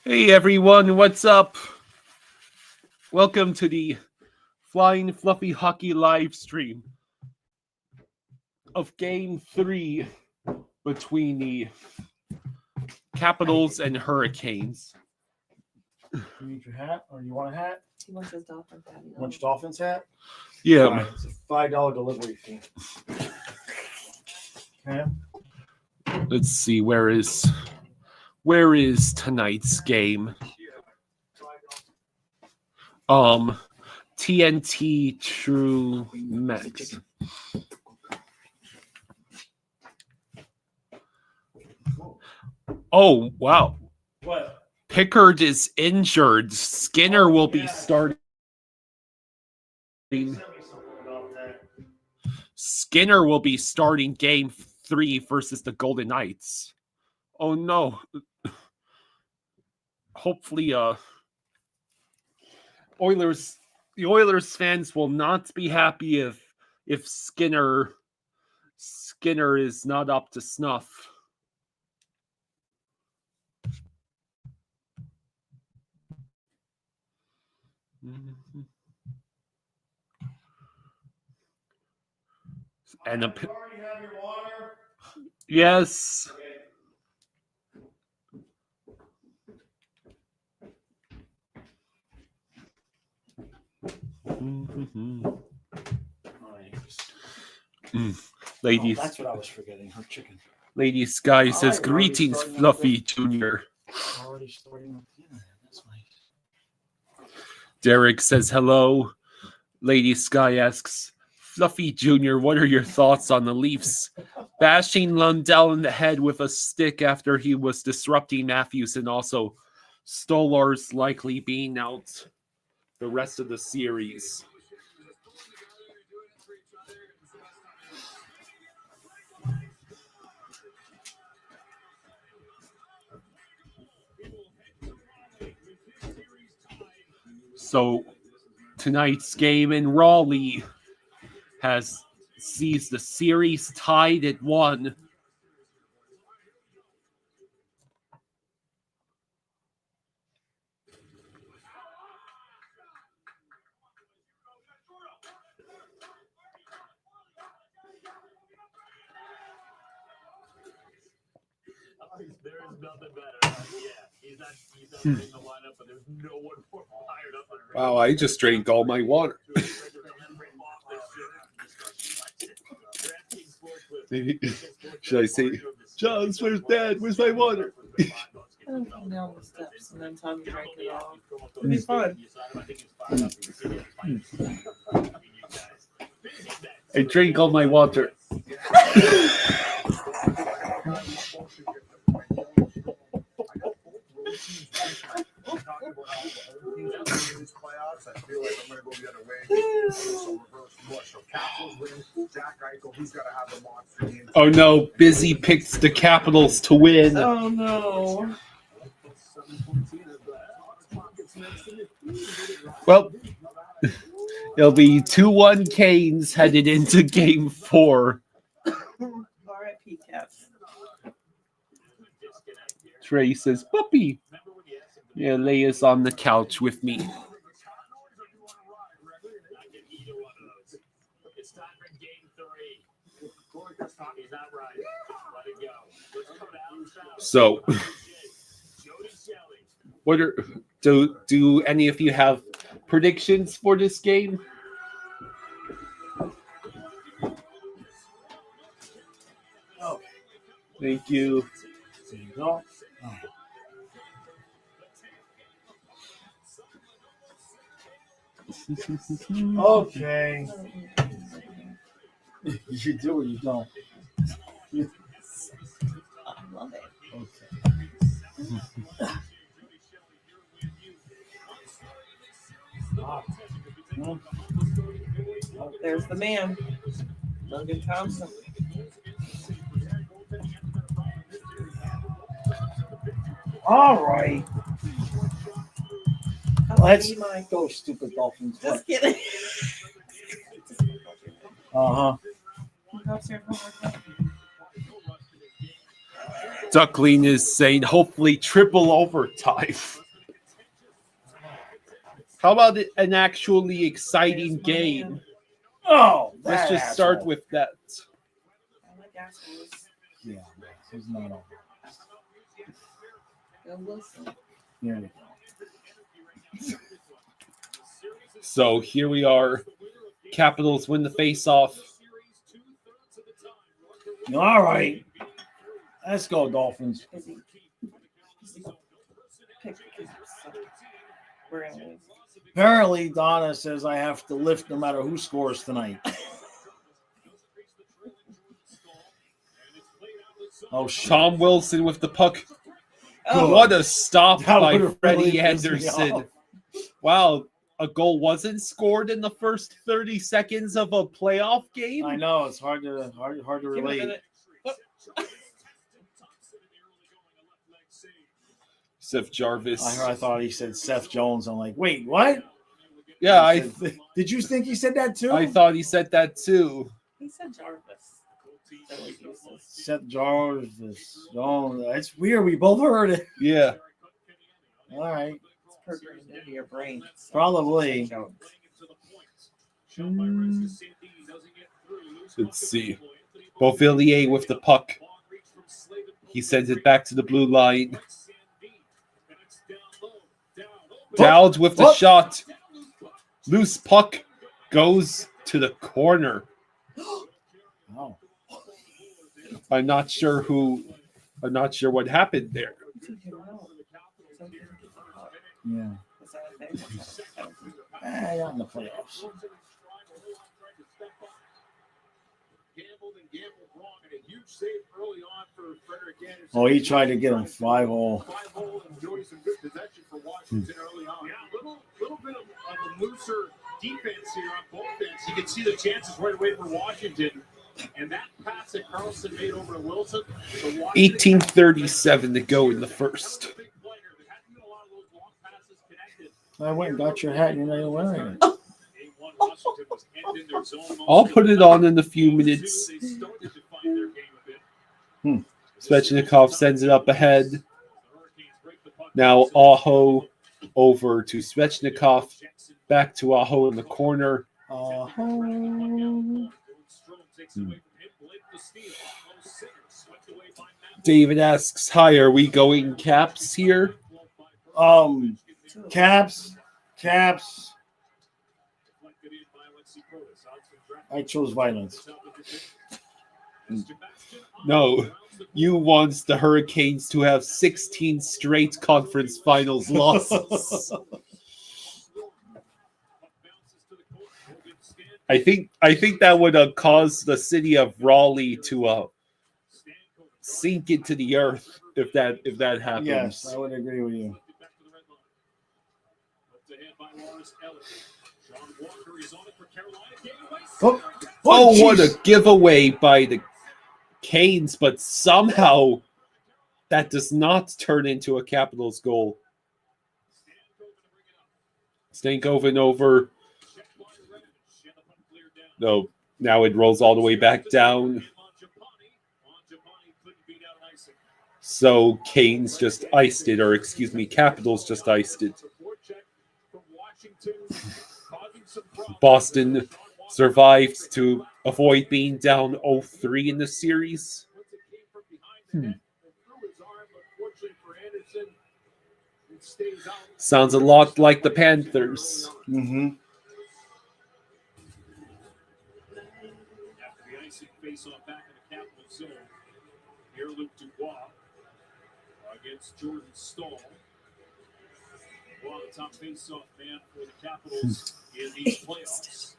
Hey everyone, what's up? Welcome to the Flying Fluffy Hockey live stream of Game 3 between the Capitals and Hurricanes. You need your hat, or you want a hat? He wants his Dolphins hat. Want your Dolphins hat? Yeah. Right, it's a $5 delivery fee. Okay. Let's see, where is tonight's game? TNT True Max. Oh, wow. What? Pickard is injured. Skinner will be starting. Skinner will be starting Game 3 versus the Golden Knights. Oh no. Hopefully, the Oilers fans will not be happy if Skinner is not up to snuff. And you already have your water? Yes. Ladies. Oh, that's what I was forgetting. Her chicken. Lady Sky says, All right, greetings, Fluffy Jr. Already starting with dinner. That's nice. Derek says, hello. Lady Sky asks, Fluffy Jr., what are your thoughts on the Leafs bashing Lundell in the head with a stick after he was disrupting Matthews, and also Stolarz likely being out the rest of the series? So tonight's game in Raleigh sees the series tied at 1. There is nothing better. He's not in the lineup, but there's no one more fired up on it. Wow, I just drank all my water. Should I say, John, where's Dad? Where's my water? I don't come down the steps and then Tom drank it all. It'd be fun. I drank all my water. Oh no, Busy picks the Capitals to win. Oh no. Well, it'll be 2-1 Canes headed into Game 4. R.I.P. Caps. Trey says, Puppy. Yeah, Leia's on the couch with me. So, what are do any of you have predictions for this game? Oh, Thank you. there you go. Oh. Okay. You do or you don't? I love it. Okay. Oh, there's the man. Logan Thompson. All right. Let's go, stupid Dolphins. Just kidding. Uh-huh. Can you go upstairs one more time? Duckling is saying hopefully triple overtime. How about an actually exciting game? Oh, Let's just start with that. I like assholes. Yeah, he's not on. Go listen. Here we go. So here we are. Capitals win the face-off. All right. Let's go, Dolphins. Because he picked because we're going to lose. Apparently, Donna says I have to lift no matter who scores tonight. Oh, shit. Tom Wilson with the puck. Oh, What a stop That by would've Freddie really pissed me Anderson. off. Wow, a goal wasn't scored in the first 30 seconds of a playoff game? I know it's hard to give it a relate. minute. Seth Jarvis. I thought he said Seth Jones. I'm like, wait, what? Yeah, He said- did you think he said that too? I thought he said that too. He said Jarvis. So he uses. Seth Jarvis. Oh, that's weird. We both heard it. Yeah. All right. It's programmed into your brain. Probably. Let's see. Beauvillier with the puck. He sends it back to the blue line. Dowd with the shot. Loose puck goes to the corner. Oh. I'm not sure what happened there. Yeah. Not in the playoffs. Oh, he tried to get him 5-0. Little bit of a looser defense here on both ends. You can see the chances right away for Washington. And that pass that Carlson made over to Wilson. 18:37 to go in the first. I went and got your hat and you're not even wearing it. I'll put it on in a few minutes. Svechnikov sends it up ahead. Now Aho over to Svechnikov. Back to Aho in the corner. David asks, "Hi, are we going Caps here?" Caps. I chose violence. No, you want the Hurricanes to have 16 straight conference finals losses. I think that would cause the city of Raleigh to sink into the earth if that happens. Yes, I would agree with you. Oh, what a giveaway by the Canes, but somehow that does not turn into a Capitals goal. Stankoven over. No, now it rolls all the way back down. So Canes just iced it, or excuse me, Capitals just iced it. Boston survived to avoid being down 0-3 in the series. Sounds a lot like the Panthers. Mm-hmm. After the icing face-off back in the Capital zone, here Luke Dubois against Jordan Stahl. Dubois, the top face-off man for the Capitals in these playoffs.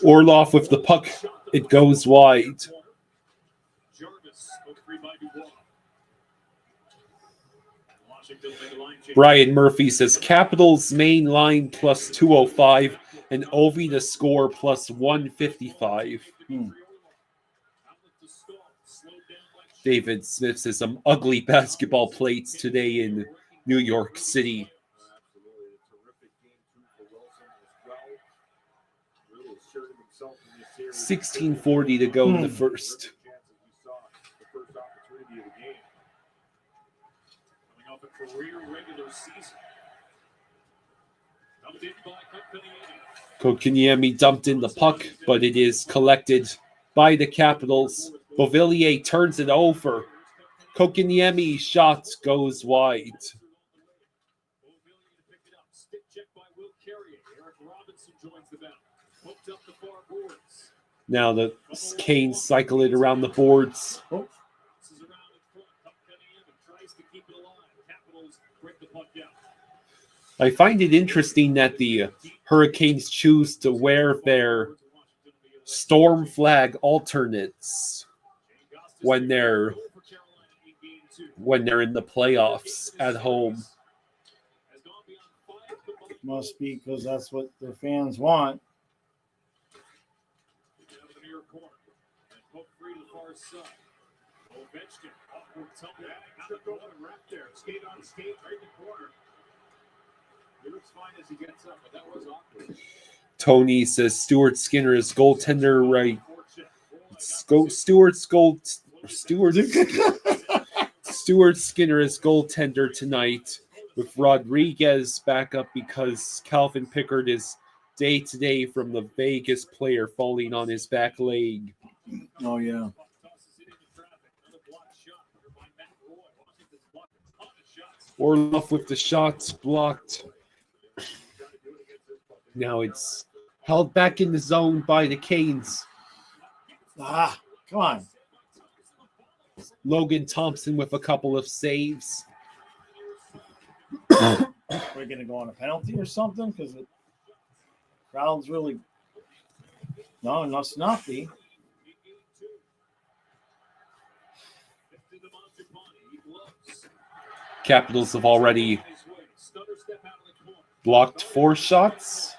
Orlov with the puck. It goes wide. Jarvis, 0-3 by Dubois. Washington made a line change. Brian Murphy says Capitals main line plus 205 and Ovi to score plus 155. David Smith says some ugly basketball plates today in New York City. 16:40 to go in the first. off a career regular season. Dumped in by Kotkaniemi dumped in the puck, but it is collected by the Capitals. Beauvillier turns it over. Kotkaniemi shot goes wide. Stick check by Will Carrier. Eric Robinson joins the battle. Hooked up the far boards. Now the Canes cycle it around the boards. Bounces around in front. Kotkaniemi tries to keep it alive. Capitals break the puck down. I find it interesting that the Hurricanes choose to wear their storm flag alternates when they're in the playoffs at home. Must be because that's what their fans want. Skate on skate right in the corner. He looks fine as he gets up, but that was awkward. Tony says Stuart Skinner is goaltender right. Stuart Skinner is goaltender tonight with Rodriguez back up because Calvin Pickard is day-to-day from the Vegas player falling on his back leg. Oh, yeah. Orlov with the shots blocked. Now it's held back in the zone by the Canes. Come on. Logan Thompson with a couple of saves. We're going to go on a penalty or something because the crowd's really. No, it must not be. Capitals have already blocked 4 shots.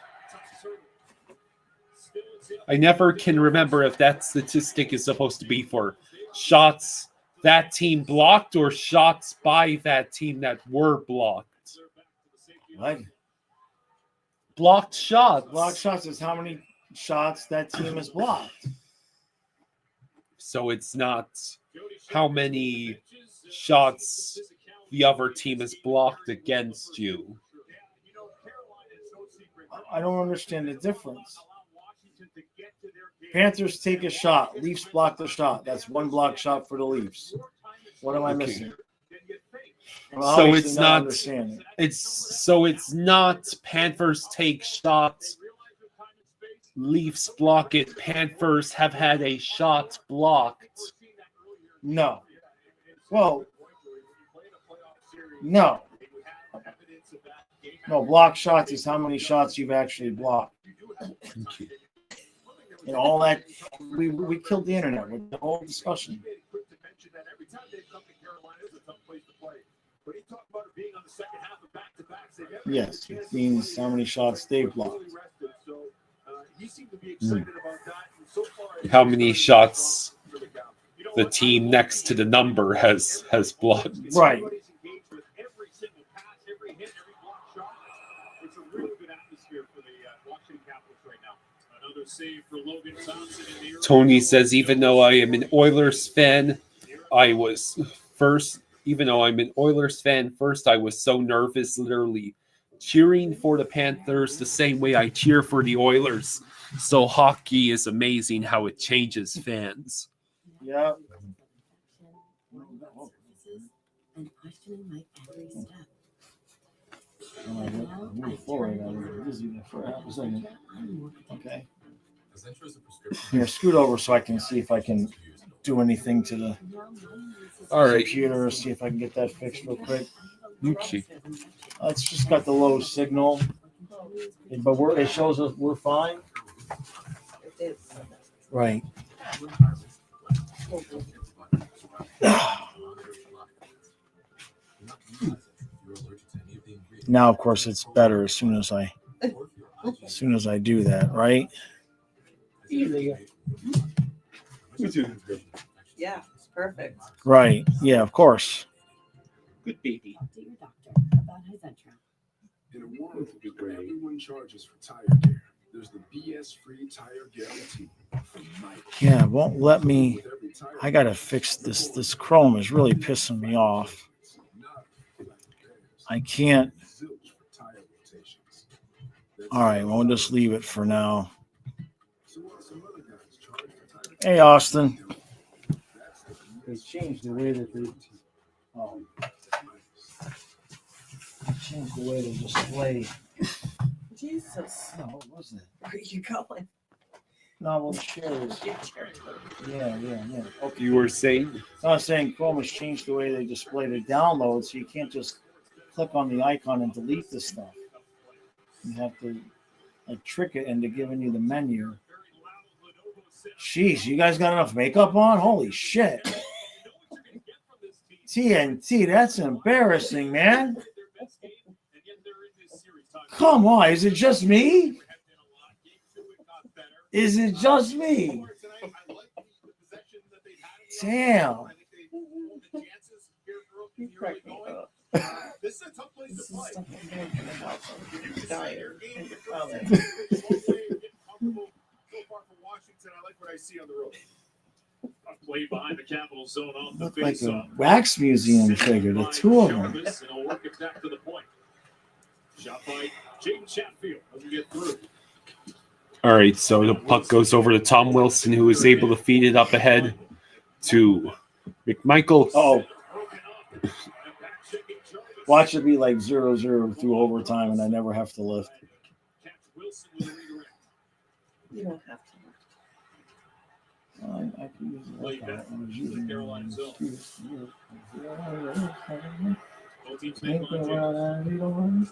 I never can remember if that statistic is supposed to be for shots that team blocked or shots by that team that were blocked. What? Blocked shots. Blocked shots is how many shots that team has blocked. So it's not how many shots the other team has blocked against you. I don't understand the difference. Panthers take a shot. Leafs block the shot. That's 1 block shot for the Leafs. What am I missing? So it's not. It's not Panthers take shots. Leafs block it. Panthers have had a shot blocked. No. Well, no. No, block shots is how many shots you've actually blocked. And all that, we killed the internet with the whole discussion. Yes, it means how many shots they've blocked. How many shots the team next to the number has blocked. Right. Tony says, even though I am an Oilers fan, I was first I was so nervous, literally cheering for the Panthers the same way I cheer for the Oilers. So hockey is amazing how it changes fans. Yeah. Okay. Here, scoot over so I can see if I can do anything to the computer. See if I can get that fixed real quick. Okay. It's just got the low signal, but it shows us we're fine. Right. Now, of course, it's better as soon as I do that, right? Yeah, it's perfect. Right. Yeah, of course. Good baby. In a world where everyone charges for tire care, there's the BS-free tire guarantee. Yeah, it won't let me. I gotta fix this. This Chrome is really pissing me off. I can't. Zilch for tire rotations. All right, we'll just leave it for now. So what some other guys charge for tire Hey, Austin. That's the They changed the way that they display. Jesus. No, what was that? Where are you going? Novel shares. Yeah. Okay. You were saying? I was saying Chrome has changed the way they display the download, so you can't just click on the icon and delete the stuff. You have to trick it into giving you the menu. Jeez, you guys got enough makeup on? Holy shit. TNT, that's embarrassing, man. Come on, is it just me? Is it just me? Damn. You crack me up. This is a tough place This to is play. stuff I'm doing for the house. I'm tired. And you're probably. So far from Washington, I like what I see on the road. A play behind the Capital zone off the Look like a face-off. wax museum figure, the two of them. Jarvis, and he'll work it back to the point. Shot by Jaden Chatfield. Doesn't get through. All right, so the puck goes over to Tom Wilson, who is able to feed it up ahead to McMichael. Oh, watch it be like 0-0 through overtime, and I never have to lift. Catch Wilson with a redirect. You don't have to. I can use it like that. I was using it. Both teams make one.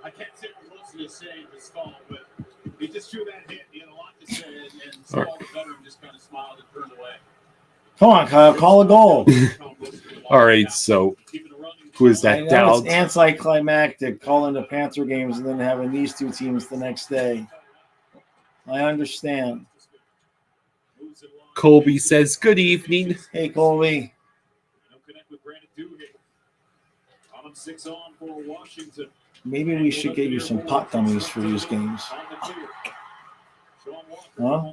I can't say what Wilson is saying this fall, but he just threw that hit. He had a lot to say, and Saul, the veteran, just kind of smiled and turned away. Come on, Kyle, call a goal. All right, so who is I that? know it's Dowd. anticlimactic calling the Panther games and then having these two teams the next day. I understand. Colby says, "Good evening." Hey, Colby. Connect with Brandon Duhigg. On 6 on for Washington. Maybe we should get you some pot dummies for these games. Huh?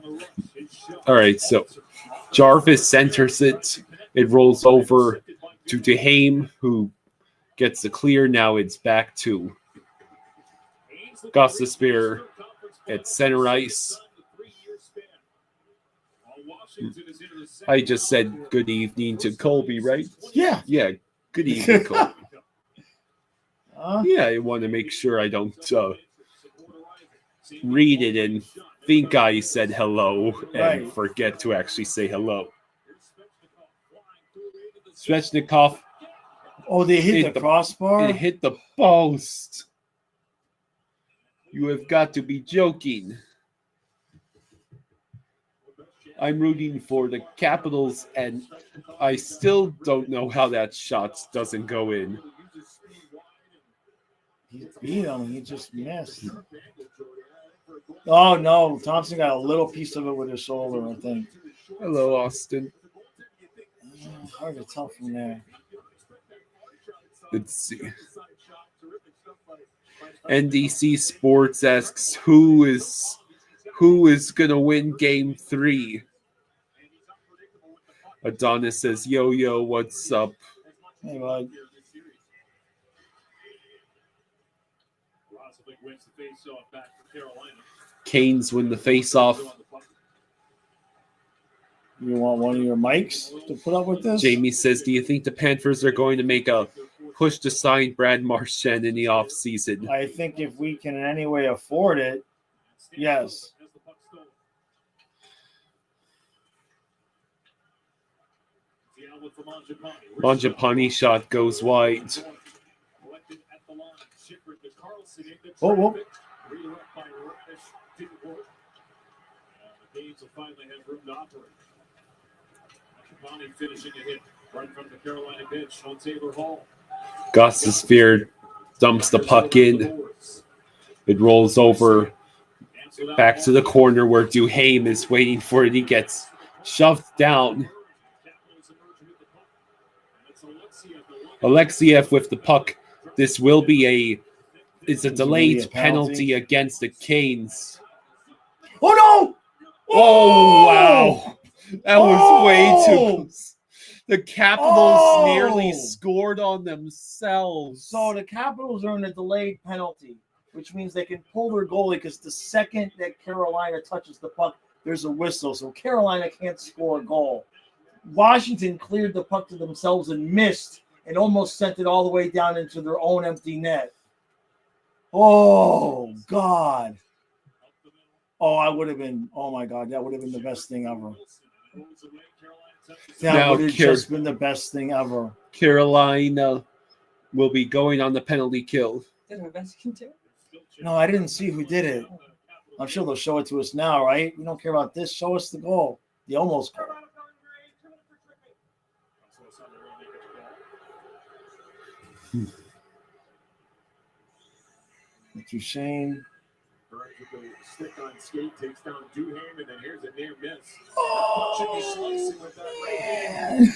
All right, so Jarvis centers it. It rolls over to Duhaime, who gets the clear. Now it's back to Gus Spear at center ice. I just said good evening to Colby, right? Yeah. Yeah, good evening, Colby. Huh? Yeah, I want to make sure I don't read it and think I said hello and Right. forget to actually say hello. Svechnikov, Oh, they hit Hit the the- crossbar? it hit the post. You have got to be joking. I'm rooting for the Capitals, and I still don't know how that shot doesn't go in. He beat him. He just missed. Oh, no. Thompson got a little piece of it with his shoulder, I think. Hello, Austin. Hard to tell from there. Let's see. NDC Sports asks who is gonna win Game 3. Adonis says, "Yo, what's up?" Hey, bud. Wins the face-off back for Carolina. Canes win the face-off. You want one of your mics to put up with this? Jamie says, "Do you think the Panthers are going to make a push to sign Brad Marchand in the offseason?" I think if we can in any way afford it, yes. Mangiapane shot goes wide. Oh. The Canes will finally have room to operate. Mangiapane finishing a hit right from the Carolina bench on Taylor Hall. Gus Spear dumps the puck in. It rolls over back to the corner where Duhaime is waiting for it. He gets shoved down. Alexiev with the puck. This will be it's a delayed penalty against the Canes. Oh, no! Oh, wow. That was way too close. The Capitals nearly Oh! scored on themselves. So the Capitals are in a delayed penalty, which means they can pull their goalie because the second that Carolina touches the puck, there's a whistle. So Carolina can't score a goal. Washington cleared the puck to themselves and missed and almost sent it all the way down into their own empty net. Oh, God. Oh, I would have been, oh, my God, that would have been the best thing ever. That Now, would have just been the best thing ever. Carolina will be going on the penalty kill. Did my best you can do. No, I didn't see who did it. I'm sure they'll show it to us now, right? We don't care about this. Show us the goal. The almost goal. Duchesne. Burns with the stick on skate, takes down Duham, and then here's a near miss. Oh, Should be slicing with that right hand.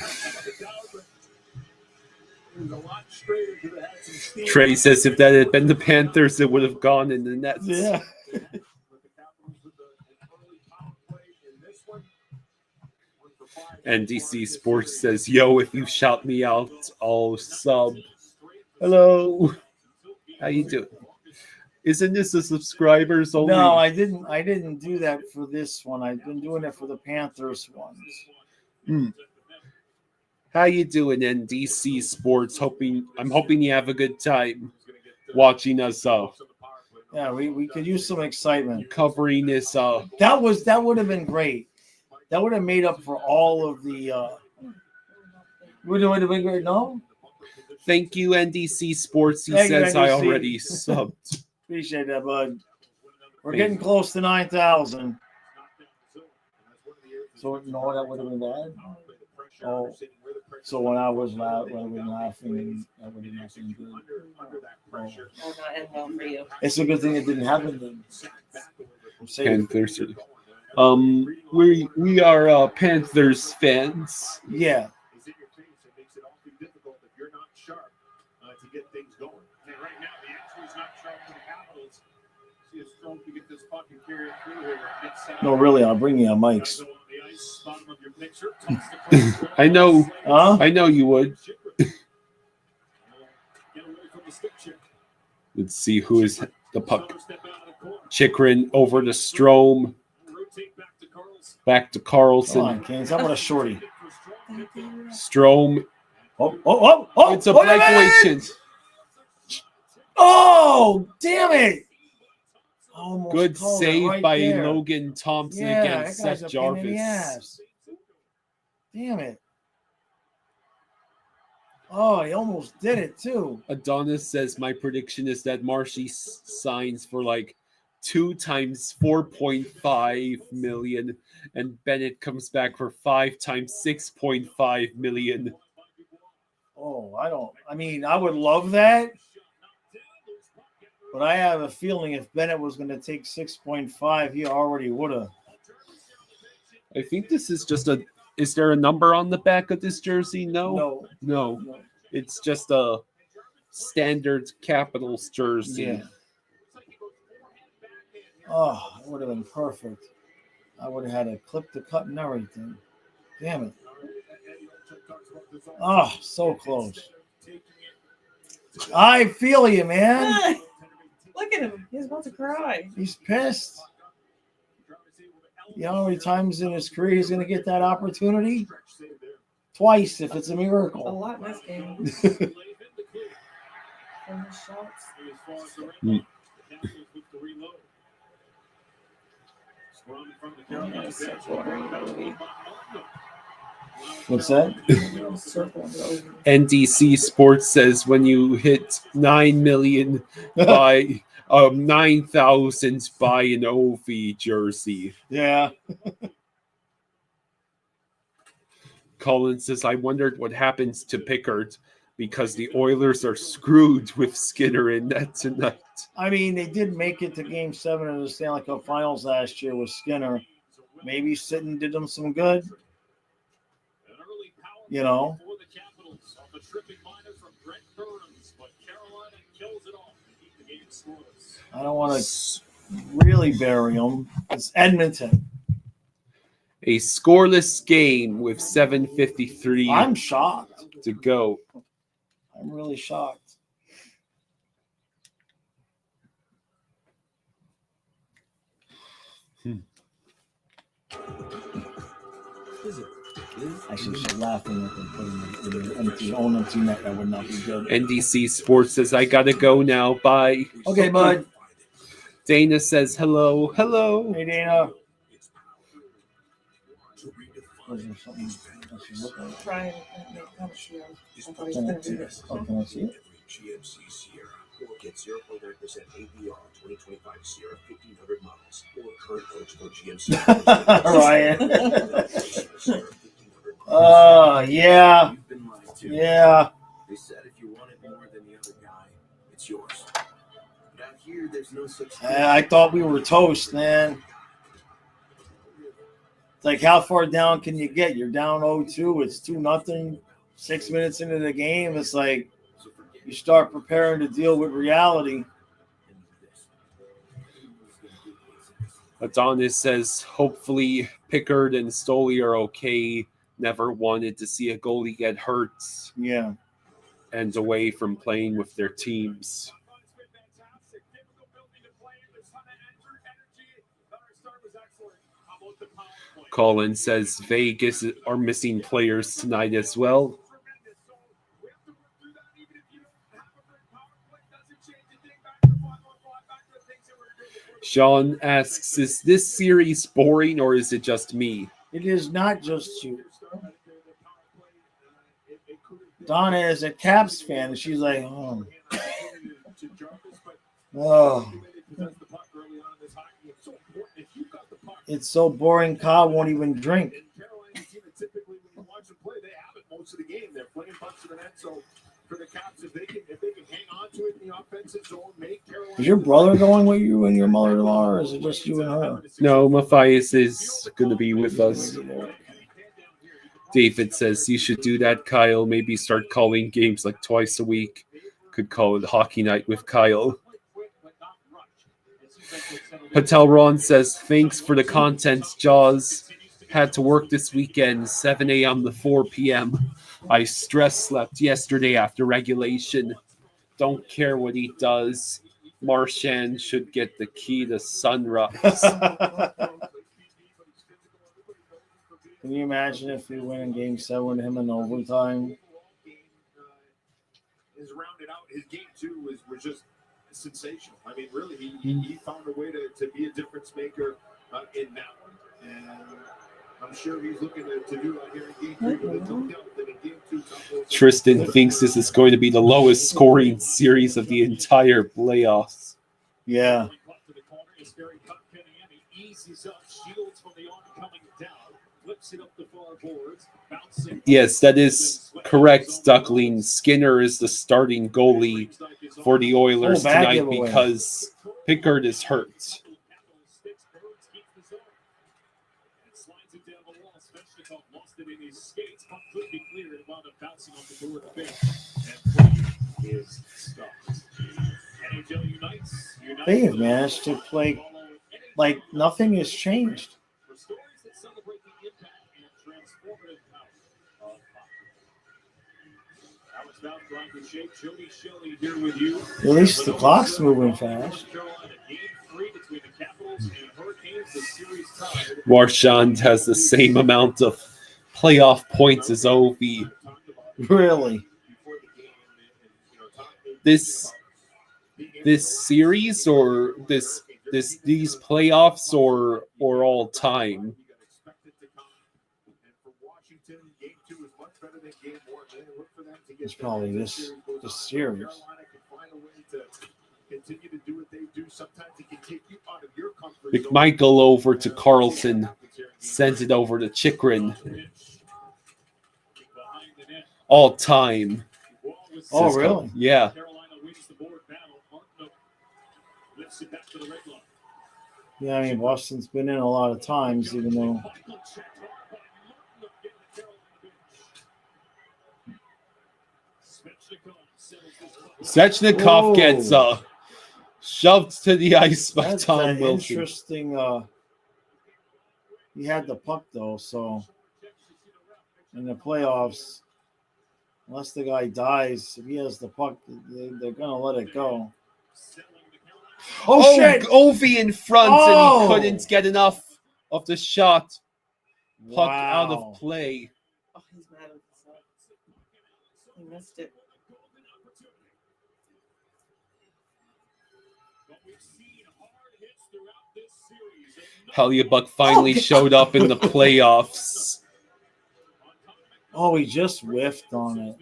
It was a lot straighter to the had some steam. Trey says if that had been the Panthers, it would have gone in the nets. Yeah. With the Capitals with an early power play in this one. 1 for 5. NDC Sports says, yo, if you shout me out, I'll sub. Hello. How you doing? Isn't this a subscribers only? No, I didn't do that for this one. I've been doing it for the Panthers ones. How you doing, NDC Sports? I'm hoping you have a good time watching us Yeah, we could use some excitement. covering this That would have been great. That would have made up for all of the would have been great, no? Thank you, NDC Sports. He Thank you, says I NDC. already subbed. Appreciate that, bud. We're getting close to 9,000. So no, that would have been bad. Oh, so when I was laughing, that would have been nothing good. Oh, not end well for you. It's a good thing it didn't happen then. I'm saying, Panthers. We are Panthers fans. yeah. Is in your face. It makes it awfully difficult if you're not sharp to get things going. And right now, the entry's not sharp for the Capitals. See a stroke to get this puck and carry it through here. No, really, I'll bring you on mics. I know. Huh? I know you would. Let's see who is the puck. Chikrin over to Strome. Back to Come on, Carlson. Canes. How about a shorty? Strome. Oh! It's a wait minute! breakaway chance. Oh, damn it! Almost Good called it save right by there. Logan Thompson Yeah, against that guy's Seth a pain in the Jarvis. ass. Damn it. Oh, he almost did it, too. Adonis says, my prediction is that Marshy signs for like 2 times 4.5 million, and Bennett comes back for 5 times 6.5 million. Oh, I would love that. But I have a feeling if Bennett was going to take 6.5, he already would have. I think this is just is there a number on the back of this jersey? No. It's just a standard Capitals jersey. Yeah. Oh, it would have been perfect. I would have had a clip to cut and everything. Damn it. Oh, so close. I feel you, man. Look at him. He's about to cry. He's pissed. You know how many times in his career he's going to get that opportunity? Twice, if it's a A miracle. lot in this game. From the shots. What's that? NDC Sports says when you hit 9 million by 9,000 buy an OV jersey. Yeah. Colin says, I wondered what happens to Pickard because the Oilers are screwed with Skinner in that tonight. I mean, they did make it to Game 7 of the Stanley Cup Finals last year with Skinner. Maybe Sitton did them some good. You know. I don't want to really bury them. It's Edmonton. A scoreless game with 7:53 I'm shocked. to go. I'm really shocked. I should start laughing at them putting in the own empty net. That would not be good. NDC Sports says, I gotta go now. Bye. Okay, bud. Dana says, hello. Hello. Hey, Dana. Was there something I should look at? Brian, I thought he was going to do this. Oh, can I see it? GMC Sierra. Or get 0.9% APR 2025 Sierra 1500 models or current eligible GMC. Ryan. Yeah. You've been lied to. Yeah. They said if you want it more than the other guy, it's yours. But out here, there's no such thing. I thought we were toast, man. It's like, how far down can you get? You're down 0-2. It's 2-0. 6 minutes into the game, it's like you start preparing to deal with reality. Adonis says, hopefully Pickard and Stoley are okay. Never wanted to see a goalie get hurt Yeah. and away from playing with their teams. Colin says Vegas are missing players tonight as well. Sean asks, is this series boring or is it just me? It is not just you. Donna is a Caps fan, and she's like, oh. It's so boring, Kyle won't even drink. Most of the game, they're playing punch to the net. So for the Caps, if they can hang on to it in the offensive zone, make Carolina. Is your brother going with you and your mother-in-law, or is it just you and her? No, Matthias is going to be with us. David says you should do that, Kyle. Maybe start calling games like twice a week. Could call it Hockey Night with Kyle. Patel Ron says, thanks for the content, Jaws. Had to work this weekend, 7 a.m. to 4 p.m. I stress slept yesterday after regulation. Don't care what he does. Marchand should get the key to sunrise. Can you imagine if we win in Game 7 him in overtime? Has rounded out his game 2 was just sensational. I mean, really, he found a way to be a difference maker in that one. And I'm sure he's looking to do that here in Game 3, but there's no doubt that in Game 2, Tristan thinks this is going to be the lowest scoring series of the entire playoffs. Yeah. Yes, that is correct, Duckling. Skinner is the starting goalie for the Oilers tonight because Pickard is hurt. They have managed to play like nothing has changed. At least the clock's moving fast. Marchand has the same amount of playoff points as Ovi. Really? This series or these playoffs or all time? It's probably this series. McMichael over to Carlson, sends it over to Chikrin. All time. Oh, really? Yeah. Yeah, I mean, Boston's been in a lot of times, even though. Svechnikov gets shoved to the ice by That's Tom an Wilson. interesting. He had the puck though, so in the playoffs, unless the guy dies, if he has the puck, they're gonna let it go. Oh, shit! Ovi in front, and Oh! he couldn't get enough of the shot. Puck out Wow. of play. Oh, he's mad at himself. He missed it. Hellebuyck finally showed up in the playoffs. Oh, he just whiffed on it.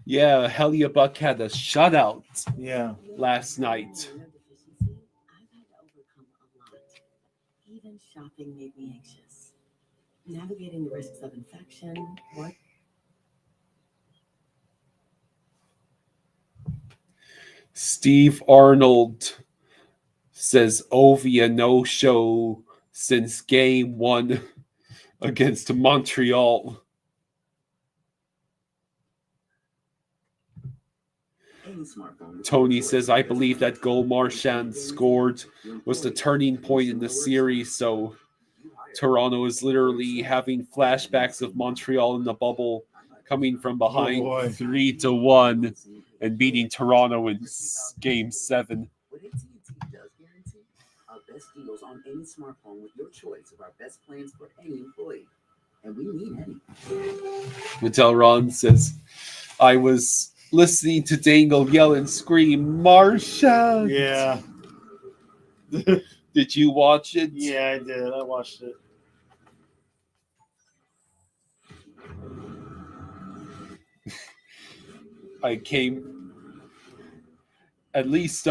Yeah, Hellebuyck had a shutout Yeah. last night. I've had to overcome a lot. Even shopping made me anxious. Navigating the risks of infection, work. Steve Arnold says Ovi a no-show since game 1 against Montreal. Tony says, I believe that goal Marchand scored was the turning point in the series, so Toronto is literally having flashbacks of Montreal in the bubble, coming from behind 3-1 and beating Toronto in game 7. What AT&T does guarantee our best deals on any smartphone with your choice of our best plans for any employee. And we mean any. Mattel Ron says, I was listening to Dangle yell and scream, Marchand! Yeah. Did you watch it? Yeah, I did. I watched it. I came at least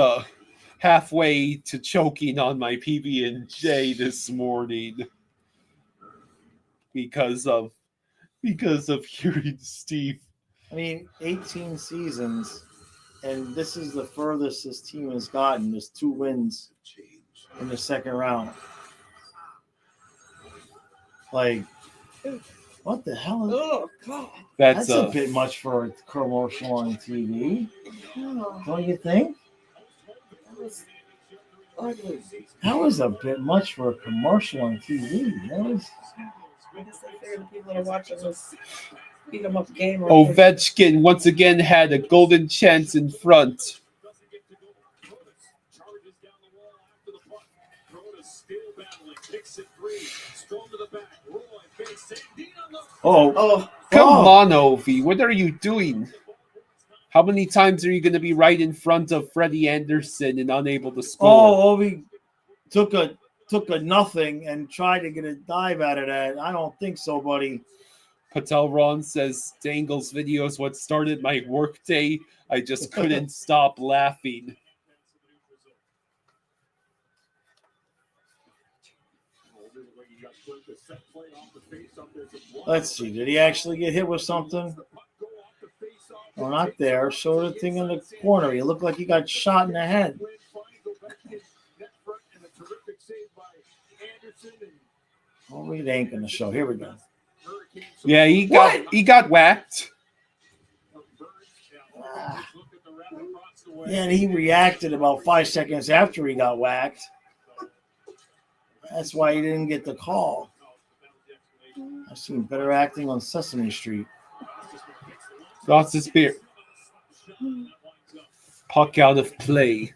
halfway to choking on my PB&J this morning because of hearing Steve. I mean, 18 seasons, and this is the furthest this team has gotten. There's 2 wins in the second round. Like, what the hell is Oh, God. that's a bit much for a commercial on TV, Oh, don't you think? that was ugly. That was a bit much for a commercial on TV. That was I guess they figured the people that are watching this beat them up game. Ovechkin once again had a golden chance in front. oh, Come on, Ovi. What are you doing? How many times are you going to be right in front of Freddie Anderson and unable to score? Oh, Ovi took a nothing and tried to get a dive out of that. I don't think so, buddy. Patel Ron says, Dangle's video is what started my workday. I just couldn't stop laughing. Let's see. Did he actually get hit with something? Oh, not there. Show the thing in the corner. He looked like he got shot in the head. Oh, it ain't gonna show. Here we go. Yeah, he got whacked. Yeah, and he reacted about 5 seconds after he got whacked. That's why he didn't get the call. I've seen better acting on Sesame Street. Lost his spear. Puck out of play.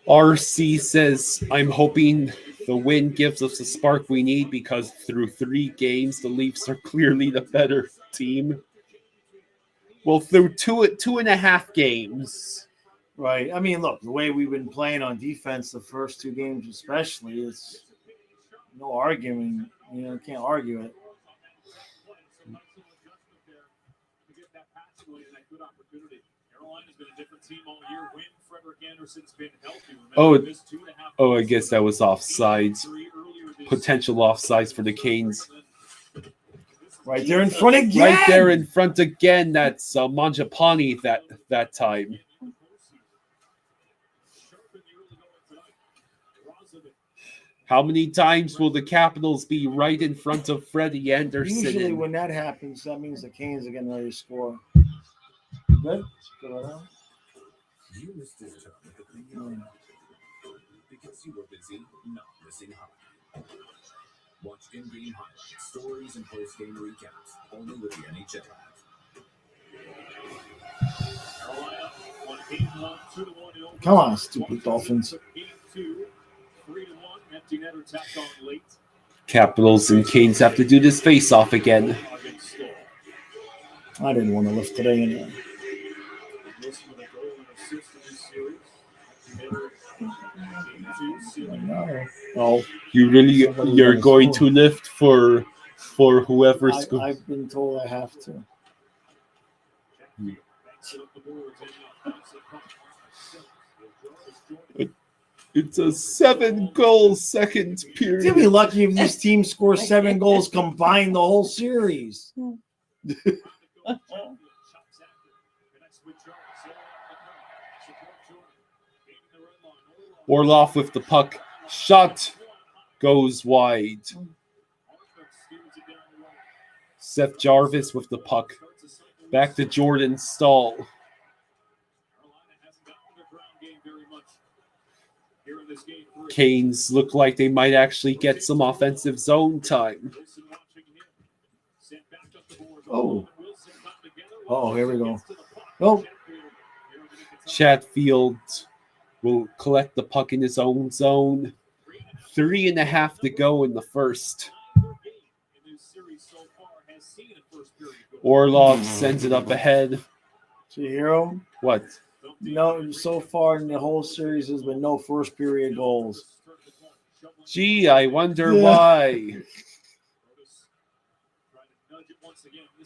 RC says, I'm hoping the win gives us the spark we need because through 3 games, the Leafs are clearly the better team. Well, through two and a half games. Right. I mean, look, the way we've been playing on defense the first 2 games especially, it's no arguing. You know, can't argue it. Oh, I guess that was offsides. Potential offsides for the Canes. Right there in front again. Right there in front again. That's Mangiapane that time. How many times will the Capitals be right in front of Freddie Anderson? Usually when that happens, that means the Canes are getting ready to score. Good. Good right now. You missed this term at the beginning. Because you were busy not missing hockey. Watch in-game highlights, stories, and post-game recaps only with the NHL app. Carolina won game 1, 2-1 in overtime. Come on, stupid Dolphins. Game 2, 3-1. Empty netter tacked on late. Capitals and Canes have to do this face-off again. Against Stoll. I didn't want to lift today anyway. Wilson with a goal and assist in this series. Empty netter. Game 2, sealing. Oh, You're going to lift for whoever's going. I've been told I have to. Backs it up the boards and It's a 7-goal second period. You'll be lucky if this team scores 7 goals combined the whole series. Orlov with the puck. Shot goes wide. Seth Jarvis with the puck. Back to Jordan Stahl. Canes look like they might actually get some offensive zone time. Oh, here we go. Oh, Chatfield will collect the puck in his own zone. 3.5 to go in the first. Orlov sends it up ahead. do you hear him? What? No, so far in the whole series, there's been no first period goals. Gee, I wonder why.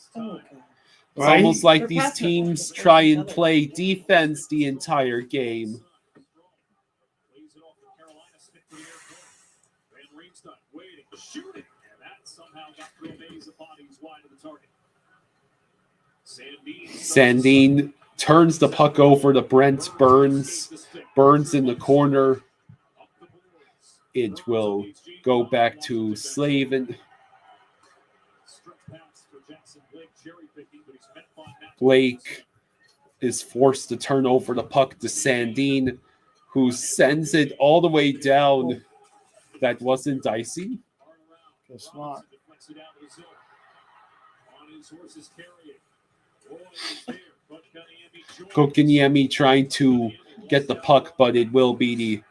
It's Right? almost like these teams try and play defense the entire game. Sandine turns the puck over to Brent Burns. Burns in the corner. It will go back to Slavin. Blake is forced to turn over the puck to Sandine, who sends it all the way down. That wasn't dicey. Guess not. Kokiniemi trying to get the puck, but it will be the... Here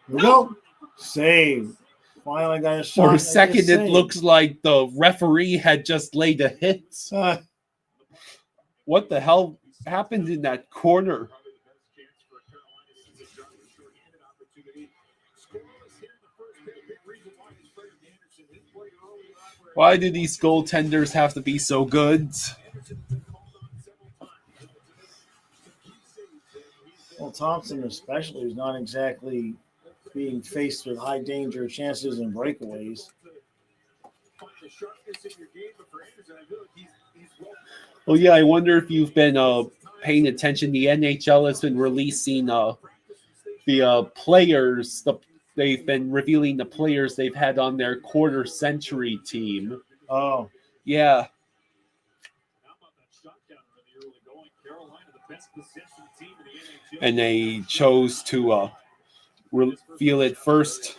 we go. Save. Finally got a shot. For a second, it looks like the referee had just laid a hit. What the hell happened in that corner? Why do these goaltenders have to be so good? Well, Thompson especially is not exactly being faced with high danger chances and breakaways. Well, yeah, I wonder if you've been paying attention. The NHL has been releasing the players. They've been revealing the players they've had on their quarter century team. Oh, yeah. And they chose to reveal it first.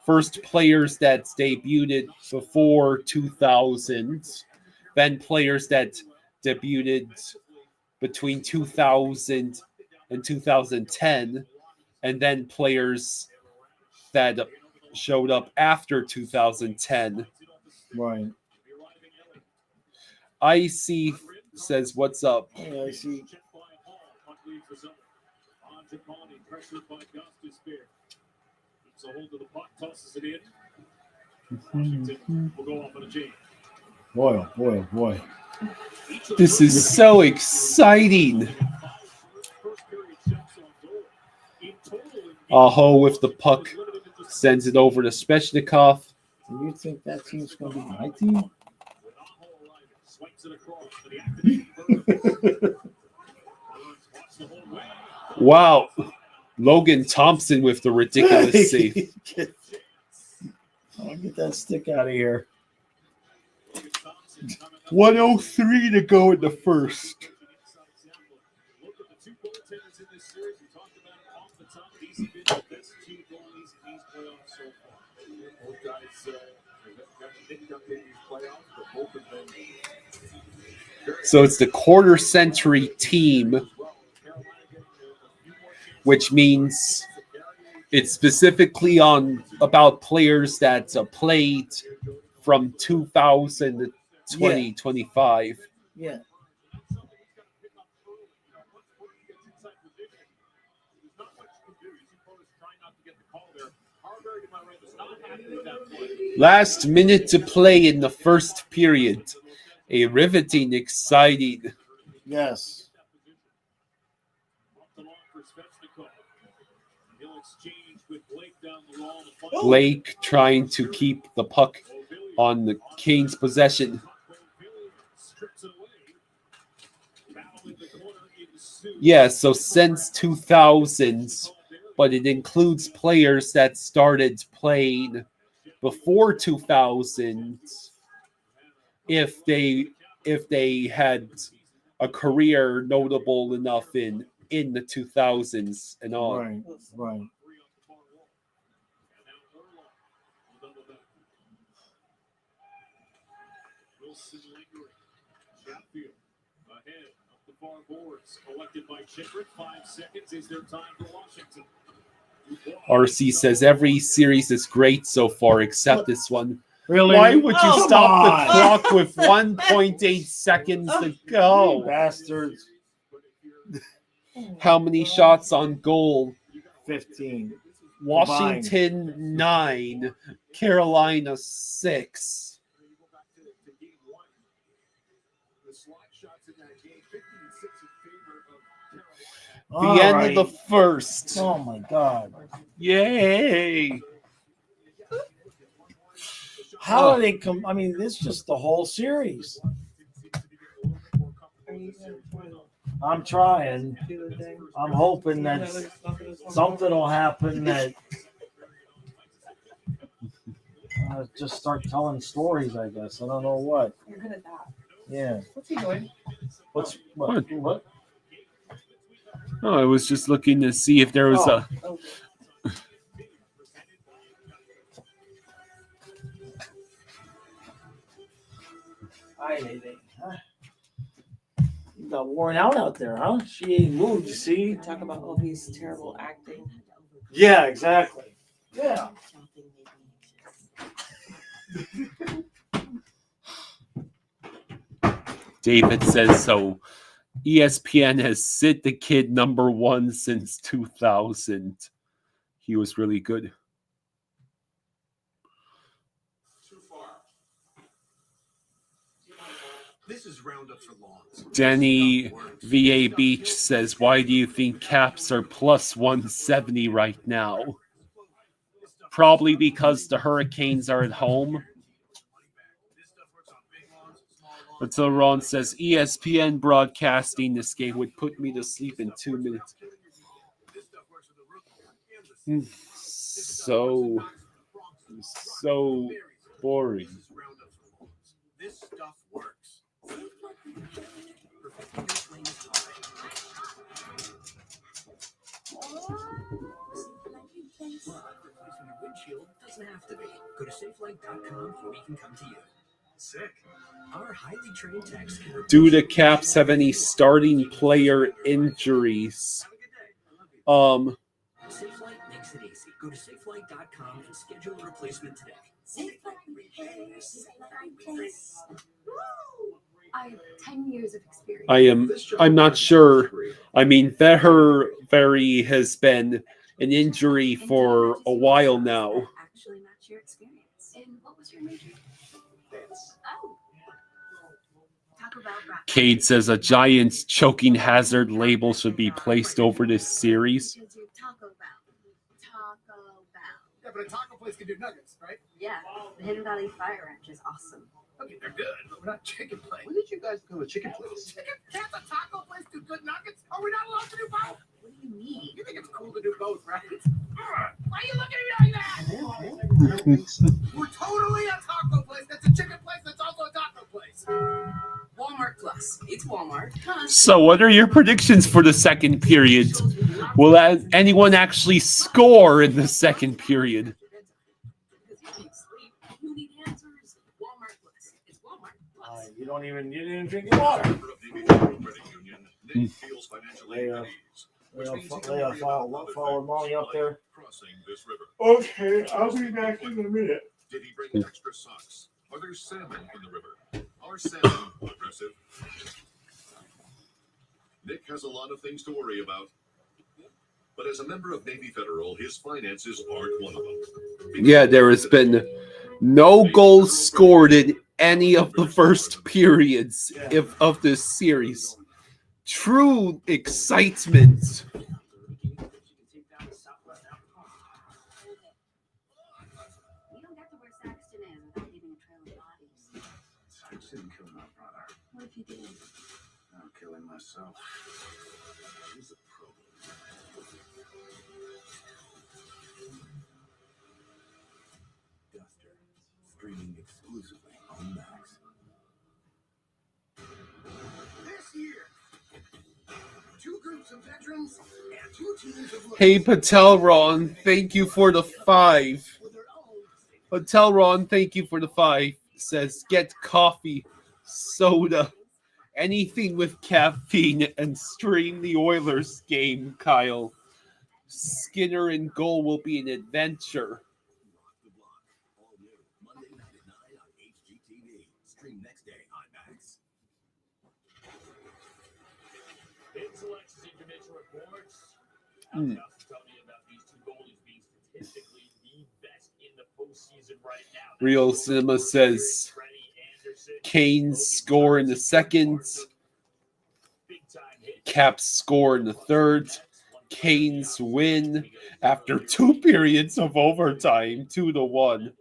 First players that debuted before 2000, then players that debuted between 2000 and 2010, and then players that showed up after 2010. right. IC says, "What's up?" Yeah, I see. Boy, oh boy, oh boy. This is so exciting. Aho with the puck sends it over to Svechnikov. Do you think that team's going to be my team? Wow. Logan Thompson with the ridiculous save. I'll get that stick out of here. 1:03 to go in the first. Look at the two goaltenders in this series. We talked about it off the top. These have been the best two goalies in these playoffs so far. Both guys got picked up in these playoffs, but both of them. So it's the quarter century team, which means it's specifically on about players that played from 2000 to 2025. Yeah. Last minute to play in the first period. A riveting, exciting. Yes. Blake trying to keep the puck on the Kings' possession. Yeah, so since 2000s, but it includes players that started playing before 2000 if they had a career notable enough in the 2000s and all. Right. Right. Ahead up the far boards, collected by Chikrin. 5 seconds is their time for Washington. RC says every series is great so far except this one. Really? Why would you Come stop on. the clock with 1.8 seconds to go? Bastards. How many shots on goal? 15. Washington 9, Carolina 6. The end of the first. Oh my God. Yay! How do they come? I mean, this is just the whole series. I'm trying. I'm hoping that something will happen that just start telling stories, I guess. I don't know what. You're good at that. Yeah. What's he doing? What? Oh, I was just looking to see if there was a. Oh. You got worn out there, huh? She ain't moved, you see? Talk about Obi's terrible acting. Yeah, exactly. Yeah. David says so. ESPN has sit the kid number 1 since 2000. He was really good. This is Roundup for Lawns. Danny VA Beach says, why do you think Caps are plus 170 right now? Probably because the Hurricanes are at home. Until Ron says, ESPN broadcasting this game would put me to sleep in 2 minutes. So boring. This stuff works. Windshield doesn't have to be. Go to safelight.com or we can come to you. Sick. Our highly trained techs can Do the Caps have any starting player injuries? SafeLight makes it easy. Go to safelight.com and schedule a replacement today. I have 10 years of experience. I'm not sure. I mean, Very has been an injury for a while now. Actually match your experience. And what was your major? Oh. Taco Bell breakfast. Cade says a Giants choking hazard label should be placed over this series. Taco Bell. Taco Bell. Yeah, but a taco place can do nuggets, right? Yeah, the Hidden Valley Fire Ranch is awesome. Okay, they're good, but we're not chicken place. When did you guys become a chicken place? Can't a taco place do good nuggets? Are we not allowed to do both? What do you mean? You think it's cool to do both, right? Why are you looking at me like that? We're totally a taco place that's a chicken place that's also a taco place. Box. It's Walmart. So, what are your predictions for the second period? Will anyone actually score in the second period? You didn't even drink your water. Follow Molly up there. Okay, I'll be back in a minute. Did he bring extra socks? Are there salmon in the river? Are salmon aggressive? Nick has a lot of things to worry about. But as a member of Navy Federal, his finances aren't one of them. Yeah, there has been no goals scored in any of the first periods of this series. True excitement. What if you did? I'm killing myself. He's a pro. Duster, streaming exclusively on Max. This year, two groups of veterans and two teams of Hey, Patelron, thank you for the 5. Patelron, thank you for the 5. Says, get coffee, soda, anything with caffeine, and stream the Oilers game, Kyle. Skinner in goal will be an adventure. Rock the Block, all new, Monday night at 9 on HGTV. Stream next day on Max. It's Alexis intermission reports. Tell me about these two goalies being statistically the best in the postseason right now. Real Cinema says Canes score in the second. Caps score in the third. Canes win after 2 periods of overtime, 2-1.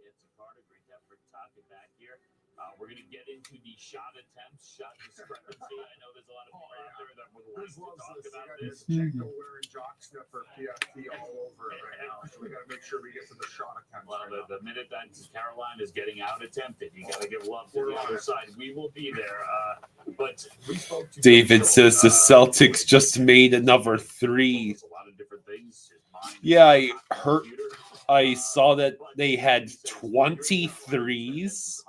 We're going to get into the shot attempts, shot discrepancy. I know there's a lot of people out there that would like to talk about this. Checo wearing jock sniffer PFT all over it right now. So we got to make sure we get to the shot attempts. Well, the minute that Carolina is getting out attempted, you got to give love to the other side. We will be there. But we spoke to David says the Celtics just made another 3. a lot of different things. Yeah, I saw that they had 23s.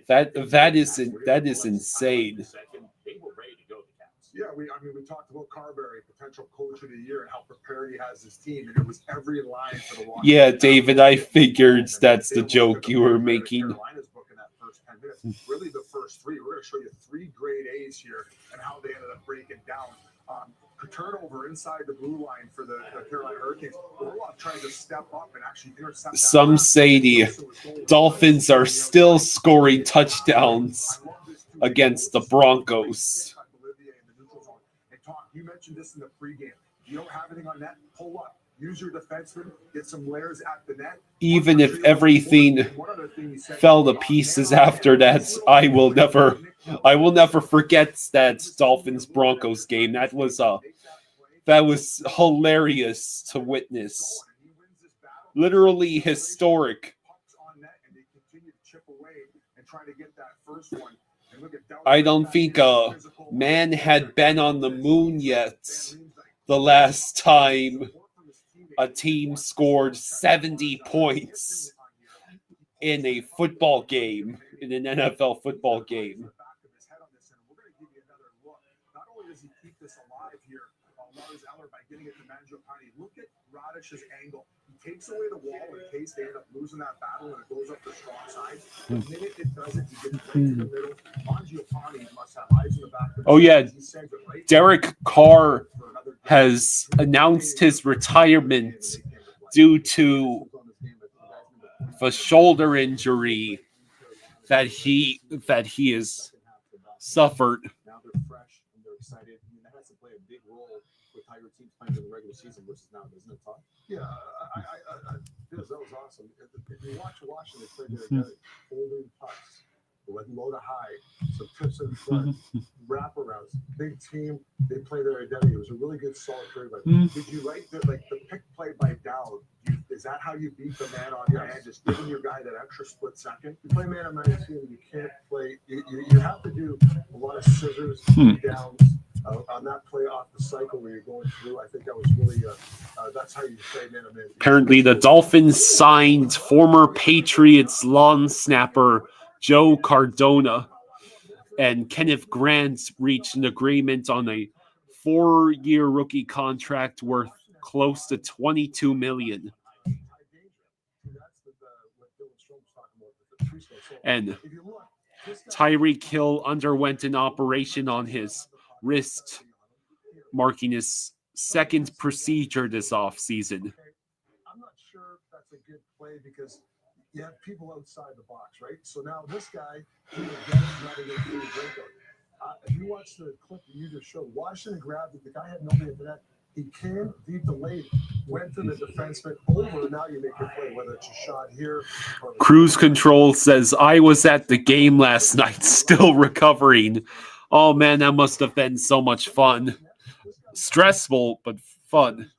That is insane. Yeah, we talked about Carberry, potential coach of the year, and how prepared he has his team, and it was every line for the Washington. Yeah, David, I figured that's the joke you were making. Carolina's book in that first 10 minutes. Really, the first 3. We're going to show you 3 grade A's here and how they ended up breaking down. Turnover inside the blue line for the Carolina Hurricanes. Orlov trying to step up and actually intercept. Some say the Dolphins are still scoring touchdowns against the Broncos. You mentioned this in the pregame. You don't have anything on net, pull up. Use your defenseman, get some layers at the net. Even if everything fell to pieces after that, I will never forget that Dolphins Broncos game. That was hilarious to witness. Literally historic. I don't think a man had been on the moon yet the last time a team scored 70 points in a football game, in an NFL football game. Not only does he keep this alive here, Lars Eller, by getting it to Mangiapane. Look at Radish's angle. He takes away the wall in case they end up losing that battle and it goes up the strong side. The minute it doesn't, he gets right to the middle. Mangiapane must have eyes in the back. Oh, yeah. Derek Carr has announced his retirement due to the shoulder injury that he has suffered. Now they're fresh and they're excited. I mean, that has to play a big role with how your team's playing in the regular season versus now, doesn't it, Todd? Yeah, that was awesome. If you watch Washington play their holding pucks, low to high, some tips in front, wraparounds, big team, they play their identity. It was a really good, solid play. Did you like the pick play by Dowd? Is that how you beat the man on man? Just giving your guy that extra split second? You play man on man team, you can't play. You have to do a lot of scissors, downs on that play off the cycle where you're going through. I think that was really, that's how you play man on man. Apparently, the Dolphins signed former Patriots long snapper Joe Cardona, and Kenneth Grant reached an agreement on a 4-year rookie contract worth close to $22 million. And Tyreek Hill underwent an operation on his wrist, marking his second procedure this offseason. I'm not sure that's a good play because you have people outside the box, right? So now this guy, he would get it, not to get through the breakout. If you watch the clip that you just showed, Washington grabbed it. The guy had nobody after that. He came deep the lane, went to the defenseman over. Now you make your play, whether it's a shot here. Cruise Control says, I was at the game last night, still recovering. Oh, man, that must have been so much fun. Stressful, but fun.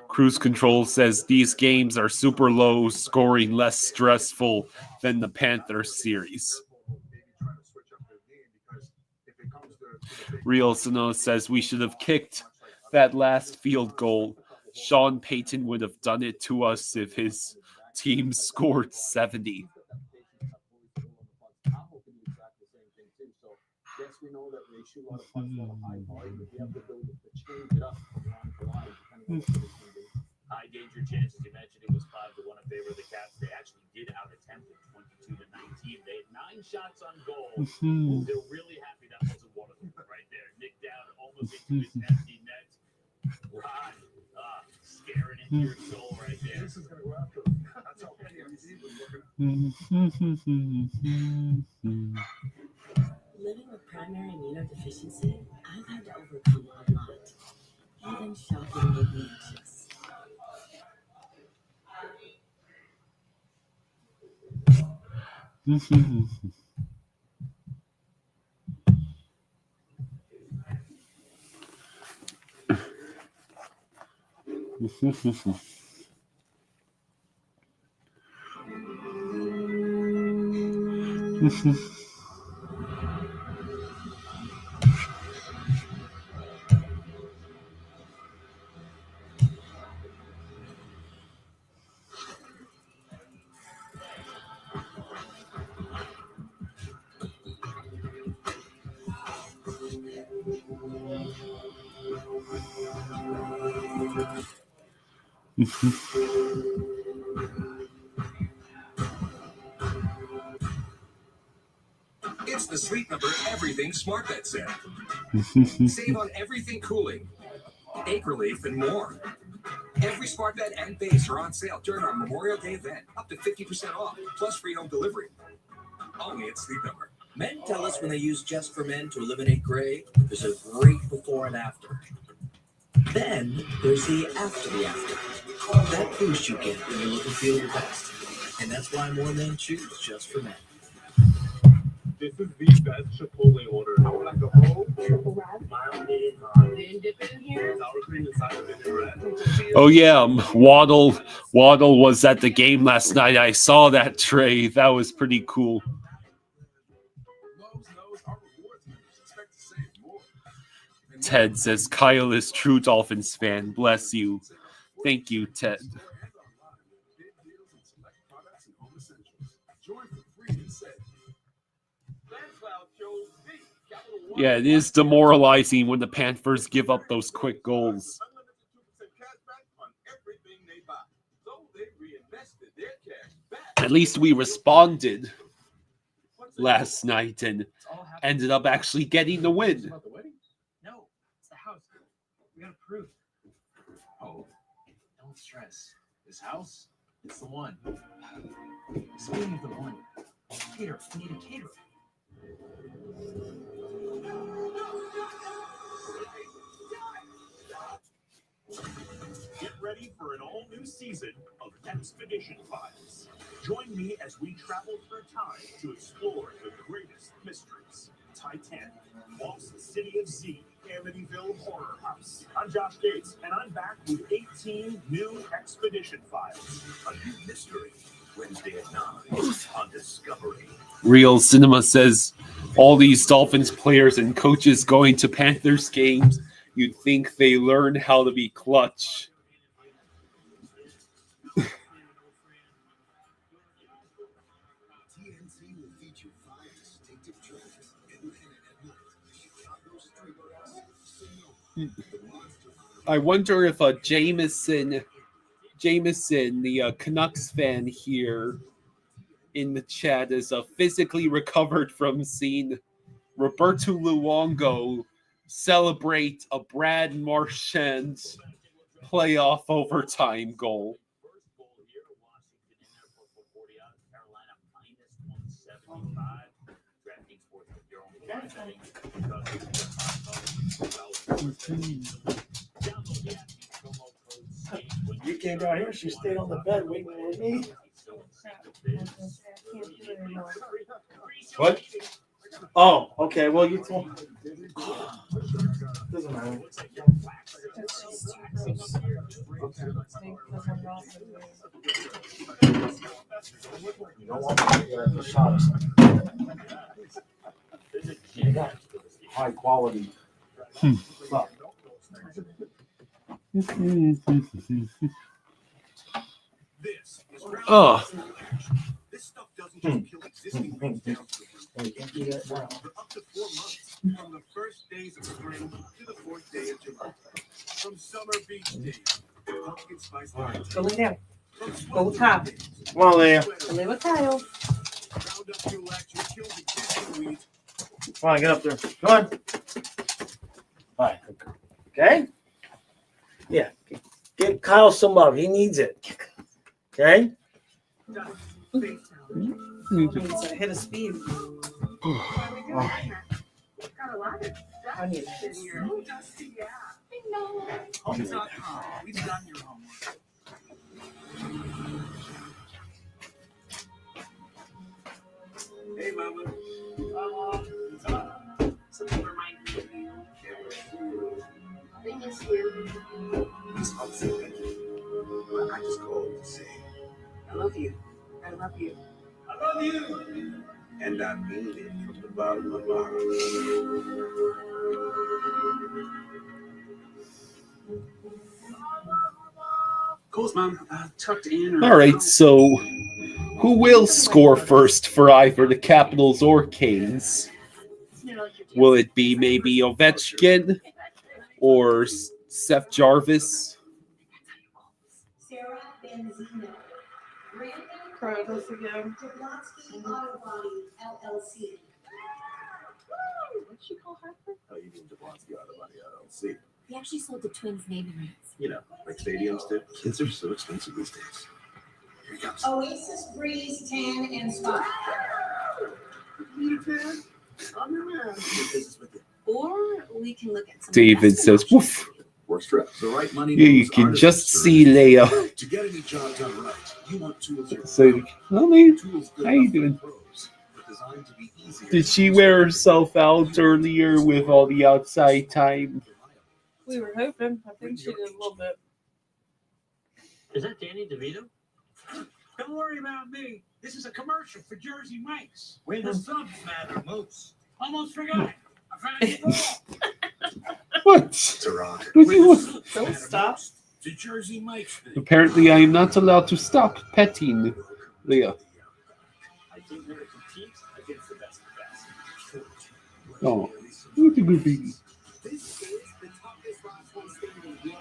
Cruise Control says these games are super low scoring, less stressful than the Panthers series. Real Sano says we should have kicked that last field goal. Sean Payton would have done it to us if his team scored 70. Yes, we know that they shoot a lot of punts, a lot of high volume, but we have the ability to change it up from line to line, depending on what the team is. High danger chances. You mentioned it was 5-1 in favor of the Cats. They actually did out-attempt it 22-19. They had 9 shots on goal. They're really happy that wasn't one of them right there. Nick down almost into his empty net. Rod scaring into your soul right there. This is going to go after him. That's how PMC was looking. Living with primary immunodeficiency, I've had to overcome a lot. Even shopping made me anxious. It's the Sleep Number Everything Smart Bed Set. Save on everything cooling, ache relief, and more. Every smart bed and base are on sale during our Memorial Day event, up to 50% off, plus free home delivery. Only at Sleep Number. Men tell us when they use Just for Men to eliminate gray, there's a great before and after. Then there's the after. That boost you get when you look and feel your best. And that's why more men choose Just for Men. This is the best Chipotle order. I would like a whole triple wrap, mild medium, then dip it in here, sour cream inside of it, and Oh yeah, Waddle was at the game last night. I saw that tray. That was pretty cool. Ted says Kyle is true Dolphins fan. Bless you. Thank you, Ted. Yeah, it is demoralizing when the Panthers give up those quick goals. At least we responded last night and ended up actually getting the win. No, it's the house. We got approved. Oh, don't stress. This house, it's the one. Speaking of the one, caterer. We need a caterer. Get ready for an all-new season of Expedition Files. Join me as we travel through time to explore the greatest mysteries. Titanic, Lost City of Z, Amityville Horror House. I'm Josh Gates, and I'm back with 18 new expedition files. A new mystery. Wednesday at 9 on Discovery. Real Cinema says all these Dolphins players and coaches going to Panthers games, you'd think they learn how to be clutch. TNT will feature 5 distinctive tracks. I wonder if Jameson, the Canucks fan here in the chat, is physically recovered from seeing Roberto Luongo celebrate a Brad Marchand playoff overtime goal. You came down here, she stayed on the bed waiting for me. What? Oh, okay. Well, you told. Doesn't matter. You don't want to get the shots. You got high quality stuff. Oh. This stuff doesn't just kill existing things down for up to 4 months, from the first days of spring to the 4th day of July. From summer beach days to pumpkin spice lattes. Go lay down. Go with Kyle. Come on, Leah. Go lay with Kyle. Round up your electric, kill the existing weeds. Come on, get up there. Come on. All right. Okay? Yeah. Give Kyle some love. He needs it. Okay? Hit a speed. I need this. We've done your homework. Hey, Mama. Something reminds me of you. I miss you. He's upset. But I just called to say, I love you. I love you. I love you. And I mean it from the bottom of my heart. Cool, Mom. Tucked in. All right, so who will score first for either the Capitals or Canes? Will it be maybe Ovechkin or Seth Jarvis? Predators again. What'd she call her? Oh, you mean Jablonski Auto Body LLC? He actually sold the Twins naming rights. You know, like stadiums do. Kids are so expensive these days. Here he comes. Oasis Breeze Tan and Spa. Need a tan? I'm your man. Business with you. Or we can look at some. David says, woof. Works for us. The right money. Yeah, you can just see Leia. To get any job done right, you want tools. So, how you doing? Designed to be easier. Did she wear herself out earlier with all the outside time? We were hoping. I think she did a little bit. Is that Danny DeVito? Don't worry about me. This is a commercial for Jersey Mike's. Where the subs matter most. Almost forgot. I found it. What? Don't stop. To Jersey Mike's. Apparently, I am not allowed to stop petting Leah. I came here to compete against the best of the best. Oh, what a good baby. This is the toughest last one standing yet.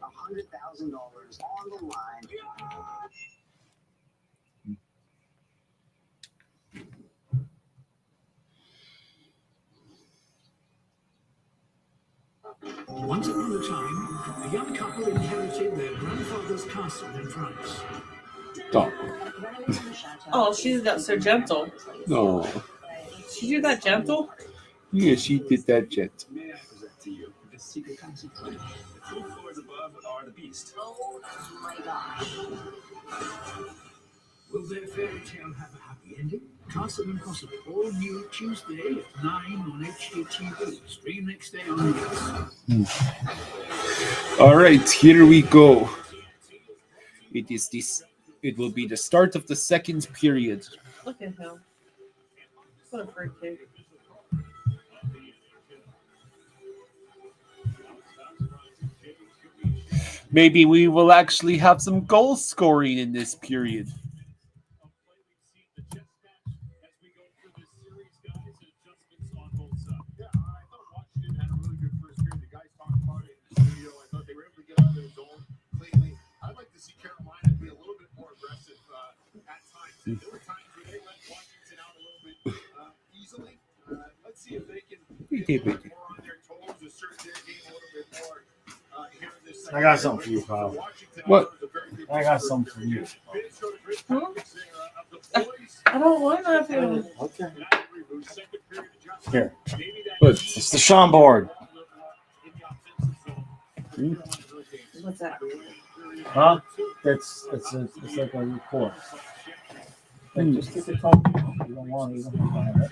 $100,000 on the line. Once upon a time, a young couple inherited their grandfather's castle in France. Oh. Oh, she got so gentle. No. She do that gentle? Yeah, she did that jet. May I present to you the secret consequence? The 2 floors above are the beast. Oh my gosh. Will their fairy tale have a happy ending? Toss It Impossible, all new Tuesday at 9 on HGTV. Stream next day on Netflix. All right, here we go. It will be the start of the second period. Look at him. What a fruitcake. Maybe we will actually have some goal scoring in this period. I'd like to see Carolina be a little bit more aggressive at times. There were times where they let Washington out a little bit easily. Let's see if they can get more on their toes, assert their game a little bit more here in this second. I got something for you, Kyle. What? I got something for you. I don't want nothing. Okay. Here. It's the Sean board. What's that? Huh? It's like a report. Like, just take the top. You don't want it. You don't want it.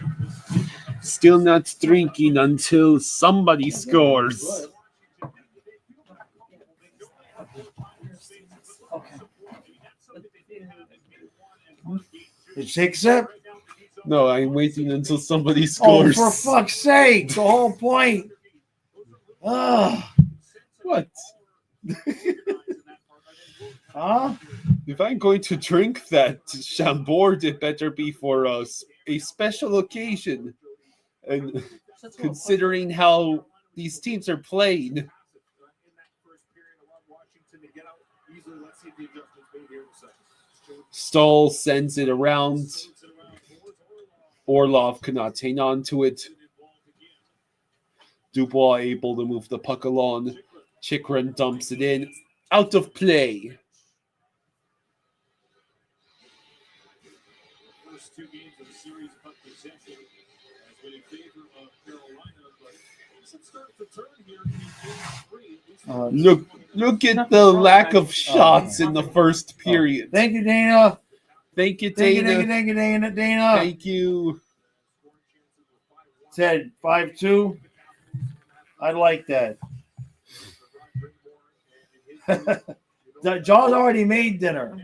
Still not drinking until somebody scores. Did you take a sip? No, I'm waiting until somebody Oh, scores. for fuck's sake! The whole point. Ugh. What? Huh? If I'm going to drink that Chambord, it better be for a special occasion. And considering how these teams are playing. Stahl sends it around. Orlov cannot hang on to it. Dubois able to move the puck along. Chikrin dumps it in. Out of play. First two games of the series, puck possession has been in favor of Carolina, but it started to turn here in game 3. Look at the lack of shots in the first period. Thank you, Dana. Thank you, Dana. Thank you, Dana. Thank you. Ted, 5-2. I like that. John's already made dinner.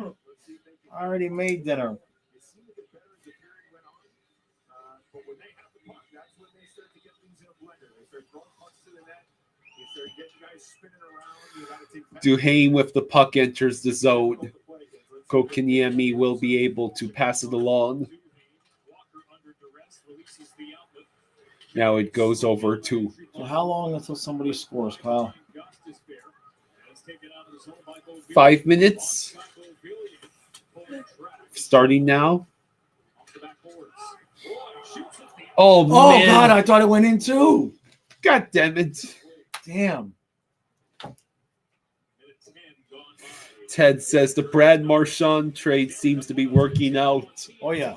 Already made dinner. Duhaime with the puck enters the zone. Kokaniemi will be able to pass it along. Now it goes over to... So how long until somebody scores, Kyle? 5 minutes. Starting now. Oh, man. God, I thought it went in too. God damn it. Damn. Ted says the Brad Marchand trade seems to be working out. Oh, yeah.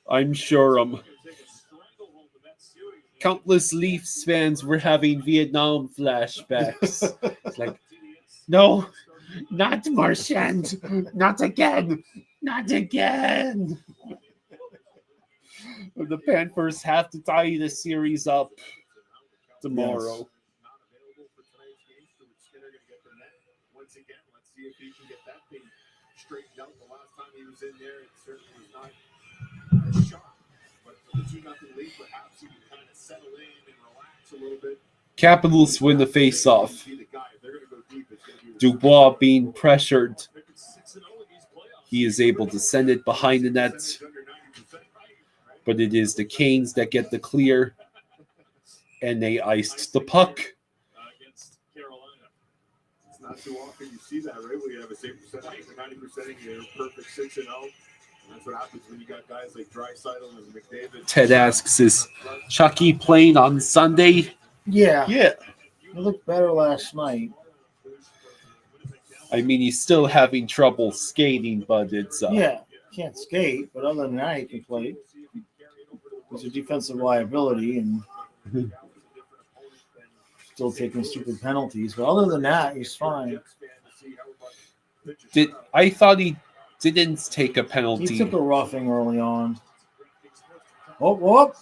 I'm sure countless Leafs fans were having Vietnam flashbacks. It's like, no, not Marchand. Not again. Not again. The Panthers have to tie the series up tomorrow. Once again, let's see if he can get that thing straightened out. The last time he was in there, it certainly was not as sharp. But for the 2-0 lead, perhaps he can kind of settle in and relax a little bit. Capitals win the face-off. Dubois being pressured. He is able to send it behind the net. But it is the Canes that get the clear. And they iced the puck. Not too often you see that, right? Where you have a same percentage, 90%, you're perfect 6-0. That's what happens when you got guys like Draisaitl and McDavid. Ted asks, is Chucky playing on Sunday? Yeah. Yeah. He looked better last night. I mean, he's still having trouble skating, but it's... Yeah, can't skate, but other than that, he can play. He's a defensive liability and still taking stupid penalties. But other than that, he's fine. I thought he didn't take a penalty. He took a roughing early on. Oh,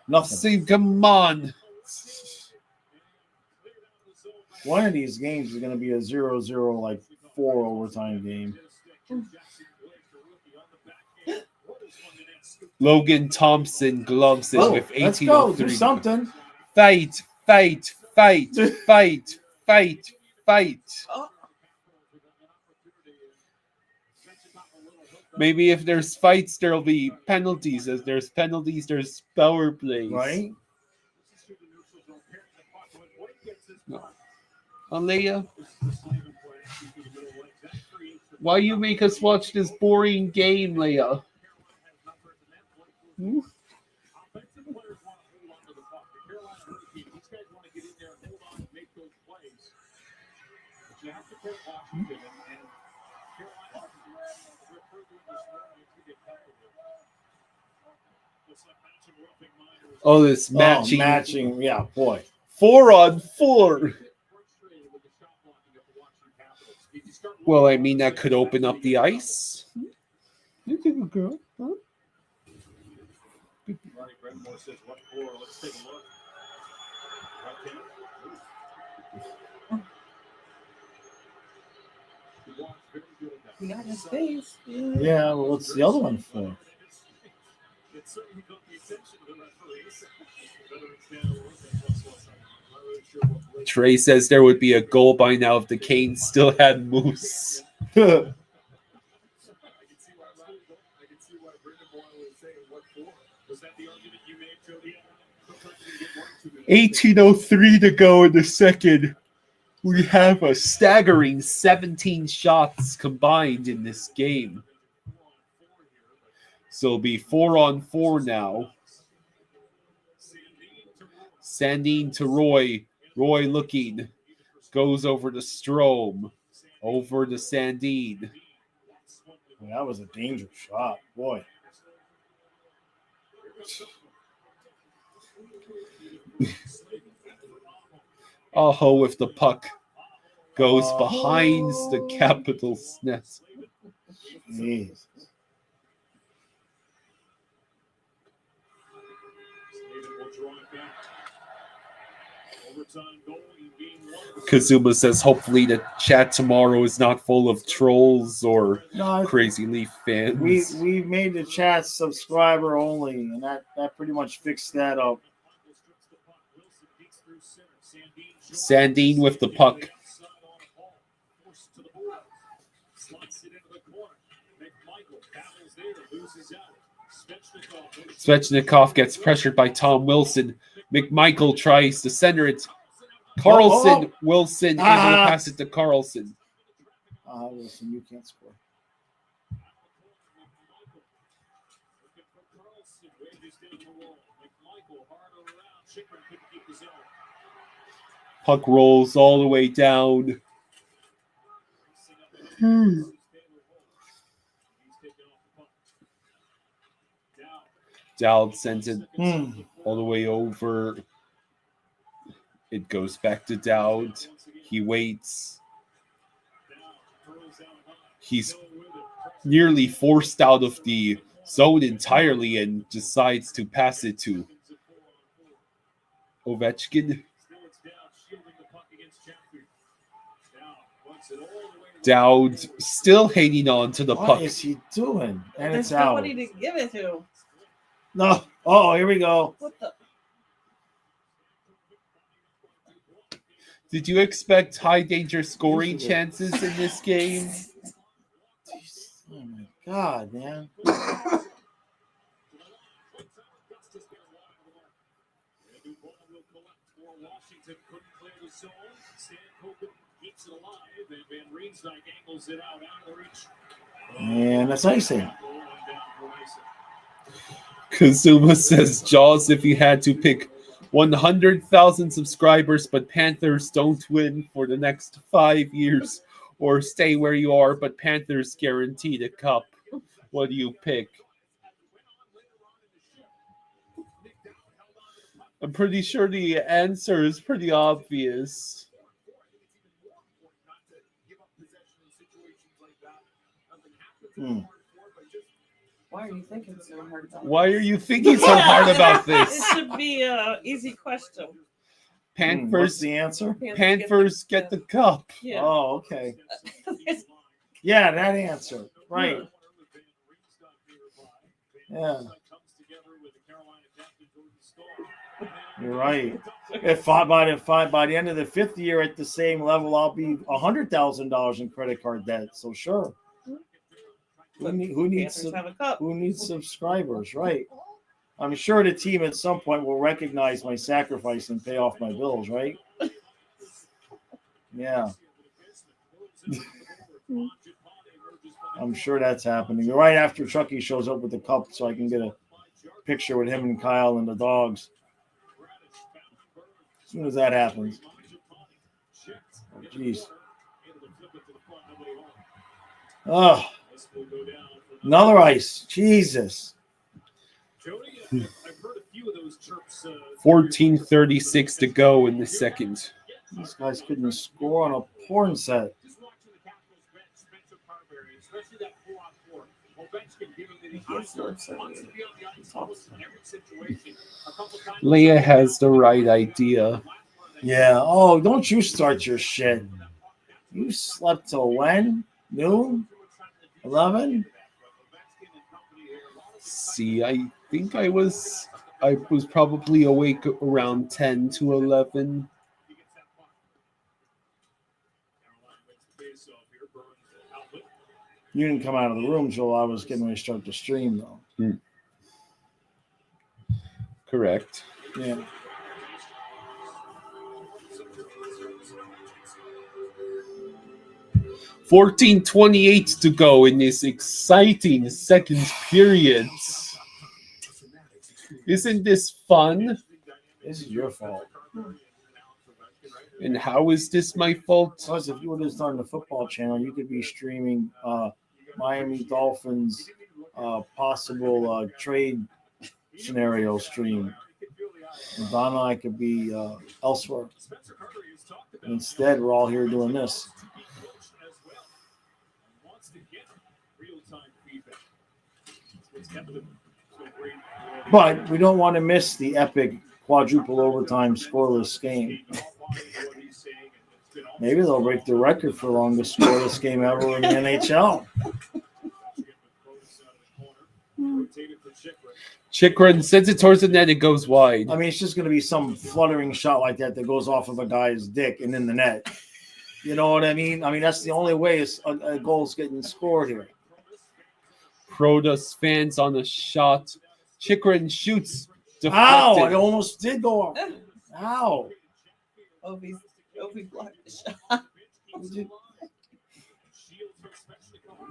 nothing. See, come on. One of these games is going to be a 0-0, like 4 overtime game. Logan Thompson gloves it with 18. Let's go. Do something. Fight. Maybe if there's fights, there'll be penalties. As there's penalties, there's power plays. Right? No. Alea, why you make us watch this boring game, Leia? Hmm? Oh, this matching. Matching. Yeah, boy. 4-on-4. Well, I mean, that could open up the ice. You think a girl, huh? Ronnie Brenmore says, what for? Let's take a look. He got his face. Yeah, well, what's the other one for? It certainly caught the attention of the referees. Veteran stand Trey says there would be a goal by now if the Canes still had Moose. 18:03 to go in the second. We have a staggering 17 shots combined in this game. So it'll be 4-on-4 now. Sandin to Roy. Roy looking. Goes over to Strome. Over to Sandin. Well, that was a dangerous shot. Boy. Aho with the puck. Goes behind the Capitals' net. Jeez. Kazuma says hopefully the chat tomorrow is not full of trolls or crazy Leaf fans. We made the chat subscriber only, and that pretty much fixed that up. Sandin with the puck. Svechnikov gets pressured by Tom Wilson. McMichael tries to center it. Carlson, Wilson, able to pass it to Carlson. Wilson, you can't score. Puck rolls all the way down. Dowd sends it all the way over. It goes back to Dowd. He waits. He's nearly forced out of the zone entirely and decides to pass it to Ovechkin. Dowd still hanging on to the puck. What is he doing? And There's it's out. nobody to give it to. No. Oh, here we go. What the? Did you expect high danger scoring chances in this game? Oh my God, man. And that's icing. Kazuma says Jaws if he had to pick 100,000 subscribers, but Panthers don't win for the next 5 years, or stay where you are, but Panthers guaranteed a cup. What do you pick? I'm pretty sure the answer is pretty obvious. Why are you thinking so hard about Why are you thinking so hard about It this? should be an easy question. What's Panthers, the answer? Panthers get the cup. Yeah. Oh, okay. Yeah, that answer. Right. Yeah. You're right. If by the end of the 5th year at the same level, I'll be $100,000 in credit card debt. So sure. Who needs subscribers? Right. I'm sure the team at some point will recognize my sacrifice and pay off my bills. Right. Yeah. I'm sure that's happening. Right after Chucky shows up with the cup, so I can get a picture with him and Kyle and the dogs. As soon as that happens. Oh, jeez. Oh, another ice. Jesus. 14:36 to go in the second. These guys couldn't score on a porn set. Leia has the right idea. Yeah. Oh, don't you start your shit. You slept till when? Noon? 11? See, I think I was probably awake around 10 to 11. You didn't come out of the room till I was getting ready to start the stream, though. Correct. Yeah. $14:28 to go in this exciting second period. Isn't this fun? This is your fault. And how is this my fault? Because if you would have started the football channel, you could be streaming Miami Dolphins possible trade scenario stream. And Donna and I could be elsewhere. Instead, we're all here doing this. But we don't want to miss the epic quadruple overtime scoreless game. Maybe they'll break the record for longest scoreless game ever in the NHL. Chikrin sends it towards the net. It goes wide. I mean, it's just going to be some fluttering shot like that goes off of a guy's dick and in the net. You know what I mean? I mean, that's the only way a goal's getting scored here. Protas fans on a shot. Chikrin shoots. Deflected. Ow! It almost did go off. Ow! Ovi blocked the shot.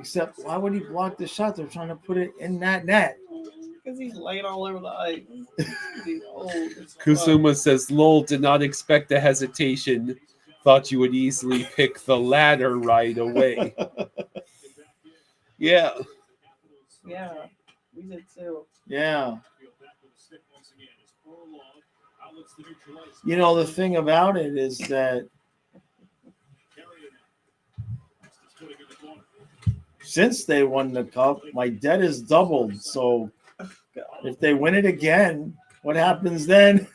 Except, why would he block the shot? They're trying to put it in that net. Because he's laying all over the ice. He's old. Kusuma says, Lowell did not expect the hesitation. Thought you would easily pick the ladder right away. Yeah. Yeah, we did too. Yeah. You know, the thing about it is that since they won the cup, my debt is doubled. So if they win it again, what happens then?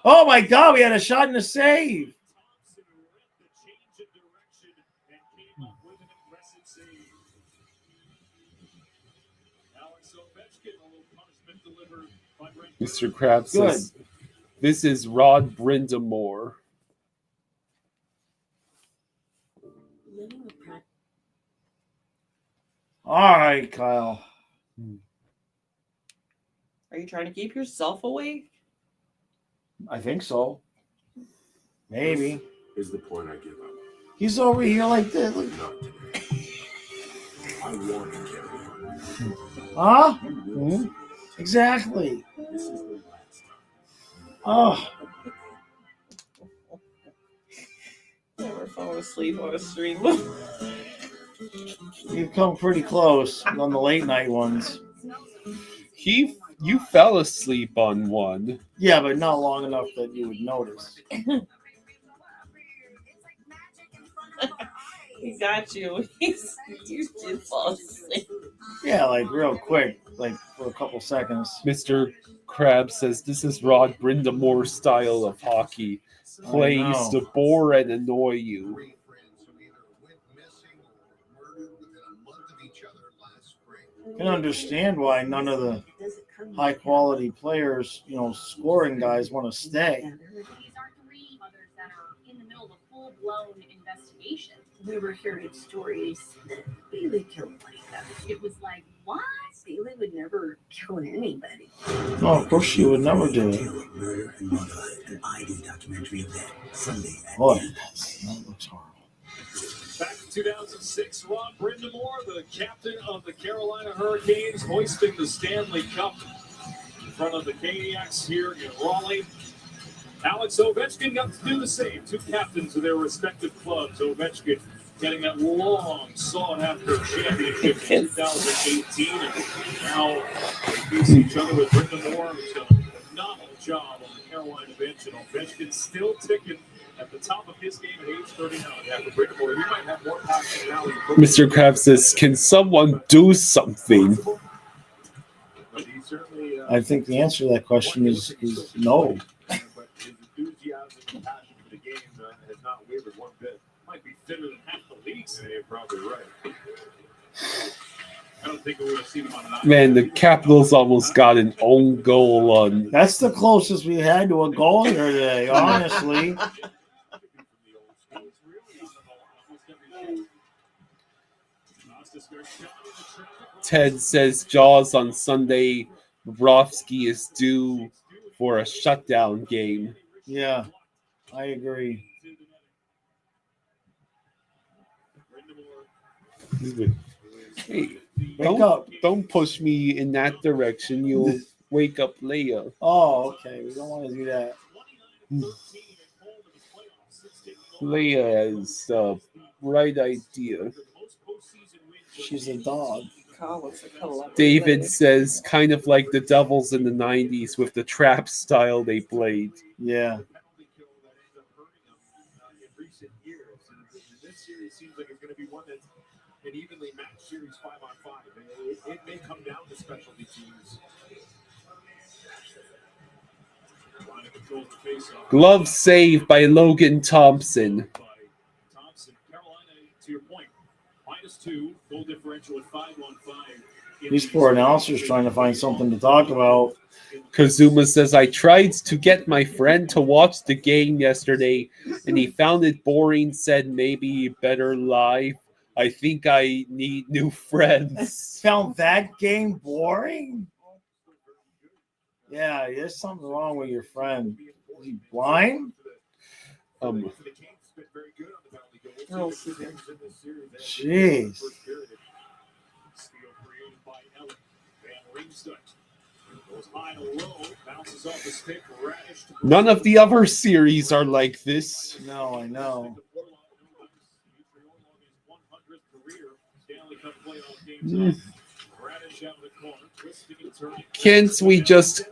Oh my God, we had a shot and a save. Mr. Krabs says, this is Rod Brindamore. All right, Kyle. Are you trying to keep yourself awake? I think so. Maybe. Is the point I give up. He's over here like this. Look. Not today. I want to carry on. Huh? Mm-hmm. Exactly. This is the last time. Oh. Never fall asleep on a stream. You've come pretty close on the late night ones. You fell asleep on one. Yeah, but not long enough that you would notice. He got you. You did fall asleep. Yeah, like real quick, like for a couple seconds. Mr. Krabs says this is Rod Brindamore style of hockey. Plays to bore and annoy you. I can understand why none of the high quality players, scoring guys want to stay. These aren't three mothers that are in the middle of a full-blown investigation. We were hearing stories that Bailey killed Micah. It was like, what? Bailey would never kill anybody. No, of course she would never do it. Murder and Motherhood, an ID documentary event, Sunday at Boy, 8. that looks horrible. Back in 2006, Rod Brindamore, the captain of the Carolina Hurricanes, hoisting the Stanley Cup in front of the Caniacs here in Raleigh. Alex Ovechkin got to do the same. Two captains of their respective clubs. Ovechkin getting that long, sought-after championship in 2018. And now they face each other with Brindamore, who's done a phenomenal job on the Carolina bench. And Ovechkin still ticking at the top of his game at age 39. After Brindamore, he might have more passion now. Mr. Krabs says, can someone do something? I think the answer to that question is no. But his enthusiasm and passion for the game has not wavered one bit. Might be thinner than half the league today, you're probably right. I don't think we're going to see him on an Man, the Capitals almost got an own goal on. That's the closest we had to a goal here today, honestly. Ted says Jaws on Sunday. Bobrovsky is due for a shutdown game. Yeah, I agree. Hey, Wake up. Don't push me in that direction. You'll wake up Leia. Oh, okay. We don't want to do that. Leia has the right idea. She's a dog. David says kind of like the Devils in the 90s with the trap style they played. Yeah. This series seems like it's going to be one that's an evenly matched series 5-on-5. It may come down to specialty teams. Glove save by Logan Thompson. Thompson, Carolina, to your point, -2, goal differential at 5-on-5. These poor announcers trying to find something to talk about. Kazuma says, I tried to get my friend to watch the game yesterday, and he found it boring, said maybe better live. I think I need new friends. Found that game boring? Yeah, there's something wrong with your friend. Is he blind? Jeez. None of the other series are like this. No, I know. Can't we just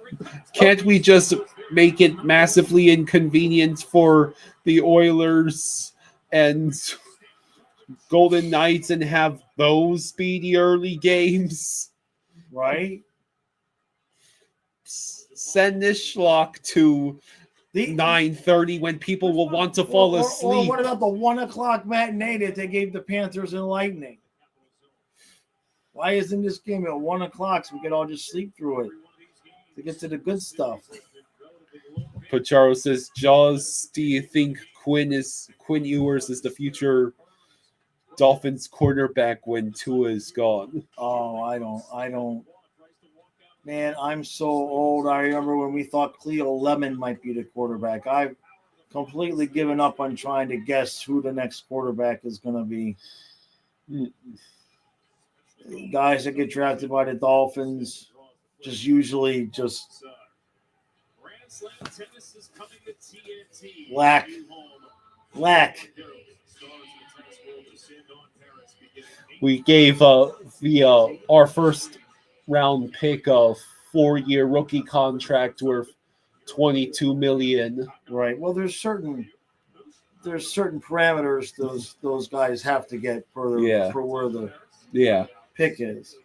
make it massively inconvenient for the Oilers and Golden Knights and have those be the early games? Right? Send this schlock to 9:30 when people will want to fall asleep. Or what about the 1 o'clock matinee that they gave the Panthers and Lightning? Why isn't this game at 1 o'clock so we can all just sleep through it to get to the good stuff? Pacharo says, Jaws, do you think Quinn Ewers is the future Dolphins quarterback when Tua is gone? Oh, I don't. Man, I'm so old. I remember when we thought Cleo Lemon might be the quarterback. I've completely given up on trying to guess who the next quarterback is going to be. Guys that get drafted by the Dolphins usually lack. We gave our first round pick a 4-year rookie contract worth $22 million. Right. Well, there's certain there's certain parameters those guys have to get for where the pick is.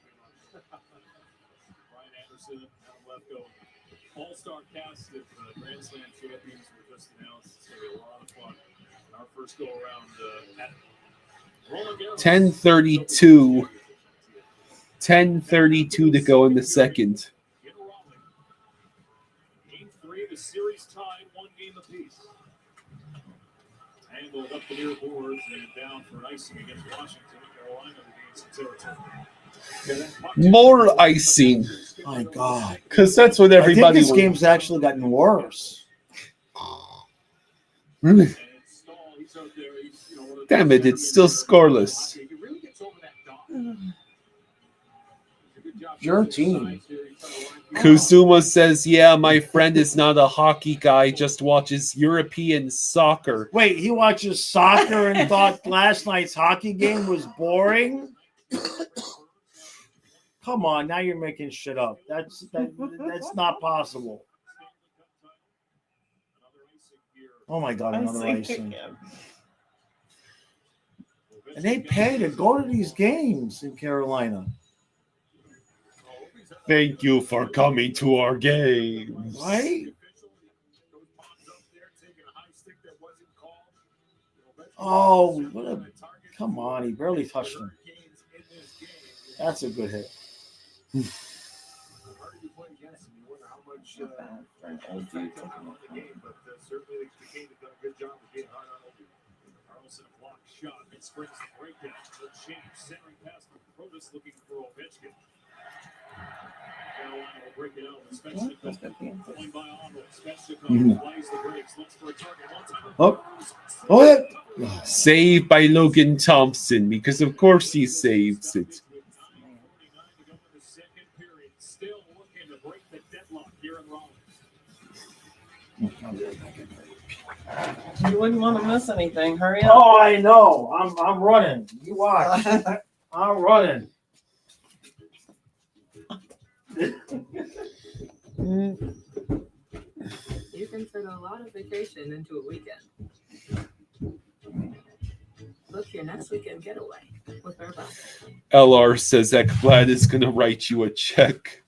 Brian Anderson, Adam Lefko, all-star cast of Grand Slam champions were just announced. It's going to be a lot of fun. Our first go around at Roland Garros. 10:32 to go in the second. Game 3, the series tied 1 game apiece. Angled up the near boards and down for an icing against Washington. Carolina regains some territory. More icing. My God. Because that's what everybody I think this game's actually gotten worse. Really? Damn it, it's still scoreless. Your team. Kuzuma says, yeah, my friend is not a hockey guy, just watches European soccer. Wait, he watches soccer and thought last night's hockey game was boring? Come on, now you're making shit up. That's not possible. Oh my God, another icing. And they pay to go to these games in Carolina. Thank you for coming to our games. Right? Oh, come on. He barely touched him. That's a good hit. Shot. It springs the breakdown. Change centering pass from Provis looking for Ovechkin. Carolina will break it out. Svechnikov going by Otto. Svechnikov plays the breaks. Looks for a target. One time. Saved by Logan Thompson, because of course he saves it. Still looking to break the deadlock here in Raleigh. You wouldn't want to miss anything. Hurry up. Oh, I know. I'm running. You watch. I'm running. You can fit a lot of vacation into a weekend. Book your next weekend getaway with our bus. LR says that Vlad is going to write you a check.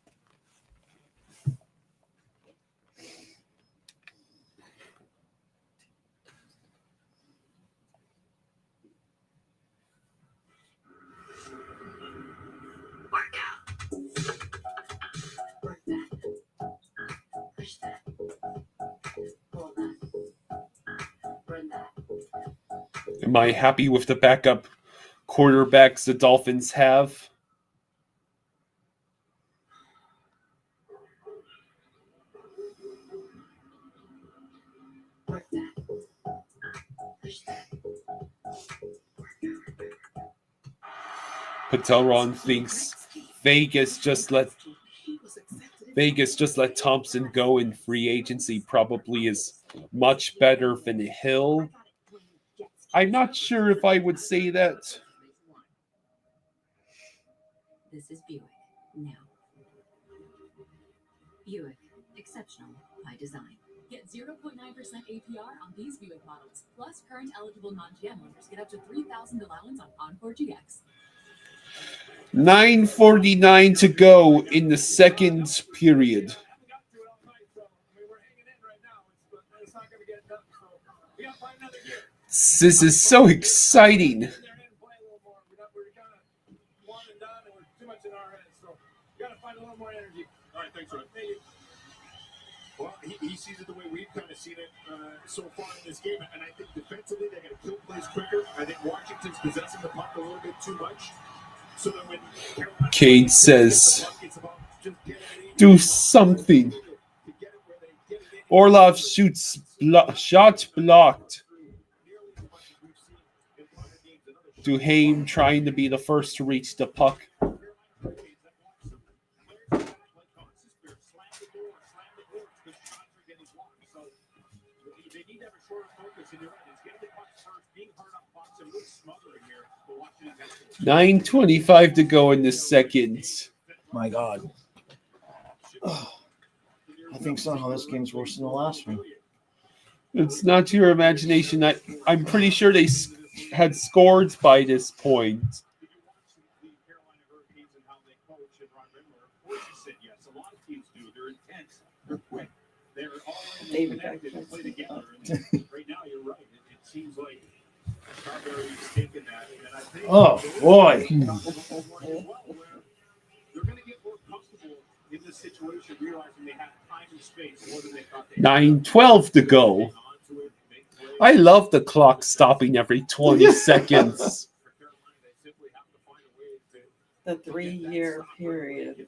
Am I happy with the backup quarterbacks the Dolphins have? Patelron thinks Vegas just let Thompson go in free agency probably is much better than Hill. I'm not sure if I would say that. This is Buick. Now. Buick. Exceptional by design. Get 0.9% APR on these Buick models. Plus, current eligible non-GM owners get up to $3,000 allowance on Encore GX. 9:49 to go in the second period. This is so exciting. Well, he sees it the way we've kind of seen it so far in this game, and I think defensively they're going to kill plays quicker. I think Washington's possessing the puck a little bit too much. So that when Cade says, do something. Orlov shoots shot blocked. Duhaime trying to be the first to reach the puck. $9:25 to go in the second. My God. I think somehow this game's worse than the last one. It's not your imagination. I'm pretty sure they had scored by this point. David Beckham. Right now, you're right. It seems like Carberry's taken that, and I think Oh boy. they're going to get more comfortable in this situation, realizing they have time and space more than they thought they had. 9:12 to go. I love the clock stopping every 20 seconds. The 3-year period.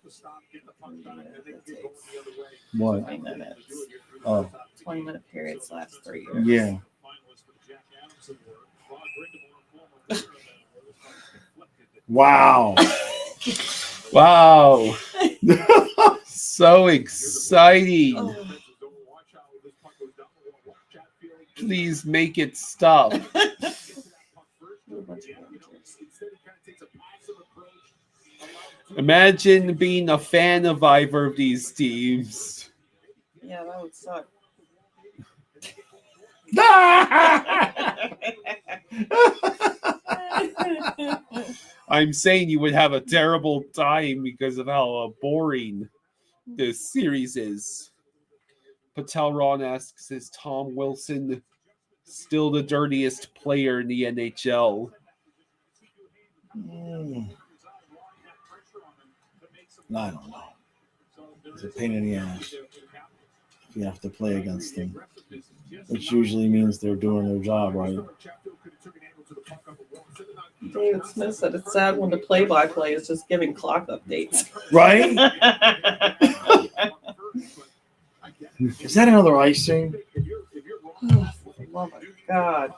What? 20 minutes. Oh. 20-minute periods last 3 years. Yeah. Wow. Wow. So exciting. Please make it stop. Imagine being a fan of either of these teams. Yeah, that would suck. I'm saying you would have a terrible time because of how boring this series is. Patel Ron asks, is Tom Wilson still the dirtiest player in the NHL? I don't know. It's a pain in the ass if you have to play against them, which usually means they're doing their job right. David Smith said it's sad when the play-by-play is just giving clock updates. Right? Is that another ice cream? Oh my God.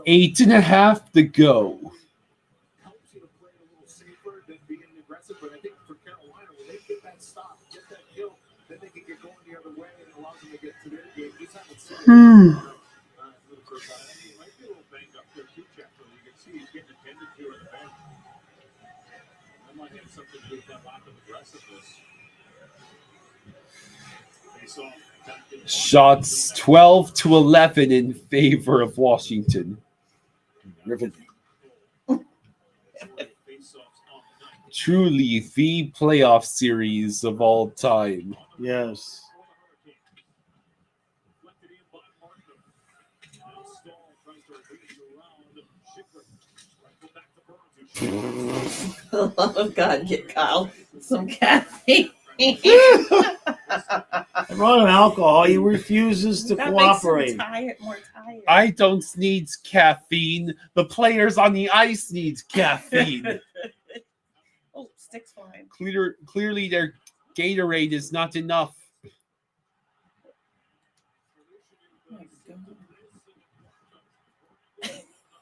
8.5 to go. But I think for Carolina, when they get that stop, get that kill, then they can get going the other way and allow them to get to their game. He's having some he might be a little banged up there too, Chapter. You can see he's getting attended to in the bench. That might have something to do with that lack of aggressiveness. Shots 12 to 11 in favor of Washington. Riveting. Truly the playoff series of all time. Yes. Oh God, get Kyle some caffeine. Run alcohol. He refuses to That cooperate. makes him more tired. I don't need caffeine. The players on the ice need caffeine. Oh, stick's fine. Clearly, their Gatorade is not enough.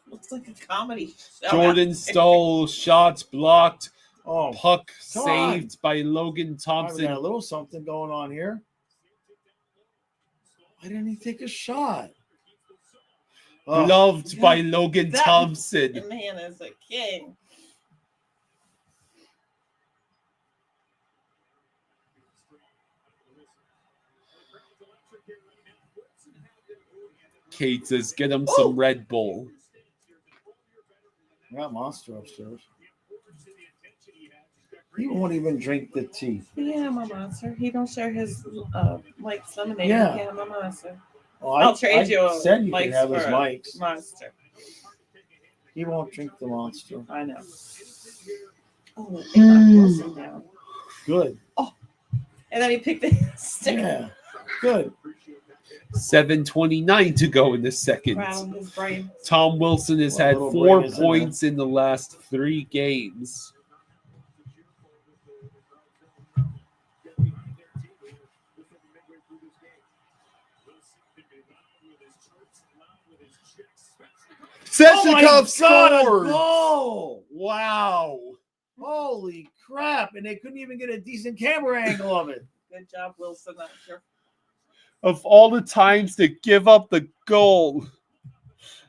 Looks like a comedy show. Jordan Stahl, shots blocked. Oh, puck saved by Logan Thompson. We got a little something going on here. Why didn't he take a shot? Loved by Logan Thompson. The man is a king. Kate says, get him some Red Bull. We got Monster upstairs. He won't even drink the tea. Yeah, my monster. He don't share his Mike's lemonade. Yeah. Yeah, my monster. Well, I'll trade you a said you Mike's could have his for a Mike's. Monster. He won't drink the Monster. I know. Oh, they knocked Wilson down. Good. Oh, and then he picked the stick. Yeah, good. 7:29 to go in the second. Around his brain. Tom Wilson has had 4 points in the last 3 games. Seshnikov scored! Oh, wow. Holy crap. And they couldn't even get a decent camera angle of it. Good job, Wilson. Not sure. Of all the times to give up the goal.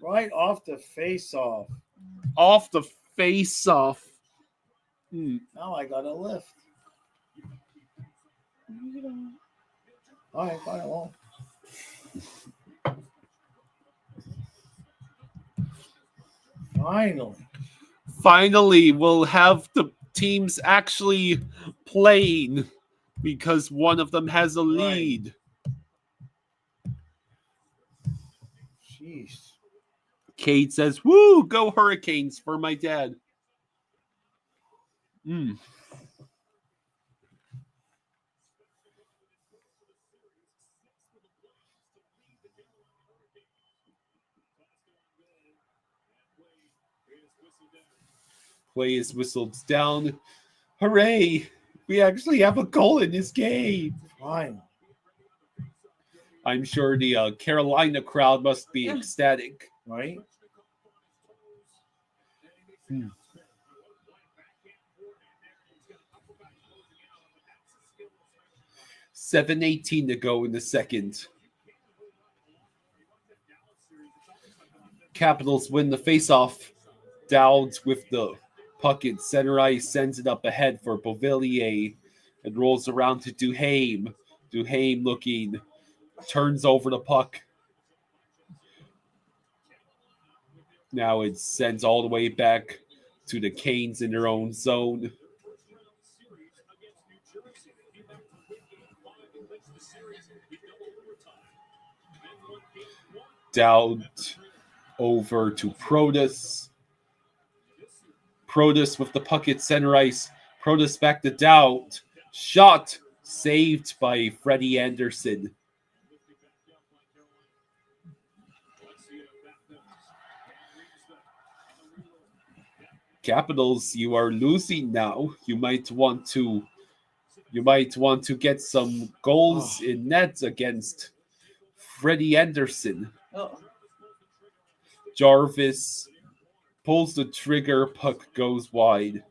Right off the face-off. Off the face-off. Now I got a lift. All right, fine, well. Finally, we'll have the teams actually playing because one of them has a lead. Jeez. Kate says, "Woo, go Hurricanes" for my dad. Play is whistled down. Hooray! We actually have a goal in this game. Fine. I'm sure the Carolina crowd must be ecstatic. Right? 7:18 to go in the second. Capitals win the faceoff. Dowds with the puck in center ice sends it up ahead for Beauvillier. It rolls around to Duhaime. Duhaime looking, turns over the puck. Now it sends all the way back to the Canes in their own zone. Dowd over to Protas. Protas with the puck at center ice. Protas back to Dowd. Shot saved by Freddie Anderson. Capitals, you are losing now. You might want to get some goals in net against Freddie Anderson. Jarvis pulls the trigger, puck goes wide.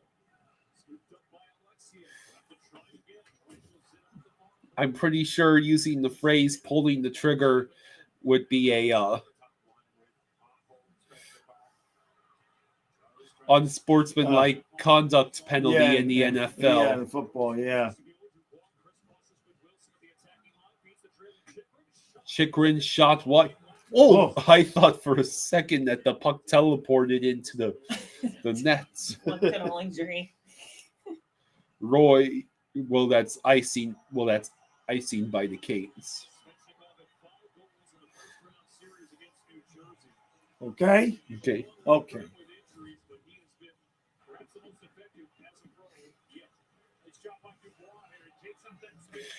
I'm pretty sure using the phrase pulling the trigger would be a unsportsmanlike conduct penalty in the NFL. Yeah, in football, yeah. Chikrin shot what? Oh, I thought for a second that the puck teleported into the nets. What can only dream? Roy, that's icing by the Canes. Okay.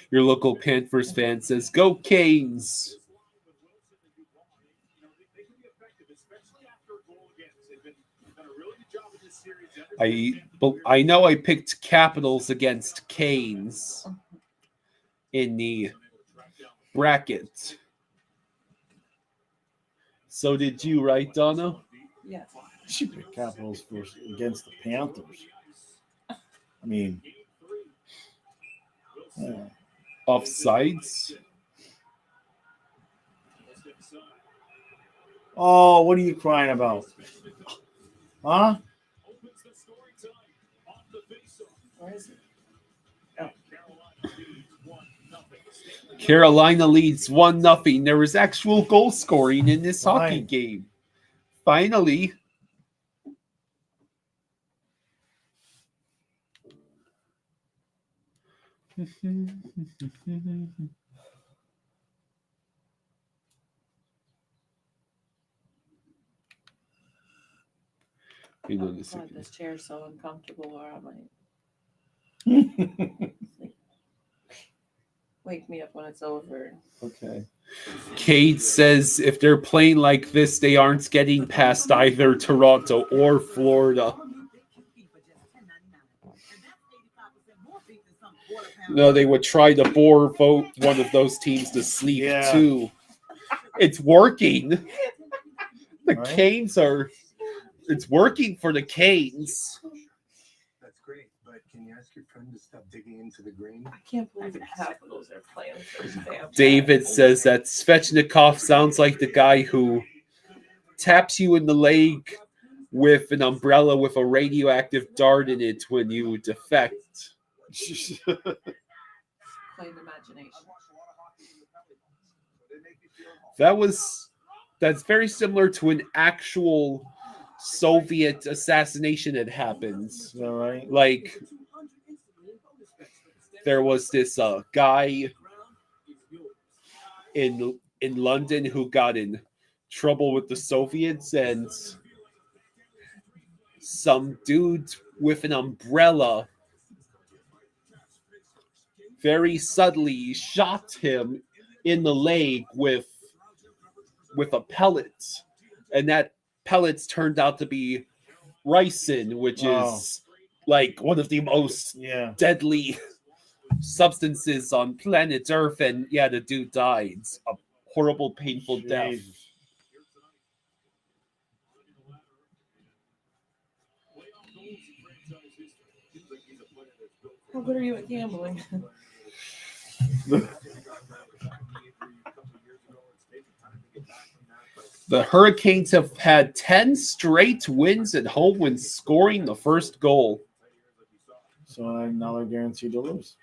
Your local Panthers fan says, "Go Canes!" I know I picked Capitals against Canes in the bracket. So did you, right, Donna? Yes. She picked Capitals against the Panthers. I mean, offsides. Oh, what are you crying about? Huh? Where is it? Carolina leads 1-0. There was actual goal scoring in this hockey game. Finally. Oh, God, this chair is so uncomfortable. Where am I? Wake me up when it's over. Okay. Kate says if they're playing like this, they aren't getting past either Toronto or Florida. No, they would try to vote one of those teams to sleep too. It's working. The Canes are. It's working for the Canes. That's great, but can you ask your friend to stop digging into the green? I can't believe the Capitals are playing Thursday. David says that Svechnikov sounds like the guy who taps you in the leg with an umbrella with a radioactive dart in it when you defect. Plain imagination. That's very similar to an actual Soviet assassination had happened. All right. Like, there was this guy in London who got in trouble with the Soviets, and some dude with an umbrella very subtly shot him in the leg with a pellet, and that pellets turned out to be ricin, which is like one of the most deadly substances on planet Earth. And yeah, the dude died a horrible, painful death. How good are you at gambling? The Hurricanes have had 10 straight wins at home when scoring the first goal. So now they're guaranteed to lose.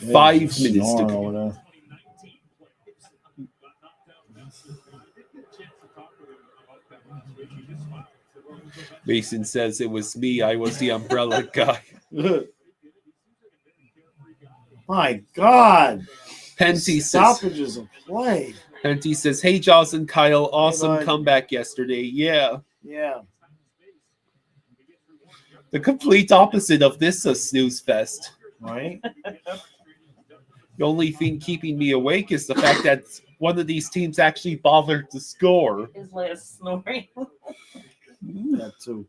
5 minutes to go. Mason says it was me. I was the umbrella guy. My God. Penty stoppages of play. Penty says, "Hey, Jaws and Kyle, awesome Hey, comeback yesterday." Yeah. Yeah. The complete opposite of this snooze fest. Right? The only thing keeping me awake is the fact that one of these teams actually bothered to score. His last snoring. That too.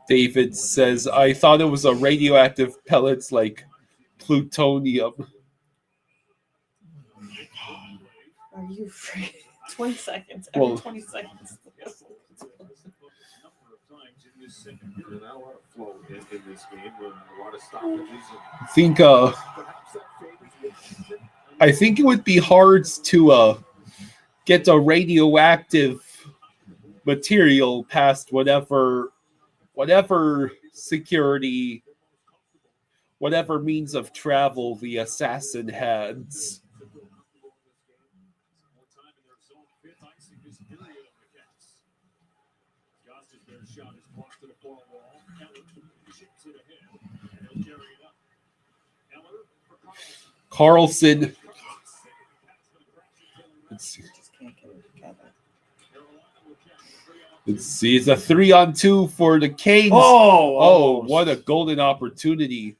David says, "I thought it was a radioactive pellets like plutonium." Are you free? 20 seconds. Well- Every 20 seconds. I think it would be hard to get a radioactive material past whatever security, whatever means of travel the assassin had. Carlson. Let's see. It's a 3-on-2 for the Canes. Oh, what a golden opportunity.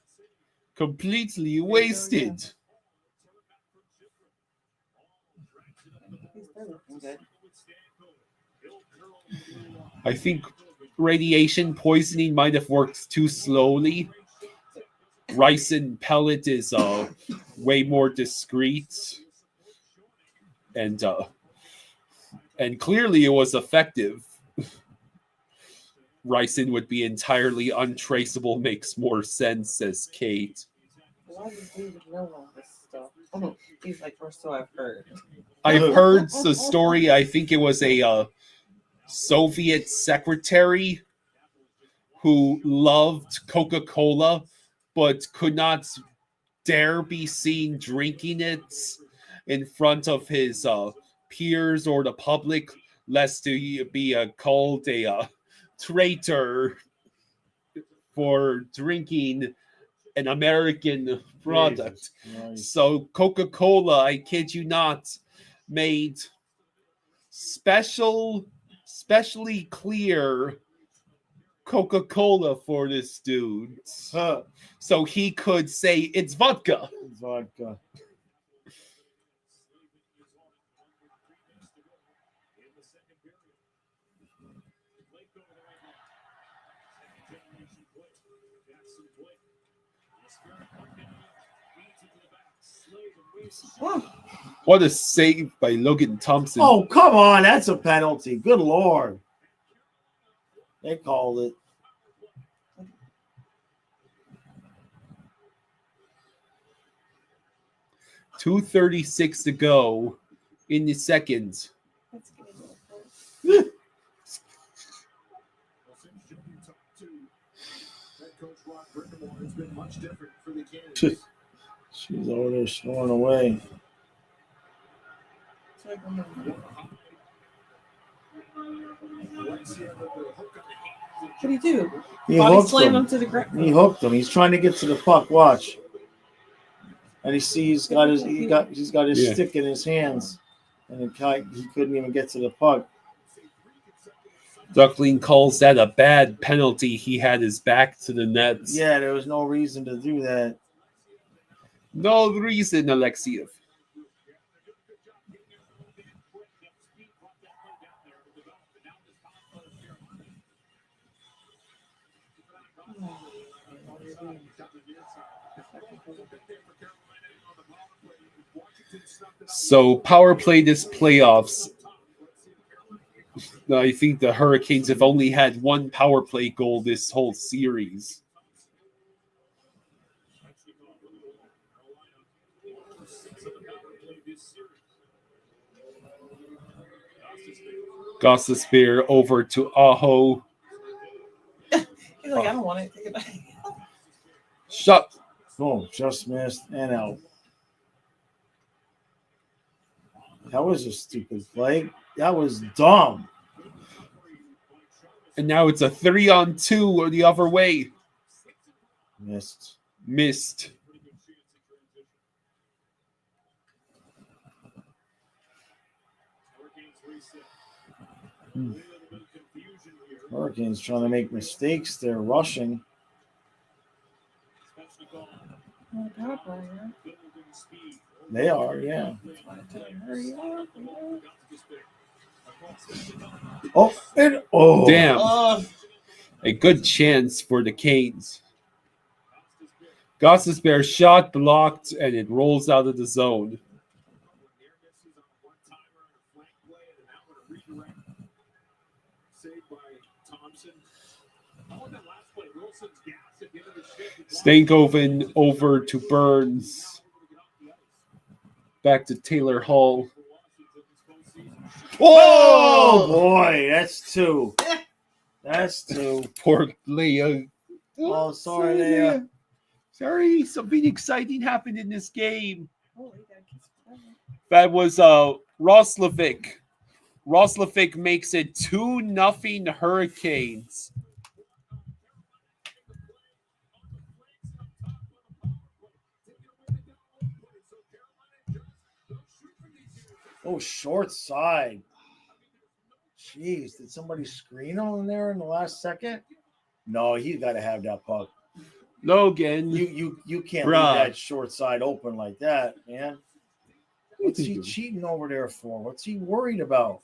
Completely wasted. I think radiation poisoning might have worked too slowly. Ricin pellet is way more discreet, and clearly it was effective. Ricin would be entirely untraceable. Makes more sense, says Kate. Why does David know all this stuff? He's like, or so I've heard. I've heard the story. I think it was a Soviet secretary who loved Coca-Cola but could not dare be seen drinking it in front of his peers or the public, lest he be called a traitor for drinking an American product. Nice. So Coca-Cola, I kid you not, made specially clear Coca-Cola for this dude. So he could say it's vodka. It's vodka. What a save by Logan Thompson. Oh, come on. That's a penalty. Good Lord. They called it. .236 to go in the second. much different for the Canadiens. She's over there snoring away. What do you do? He Body hooked slam him. him to the ground. He hooked him. He's trying to get to the puck. Watch. And he's got his Yeah. stick in his hands, and he couldn't even get to the puck. Duckling calls that a bad penalty. He had his back to the nets. Yeah, there was no reason to do that. No reason, Alexiev. So power play this playoffs. I think the Hurricanes have only had one power play goal this whole series. Gossespear over to Aho. He's like, I don't want it. Take it back. Shot. Boom, just missed and out. That was a stupid play. That was dumb. And now it's a 3-on-2 or the other way. Missed. Hurricanes trying to make mistakes. They're rushing. They are, yeah. Oh, damn. A good chance for the Canes. Gossesbear shot blocked and it rolls out of the zone. Stankoven over to Burns. Back to Taylor Hall. Oh boy, that's two. That's two. Poor Leia. Oh, sorry, Leia. Sorry, something exciting happened in this game. That was Roslovic. Roslovic makes it 2-0 Hurricanes. Oh, short side. Jeez, did somebody screen on there in the last second? No, he's got to have that puck. Logan. You can't leave that short side open like that, man. What's he cheating over there for? What's he worried about?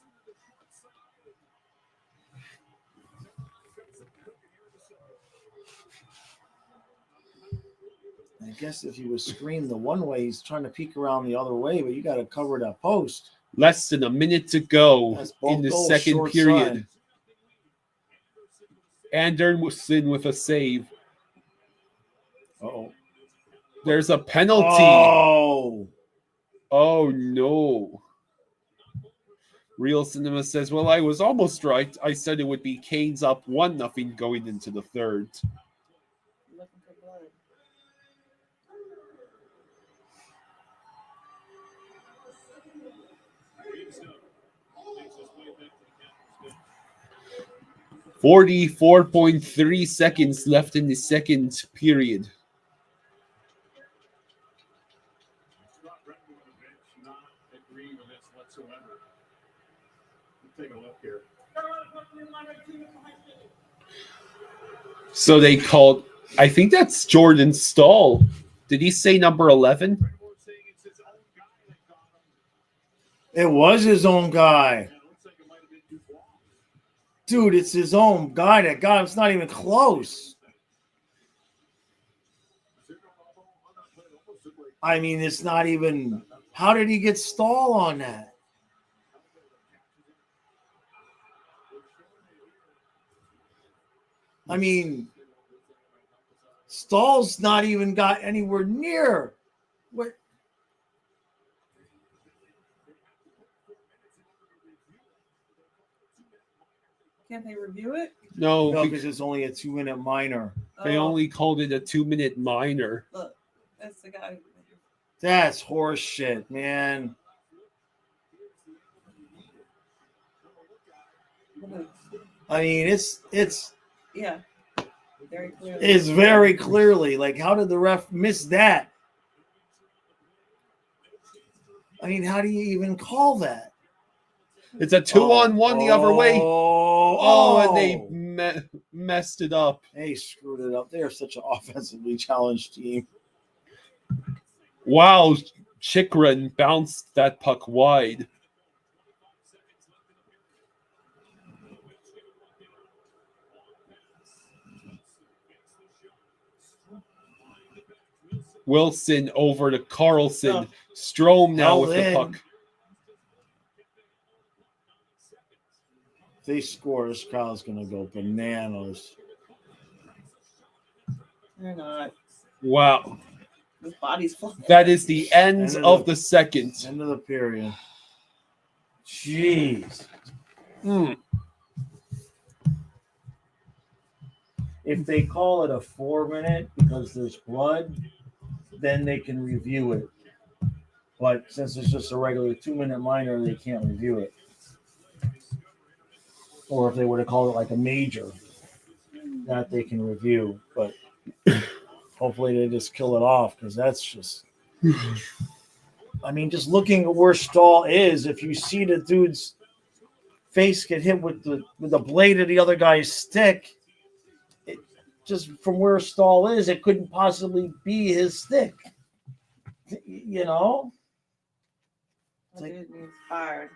I guess if he was screened the one way, he's trying to peek around the other way, but you got to cover that post. Less than a minute to go in the second period. Anderson with a save. Uh-oh. There's a penalty. Oh no. Real Cinema says, well, I was almost right. I said it would be Canes up 1-0 going into the third. Looking for blood. 44.3 seconds left in the second period. Take a look here. So they called, I think that's Jordan Stahl. Did he say number 11? It was his own guy. Dude, it's his own guy that got him. It's not even close. I mean, it's not even. How did he get Stahl on that? I mean, Stahl's not even got anywhere near what. Can't they review it? No, because it's only a 2-minute minor. They Oh. only called it a 2-minute minor. Look, that's the guy. That's horse shit, man. I mean, it's Yeah. Very clearly. It's very clearly like, how did the ref miss that? I mean, how do you even call that? It's a 2-on-1 the other way. Oh, and they messed it up. They screwed it up. They are such an offensively challenged team. Wow, Chikrin bounced that puck wide. Wilson over to Carlson. Strome now with the puck. If they score, this crowd's going to go bananas. They're not. Wow. His body's flying. That is the end of the second. End of the period. Jeez. If they call it a 4-minute because there's blood, then they can review it. But since it's just a regular 2-minute minor, they can't review it. Or if they were to call it like a major, that they can review. But hopefully they just kill it off, because that's just... I mean, just looking at where Stahl is, if you see the dude's face get hit with the blade of the other guy's stick, just from where Stahl is, it couldn't possibly be his stick. You know? That dude needs fired.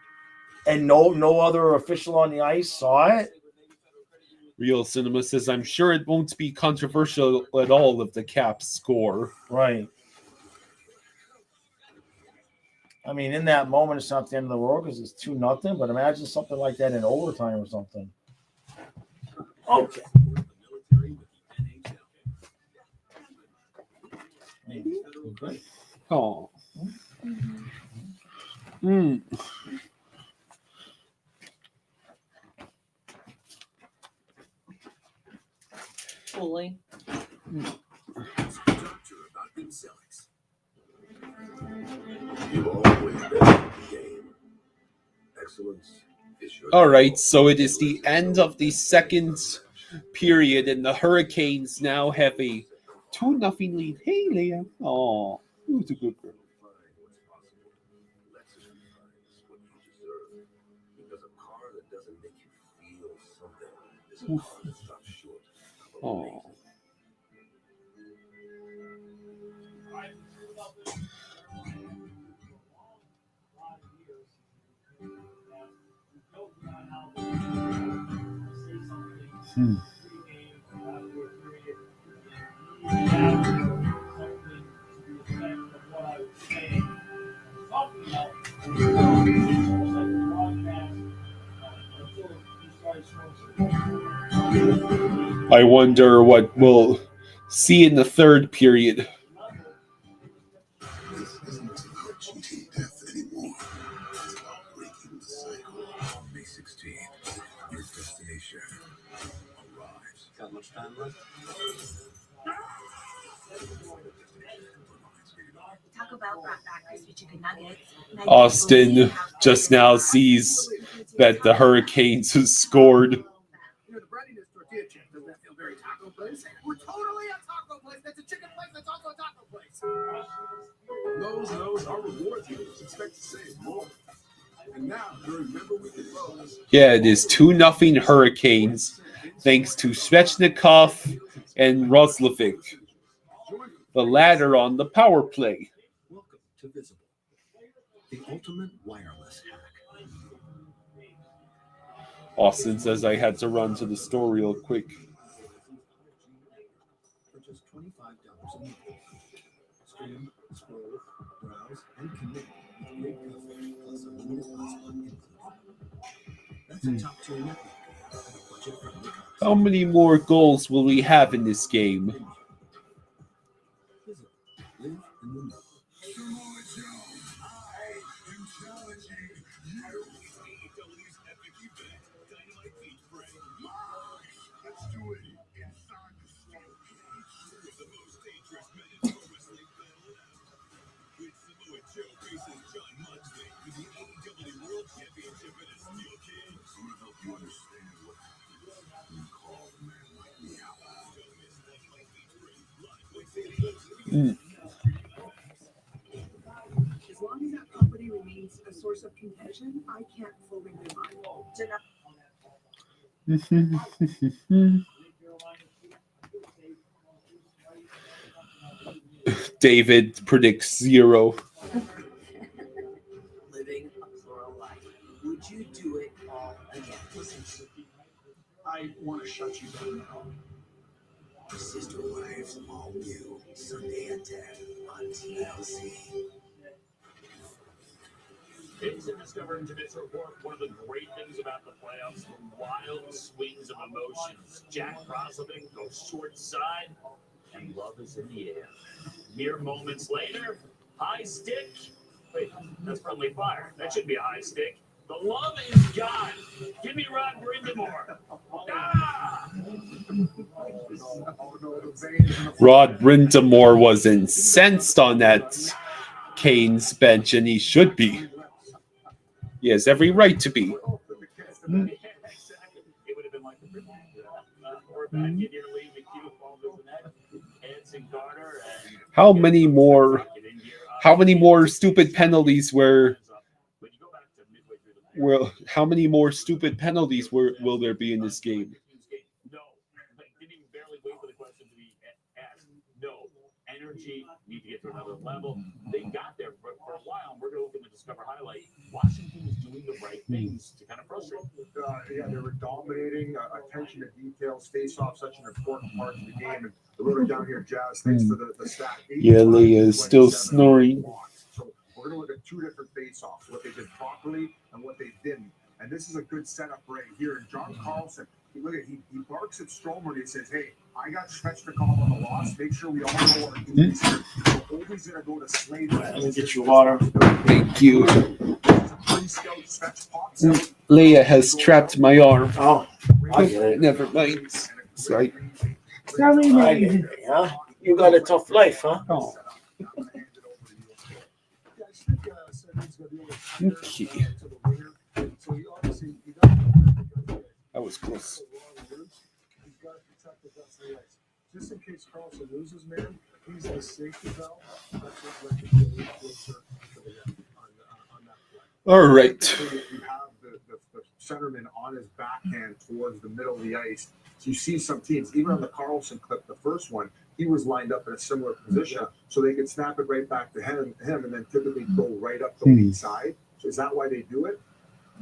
And no other official on the ice saw it? Real Cinema says, I'm sure it won't be controversial at all if the Caps score. Right. I mean, in that moment, it's not the end of the world because it's 2-0, but imagine something like that in overtime or something. Okay. Oh. Fully. You've always been in the game. Excellence is your All right, so it is the end of the second period, and the Hurricanes now have a 2-0 lead. Hey, Leah. Oh, who's a good girl? Because a car that doesn't make you feel something is a car that stops short of amazing. Oh. I wonder what we'll see in the third period. This isn't cheating death anymore. It's about breaking the cycle. On May 16th, your destination arrives. Got much time left? Taco Bell brought back crispy chicken nuggets. Austin just now sees that the Hurricanes have scored. You know, the breadiness tortilla chip, doesn't that feel very taco place? We're totally a taco place. That's a chicken place. That's also a taco place. Those are reward deals. Expect to save more. And now, during Member Week at Lowe's, Yeah, it is 2-0 Hurricanes, thanks to Svechnikov and Roslovic, the latter on the power play. Welcome to Visible, the ultimate wireless hack. Austin says I had to run to the store real quick. For just $25 a month. Stream, scroll, browse, and connect with great coverage plus unlimited hotspot included. That's a top-tier network at a budget-friendly cost. How many more goals will we have in this game? Visible. Live in the know. Mm. As long as that company remains a source of contention, I can't fully move on. David predicts 0. Living a plural life. Would you do it all again? Listen, I want to shut you down now. Sister Wives All New, Sunday at 10 on TLC. Vincent discovered in today's report one of the great things about the playoffs, the wild swings of emotions. Jack Croslevick goes short side, and love is in the air. Mere moments later, high stick. Wait, that's friendly fire. That should be a high stick. The love is gone. Give me Rod Brindamore. Ah! Rod Brindamore was incensed on that Canes bench, and he should be. He has every right to be. Mm. It would have been like the or back in here, Lee McHugh, Paul Bissonnette, Hanson Carter, and How many more stupid penalties how many more stupid penalties will there be in this game? No, didn't even barely wait for the question to be asked. No, energy need to get to another level. They got there for a while, and we're going to look at the Discover highlight. Washington is doing the right things to kind of frustrate. Yeah, they were dominating. Attention to details, face off, such an important part of the game. And the road down here, Jazz, thanks for the stat. Yeah, Leah is still snoring. So we're going to look at 2 different face-offs, what they did properly and what they didn't. And this is a good setup right here. And John Carlson, he barks at Stromer and he says, hey, I got Svechnikov on the loss. Make sure we all know what we're doing. So Ovi's going to go to Slade. Let me get you water. Thank you. Leia has trapped my arm. Oh, I get it. Never mind. Sorry. Huh? You got a tough life, huh? Oh. Okay. That was close. Just in case Carlson loses, man, he's the safety valve. All right. You have the centerman on his backhand towards the middle of the ice. So you see some teams, even on the Carlson clip, the first one, he was lined up in a similar position, so they could snap it right back to him and then typically go right up the weak side. So is that why they do it?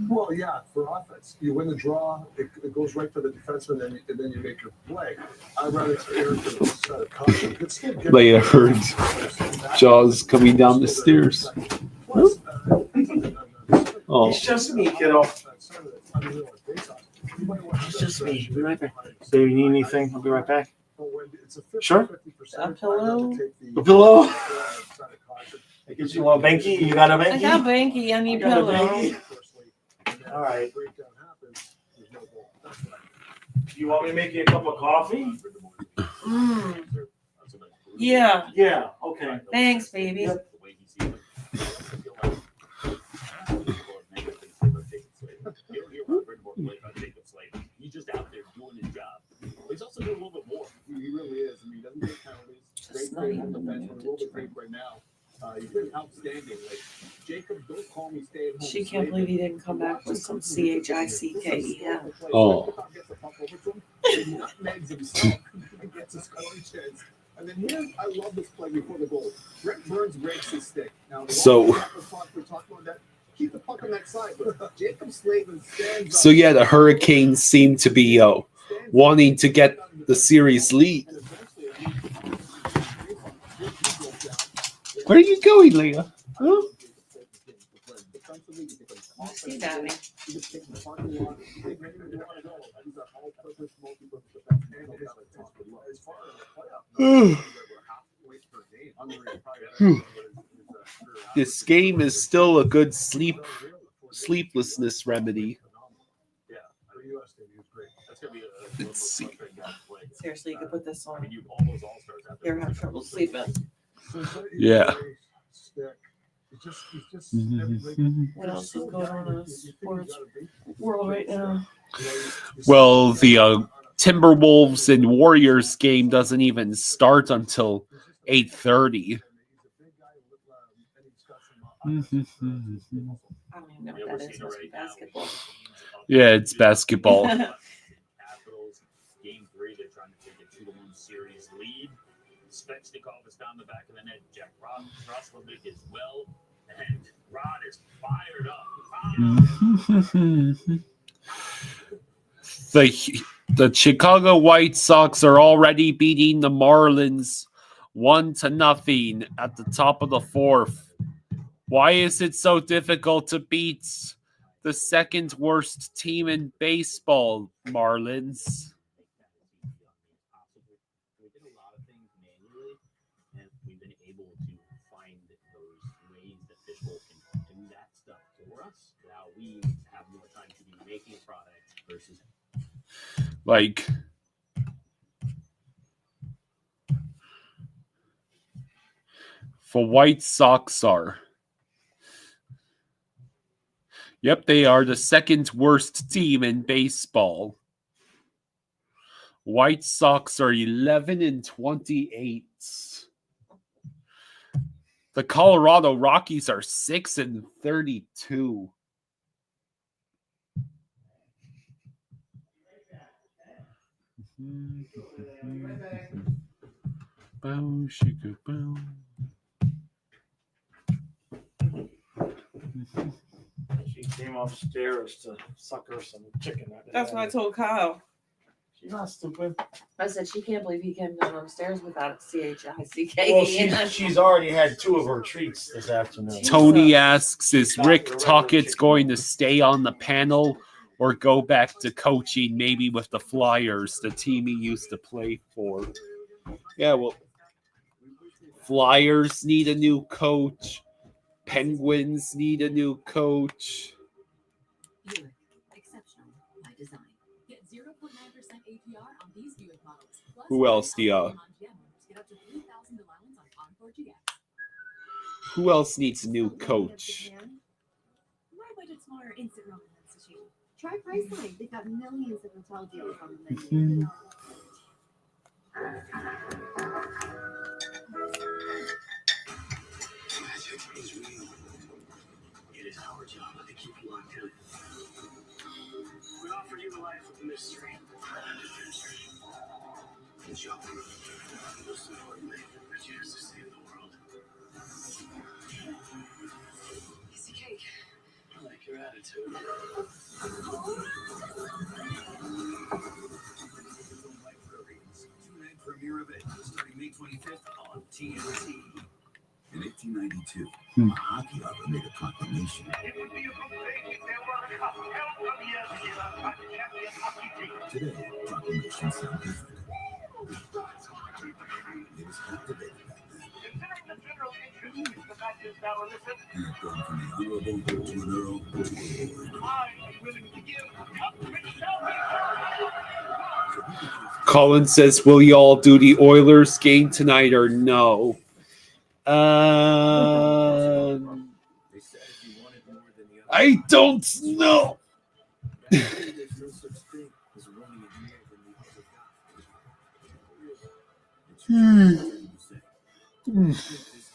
Well, yeah, for offense. You win the draw, it goes right to the defenseman, and then you make your play. I'd rather err to the side of caution. Leia heard Jaws coming down the stairs. Oh. It's just me, kiddo. It's just me. Be right back. Do you need anything? I'll be right back. Sure. A pillow? A pillow? I get you a banky. You got a banky? I got banky. I need pillow. All right. You want me to make you a cup of coffee? Yeah. Yeah. Okay. Thanks, baby. Yep. He's just out there doing his job. But he's also doing a little bit more. He really is. I mean, he doesn't get penalties. Great on defense. We're a little bit deep right now. He's been outstanding. Like, Jacob, don't call me stay at home. She can't believe he didn't come back with some CHICK. Yeah. Oh. Nutmegs himself and gets a scoring chance. And then here, I love this play before the goal. Brett Burns breaks his stick. Now, So- we're talking about that. Keep the puck on that side, but Jacob Slavin stands So yeah, the Hurricanes seem to be wanting to get the series lead. Where are you going, Leah? Huh? You see that, man? This game is still a good sleeplessness remedy. Let's see. Seriously, you could put this on. You're gonna have trouble sleeping. Yeah. What else is going on in the sports world right now? Well, the Timberwolves and Warriors game doesn't even start until 8:30. I don't even know what that is. Must be basketball. Yeah, it's basketball. Capitals, game 3, they're trying to take a 2-1 series lead. Svechnikov is down the back of the net. Jack Roslovic as well. And Rod is fired up. The Chicago White Sox are already beating the Marlins 1-0 at the top of the 4th. Why is it so difficult to beat the second worst team in baseball, Marlins? We did a lot of things manually, and we've been able to find those ways that Fishbowl can do that stuff for us. Now we have more time to be making products versus Like, for White Sox are. Yep, they are the second worst team in baseball. White Sox are 11-28. The Colorado Rockies are 6-32. Bow, shika, bow. She came upstairs to suck her some chicken. That's what I told Kyle. She's not stupid. I said she can't believe he came down upstairs without CHICK. Well, she's already had 2 of her treats this afternoon. Tony asks, is Rick Tocchet going to stay on the panel or go back to coaching, maybe with the Flyers, the team he used to play for? Yeah, well, Flyers need a new coach. Penguins need a new coach. Buick, exceptional by design. Get 0.9% APR on these Buick models. Plus, Who else do you? Montreal Canadiens get up to $3,000 allowance on Encore GX. Who else needs a new coach? My budget's more instant ramen substitute. Try Priceline. They've got millions of hotel deals on the menu. Magic is real. It is our job to keep you locked in. We offer you a life of mystery and adventure. The job. Most importantly, a chance to save the world. Easy cake. I like your attitude. Two-night premiere event starting May 25th on TNT. In 1892, a hockey lover made a proclamation. It would be a good thing if there were a cup held from yesteryear by the champion hockey team. Today, proclamations sound different. It was captivated back then. Considering the general interest the matches now elicit, And it gone from the honorable to an earl to a lord. I'm willing to give a cup which shall be Colin says, will y'all do the Oilers game tonight or no? I don't know. There's no such thing as wanting it more than the other guy. This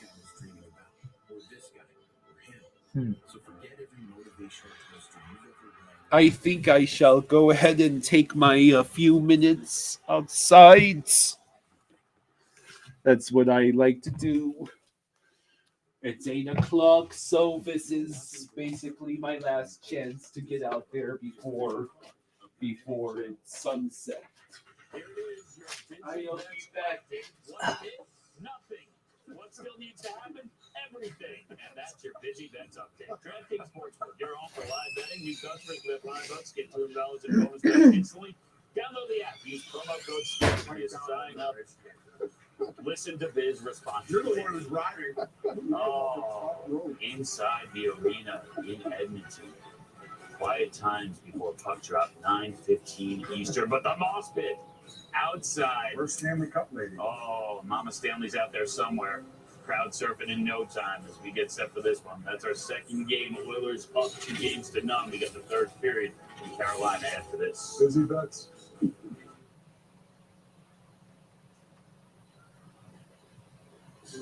guy was dreaming about, or this guy, or him. So forget every motivational poster you've ever read. I think I shall go ahead and take my few minutes outside. That's what I like to do. It's 8 o'clock, so this is basically my last chance to get out there before it's sunset. I'll be back. Nothing. What still needs to happen? Everything. And that's your Busy Bets update. DraftKings Sportsbook, your home for live betting. New customers with $5 get $200 in bonus bets instantly. Download the app. Use promo code SPORTS when you sign up. Listen to Biz responsibly. You're the one who's riding. Oh, inside the arena in Edmonton. Quiet times before puck drop, 9:15 Eastern. But the Moss Pit outside. Where's Stanley Cup lady? Oh, Mama Stanley's out there somewhere. Crowd surfing in no time as we get set for this one. That's our second game. Oilers up 2-0. We got the third period in Carolina after this. Busy Bets.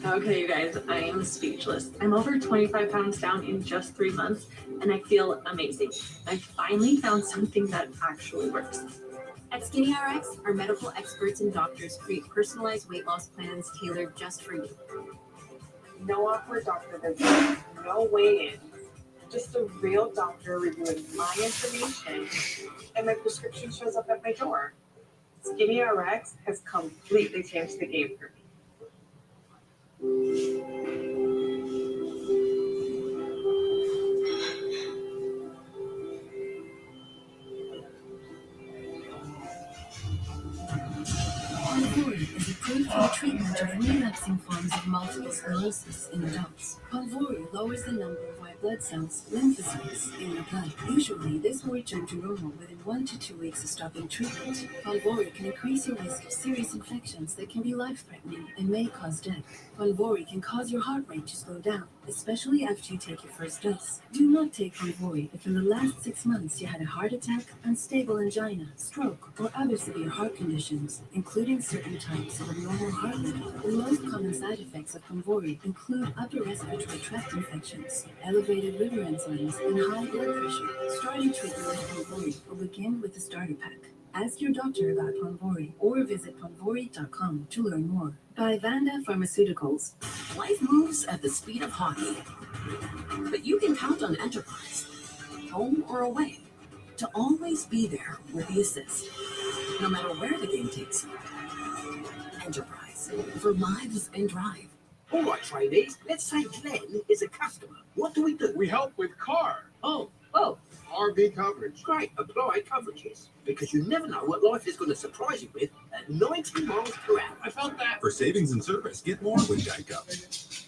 Okay, you guys, I am speechless. I'm over 25 pounds down in just 3 months, and I feel amazing. I finally found something that actually works. At SkinnyRx, our medical experts and doctors create personalized weight loss plans tailored just for you. No awkward doctor visits, no weigh-in. Just a real doctor reviewing my information, and my prescription shows up at my door. SkinnyRx has completely changed the game for me. Ponvory is approved for the treatment of relapsing forms of multiple sclerosis in adults. Ponvory lowers the number of white blood cells, lymphocytes, in the blood. Usually, this will return to normal within 1 to 2 weeks of stopping treatment. Ponvory can increase your risk of serious infections that can be life-threatening and may cause death. Ponvory can cause your heart rate to slow down, especially after you take your first dose. Do not take Ponvory if in the last 6 months you had a heart attack, unstable angina, stroke, or other severe heart conditions, including certain types of abnormal heart rhythm. The most common side effects of Ponvory include upper respiratory tract infections, elevated liver enzymes, and high blood pressure. Starting treatment with Ponvory will begin with the starter pack. Ask your doctor about Ponvory or visit ponvory.com to learn more. By Vanda Pharmaceuticals. Life moves at the speed of hockey, but you can count on Enterprise, home or away, to always be there with the assist, no matter where the game takes you. Enterprise, for lives and drive. All right, trainees, let's say Glenn is a customer. What do? We help with car. Oh, RV coverage. Great, apply coverages. Because you never know what life is going to surprise you with at 90 miles per hour. I felt that. For savings and service, get more with Geico.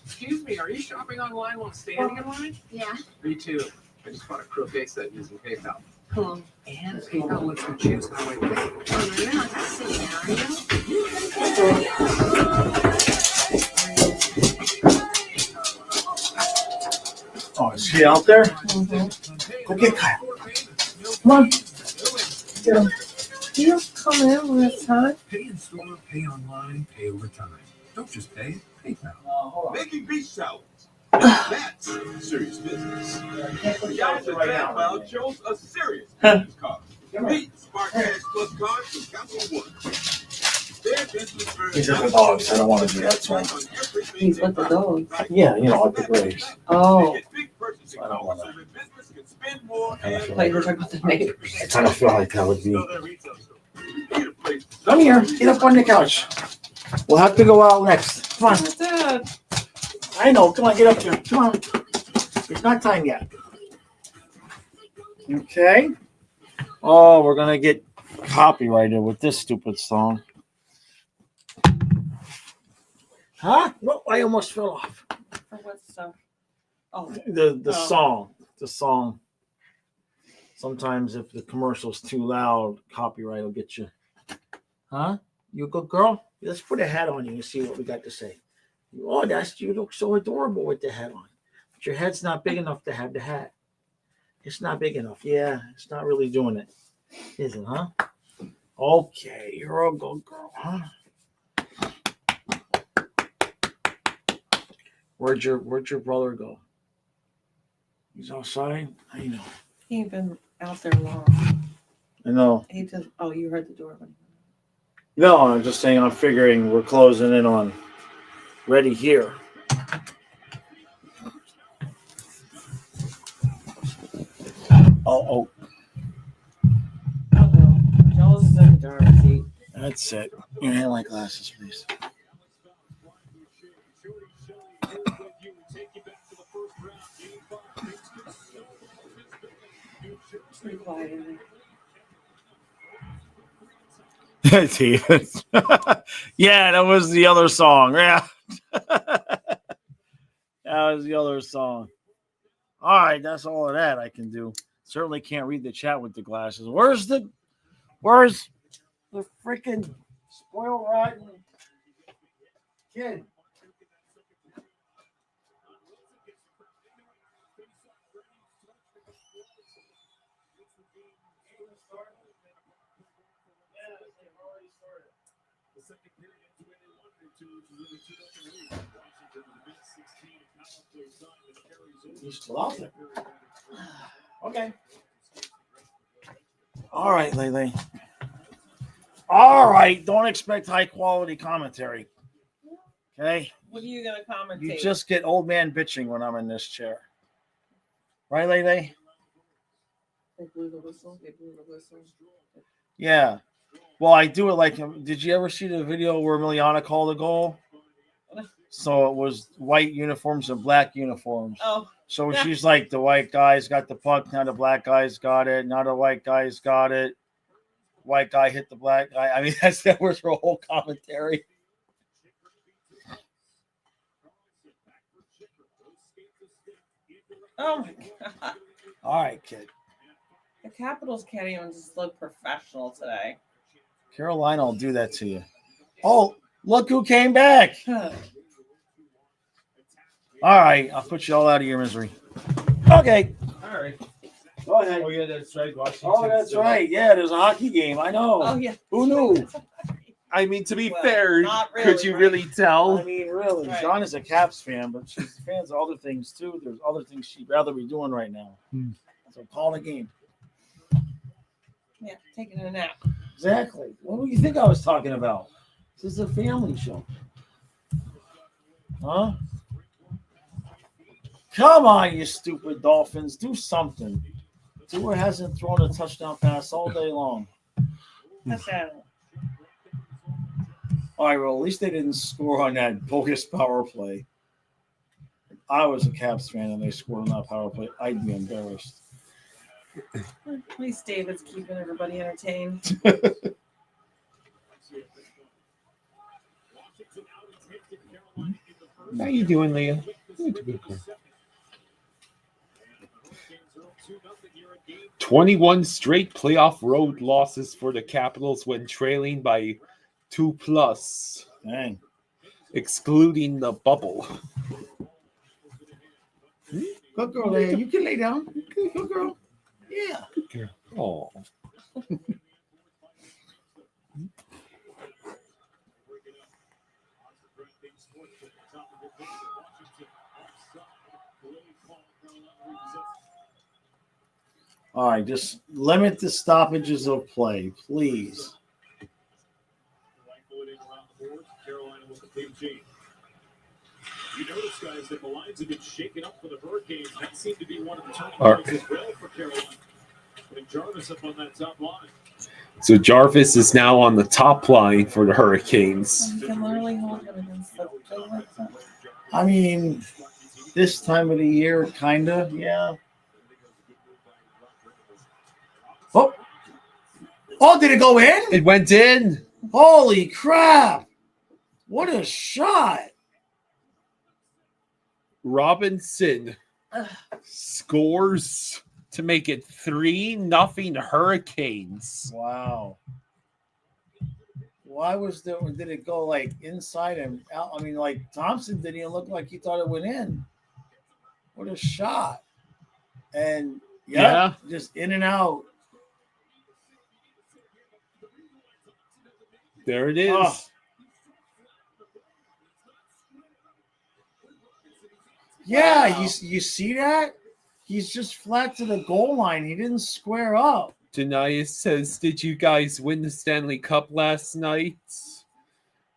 Excuse me, are you shopping online while standing in line? Yeah. Me too. I just bought a croquet set using PayPal. Cool. And PayPal lets me choose how I pay. Oh, no, you're not that silly now, are you? Oh, is she out there? Go get Kyle. Come on. Get him. You come in when it's time. Pay in store, pay online, pay over time. Don't just pay, PayPal. Making beach salads. That's serious business. The guys at PayPal chose a serious business card. Meet Smart Cash Plus cards from Capital One. Their business He's with the dogs. I don't want to do that to him. He's with the dogs. Yeah, you know, like the Braves. Oh, I don't want to. I thought you were talking about the neighbors. I kind of feel like that would be. Come here. Get up on the couch. We'll have to go out next. Come on. Dad. I know. Come on. Get up here. Come on. It's not time yet. Okay. Oh, we're going to get copyrighted with this stupid song. Huh? No, I almost fell off. For what stuff? Oh, The song. The song. Sometimes if the commercial's too loud, copyright will get you. Huh? You a good girl? Let's put a hat on you and see what we got to say. Oh, you look so adorable with the hat on. But your head's not big enough to have the hat. It's not big enough. Yeah, it's not really doing it. Is it, huh? Okay, you're a good girl, huh? Where'd your brother go? He's outside? I know. he ain't been out there long. I know. He just. Oh, you heard the door. No, I'm just saying I'm figuring we're closing in on ready here. Oh. Joel's in the driver's seat. That's it. Your headlight glasses, please. It's pretty quiet in there. Yeah, that was the other song. Yeah. That was the other song. All right, that's all of that I can do. Certainly can't read the chat with the glasses. Where's the freaking spoiled rotten kid? He's still out there. Okay. All right, Lele. All right. Don't expect high quality commentary. Okay. What are you gonna commentate? You just get old man bitching when I'm in this chair. Right, Lele? They blew the whistle. They blew the whistle. Yeah. Well, I do it like, did you ever see the video where Emiliana called a goal? So it was white uniforms and black uniforms. Oh. So she's like, the white guys got the puck, now the black guys got it, now the white guys got it. White guy hit the black guy. I mean, that was her whole commentary. Oh my god. All right, kid. The Capitals can't even just look professional today. Carolina will do that to you. Oh, look who came back. All right, I'll put you all out of your misery. Okay. All right. Go ahead. Oh, yeah, that's right. Washington. Oh, that's right. Yeah, there's a hockey game. I know. Oh, yeah. Who knew? I mean, to be Well, fair, not really, could you right? really tell? I mean, really. Right. John is a Caps fan, but she's fans of other things, too. There's other things she'd rather be doing right now. So call the game. Yeah, taking a nap. Exactly. What do you think I was talking about? This is a family show. Huh? Come on, you stupid Dolphins. Do something. Tua hasn't thrown a touchdown pass all day long. Touchdown. All right, well, at least they didn't score on that bogus power play. If I was a Caps fan and they scored on that power play, I'd be embarrassed. At least David's keeping everybody entertained. How you doing, Leah? Good. 21 straight playoff road losses for the Capitals when trailing by 2+. Dang. Excluding the bubble. Good girl, Leia. You can lay down. Good girl. Yeah. Good girl. Oh. All right, just limit the stoppages of play, please. Carolina with the big G. You notice, guys, that the lines have been shaken up for the Hurricanes. That seemed to be one of the turning points as well for Carolina. Putting Jarvis up on that top line. So Jarvis is now on the top line for the Hurricanes. You can literally hold him against the like that. I mean, this time of the year, kind of, yeah. Oh, did it go in? It went in. Holy crap. What a shot. Robinson scores to make it 3-0 Hurricanes. Wow. Why did it go like inside and out? I mean, like Thompson didn't even look like he thought it went in. What a shot. And yeah, just in and out. There it is. Oh. Yeah, you see that? He's just flat to the goal line. He didn't square up. Janias says, did you guys win the Stanley Cup last night?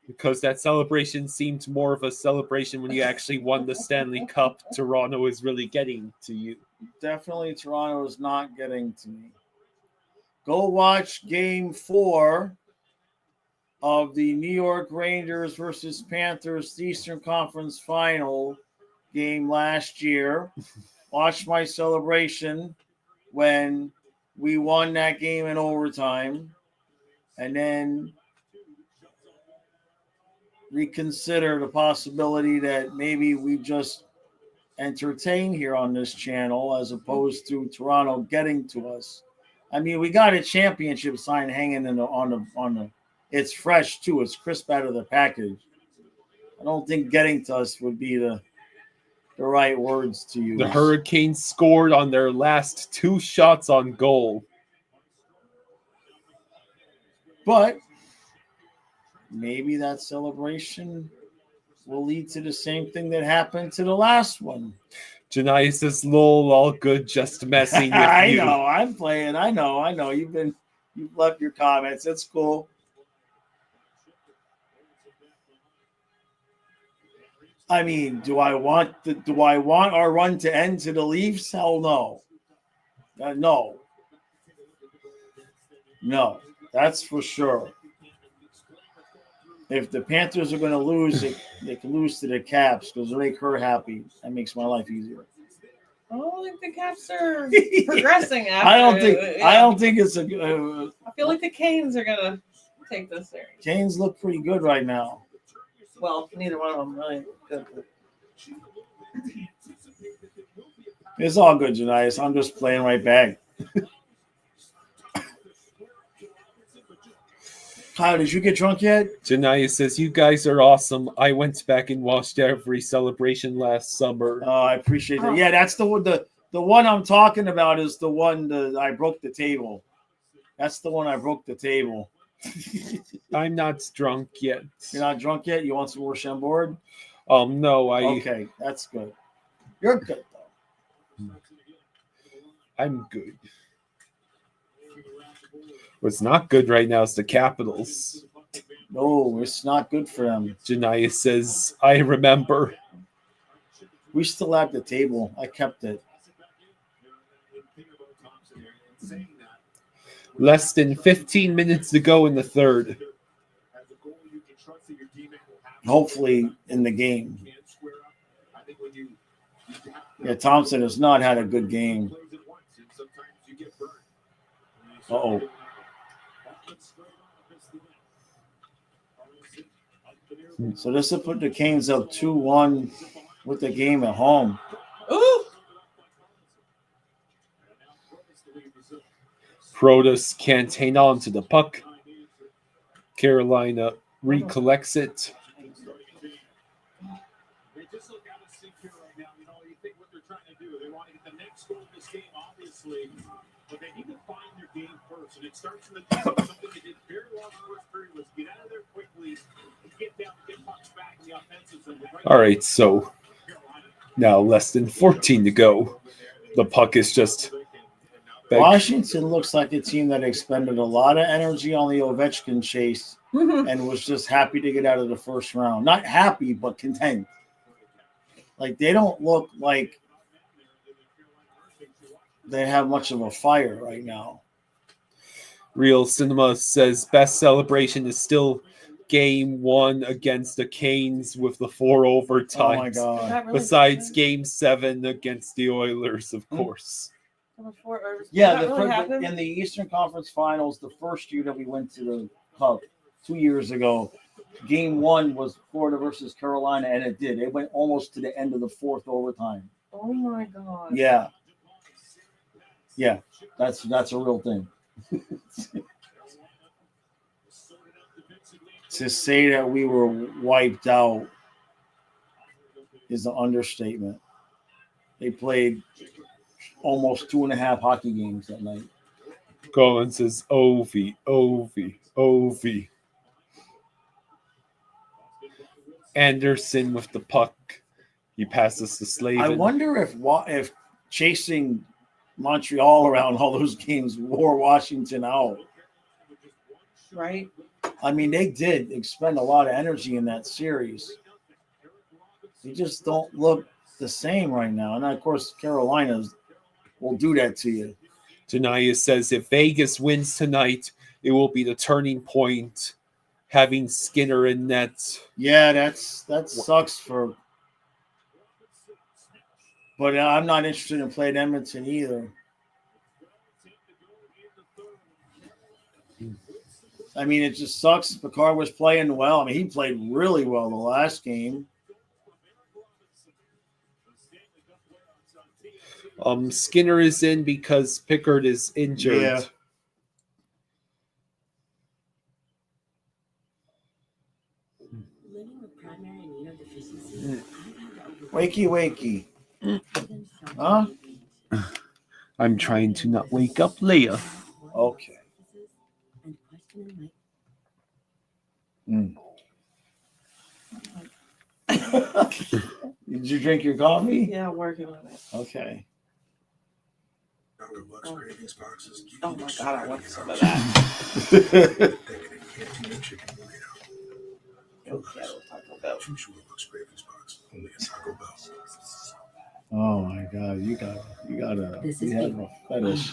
Because that celebration seemed more of a celebration when you actually won the Stanley Cup. Toronto is really getting to you. Definitely Toronto is not getting to me. Go watch Game 4 of the New York Rangers versus Panthers Eastern Conference Final game last year. Watch my celebration when we won that game in overtime, and then reconsider the possibility that maybe we just entertain here on this channel as opposed to Toronto getting to us. I mean, we got a championship sign hanging on the. It's fresh too. It's crisp out of the package. I don't think getting to us would be the right words to use. The Hurricanes scored on their last 2 shots on goal. But maybe that celebration will lead to the same thing that happened to the last one. Janai says, "Lol, all good, just messing with I you." know, I'm playing. I know. You've left your comments. It's cool. I mean, do I want our run to end to the Leafs? Hell no. No, that's for sure. If the Panthers are going to lose, they can lose to the Caps because they make her happy. That makes my life easier. I don't think the Caps are progressing. After, I don't think it's a. I feel like the Canes are gonna take this series. Canes look pretty good right now. Well, neither one of them really good. It's all good, Janice. I'm just playing right back. Kyle, did you get drunk yet? Janai says, "You guys are awesome. I went back and watched every celebration last summer." Oh, I appreciate that. Yeah, that's the one I'm talking about is the one that I broke the table. That's the one I broke the table. I'm not drunk yet. You're not drunk yet? You want some more Chambord? No, Okay, that's good. You're good, though. I'm good. What's not good right now is the Capitals. No, it's not good for them. Janaya says, "I remember." We still have the table. I kept it. Less than 15 minutes to go in the third. Hopefully in the game. Yeah, Thompson has not had a good game. Uh-oh. So this will put the Canes up 2-1 with the game at home. Ooh! Protas can't hang on to the puck. Carolina recollects it. They just look out of sync here right now. You know, you think what they're trying to do. They want to get the next goal in this game, obviously, but they need to find their game first. And it starts in the defense. Something they did very well in the first period was get out of there quickly, get down, get pucks back in the offensive zone. All right, so now less than 14 to go. The puck is just Washington looks like a team that expended a lot of energy on the Ovechkin chase and was just happy to get out of the first round. Not happy, but content. Like, they don't look like they have much of a fire right now. Real Cinema says best celebration is still Game 1 against the Canes with the 4 overtimes. Oh, my God. Really Besides Game 7 against the Oilers, of course. Yeah, in the Eastern Conference Finals, the first year that we went to the Cup 2 years ago, Game 1 was Florida versus Carolina, and it did. It went almost to the end of the fourth overtime. Oh my God. Yeah, that's a real thing. To say that we were wiped out is an understatement. They played almost 2.5 hockey games that night. Collins says, Ovi. Anderson with the puck. He passes to Slavin. I wonder if chasing Montreal around all those games wore Washington out. Right. I mean, they did expend a lot of energy in that series. They just don't look the same right now. And, of course, Carolina will do that to you. Janaya says if Vegas wins tonight, it will be the turning point, having Skinner in net. Yeah, that sucks for. But I'm not interested in playing Edmonton either. I mean, it just sucks. Picard was playing well. I mean, he played really well the last game. Skinner is in because Pickard is injured. Yeah. Wakey. Huh? I'm trying to not wake up Leah. Okay. Did you drink your coffee? Yeah, I'm working on it. Okay. Oh my god, I want some of that. Oh my god, you have a fetish.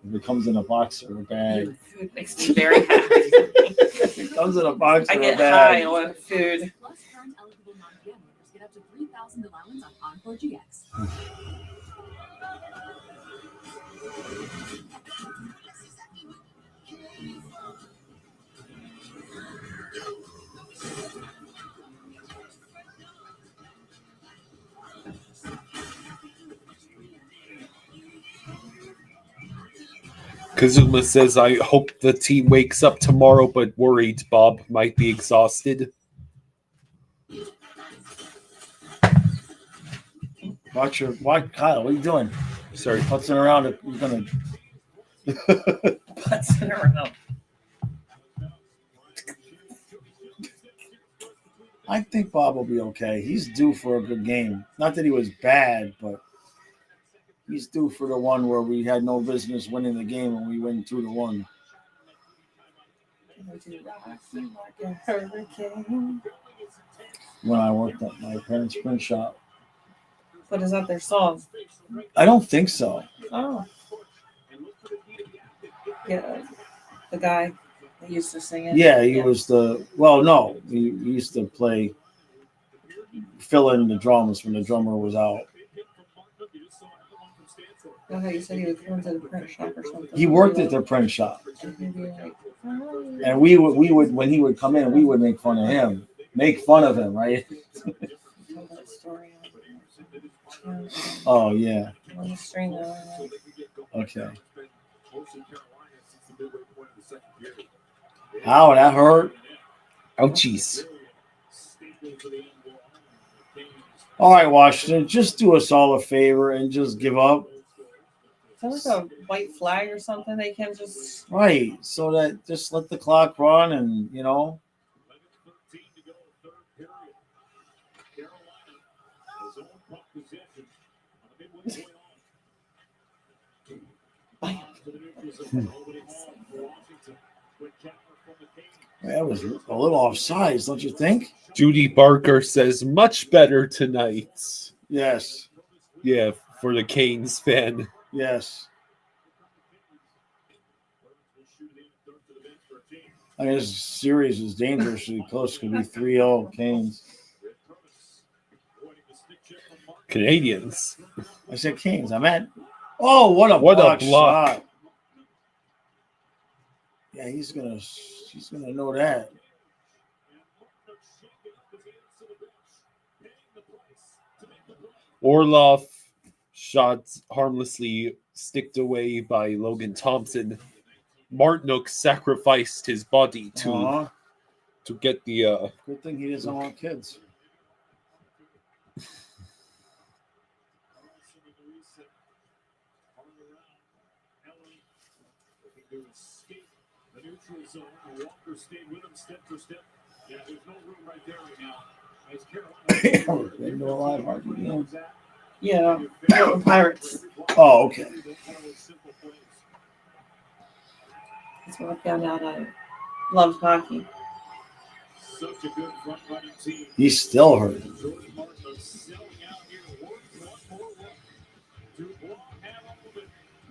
If it comes in a box or a bag. Food makes me very happy. It comes in a box I or a get bag. high on food. Plus, current eligible non-GM members get up to 3,000 allowance on Encore GX. Kazuma says, I hope the team wakes up tomorrow, but worried Bob might be exhausted. Kyle, what are you doing? Sorry. Putzing around. You're going to. Putzing around. I think Bob will be okay. He's due for a good game. Not that he was bad, but he's due for the one where we had no business winning the game and we win 2-1. When I worked at my parents' print shop. But is that their song? I don't think so. Oh. Yeah. The guy that used to sing it. Yeah, he was the. Well, no, he used to fill in the drums when the drummer was out. Okay, you said he was going to the print shop or something. He worked at their print shop, And he'd be like, "Oh." and we would when he would come in, we would make fun of him, right? Tell that story. Oh yeah. On the string, Okay. Ow, that hurt. Ouchies. All right, Washington, just do us all a favor and just give up. Is that like a white flag or something? They can just. Right, so that just let the clock run and, That was a little offsides, don't you think? Judy Barker says, much better tonight. Yes. Yeah, for the Canes fan. Yes. I mean, this series is dangerously close. Could be 3-0 Canes. Canadians. I said Canes. I meant. Oh, what a block shot. Yeah, he's gonna know that. Orlov shot harmlessly sticked away by Logan Thompson. Martinook sacrificed his body to get the. Good thing he doesn't want kids. The neutral zone. Walker stayed with him step for step. Yeah, there's no room right there right now. As Carolina. Into a live hockey game. Yeah, Pirates. Oh, okay. That's what I found out. I loved hockey. Such a good front running team. He's still hurt.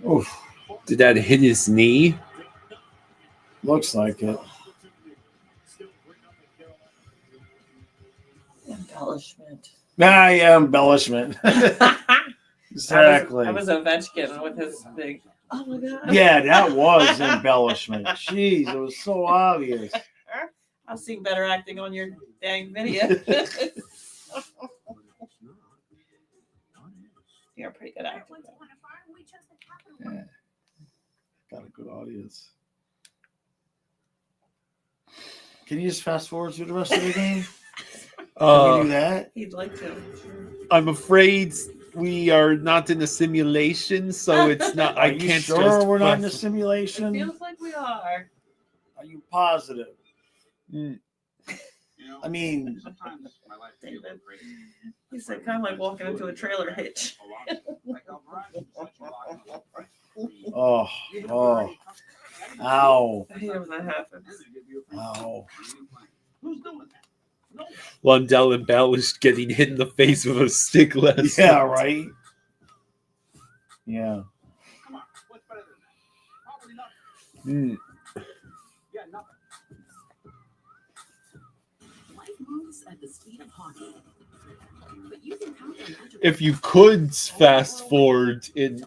Oof. Did that hit his knee? Looks like it. Embellishment. Yeah, embellishment. Exactly. I was Ovechkin with his big. Oh my god. Yeah, that was embellishment. Jeez, it was so obvious. I've seen better acting on your dang video. You're a pretty good actor. Yeah. Got a good audience. Can you just fast forward through the rest of the game? Can we do that? He'd like to. I'm afraid we are not in a simulation, so it's not. I can't. Sure, just we're not in a simulation. It feels like we are. Are you positive? I mean, David. He said, kind of like walking into a trailer hitch. oh, ow, I hate when that happens. ow. Lundell embellished getting hit in the face with a stick last Yeah, night. right. Yeah. Mm. Life moves at the speed of hockey. But you can count on enterprise. If you could fast forward in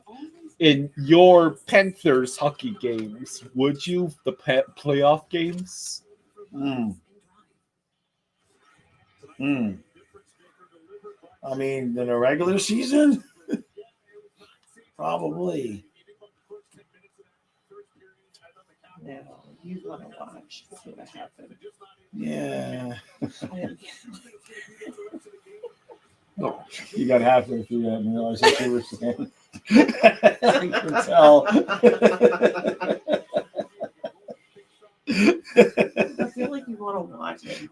your Panthers hockey games, would you? The playoff games? I mean, in a regular season, probably. No, you want to watch. See what happened. Yeah. Oh, You got halfway through that and realized what you were saying. I could tell. I feel like you want to watch it.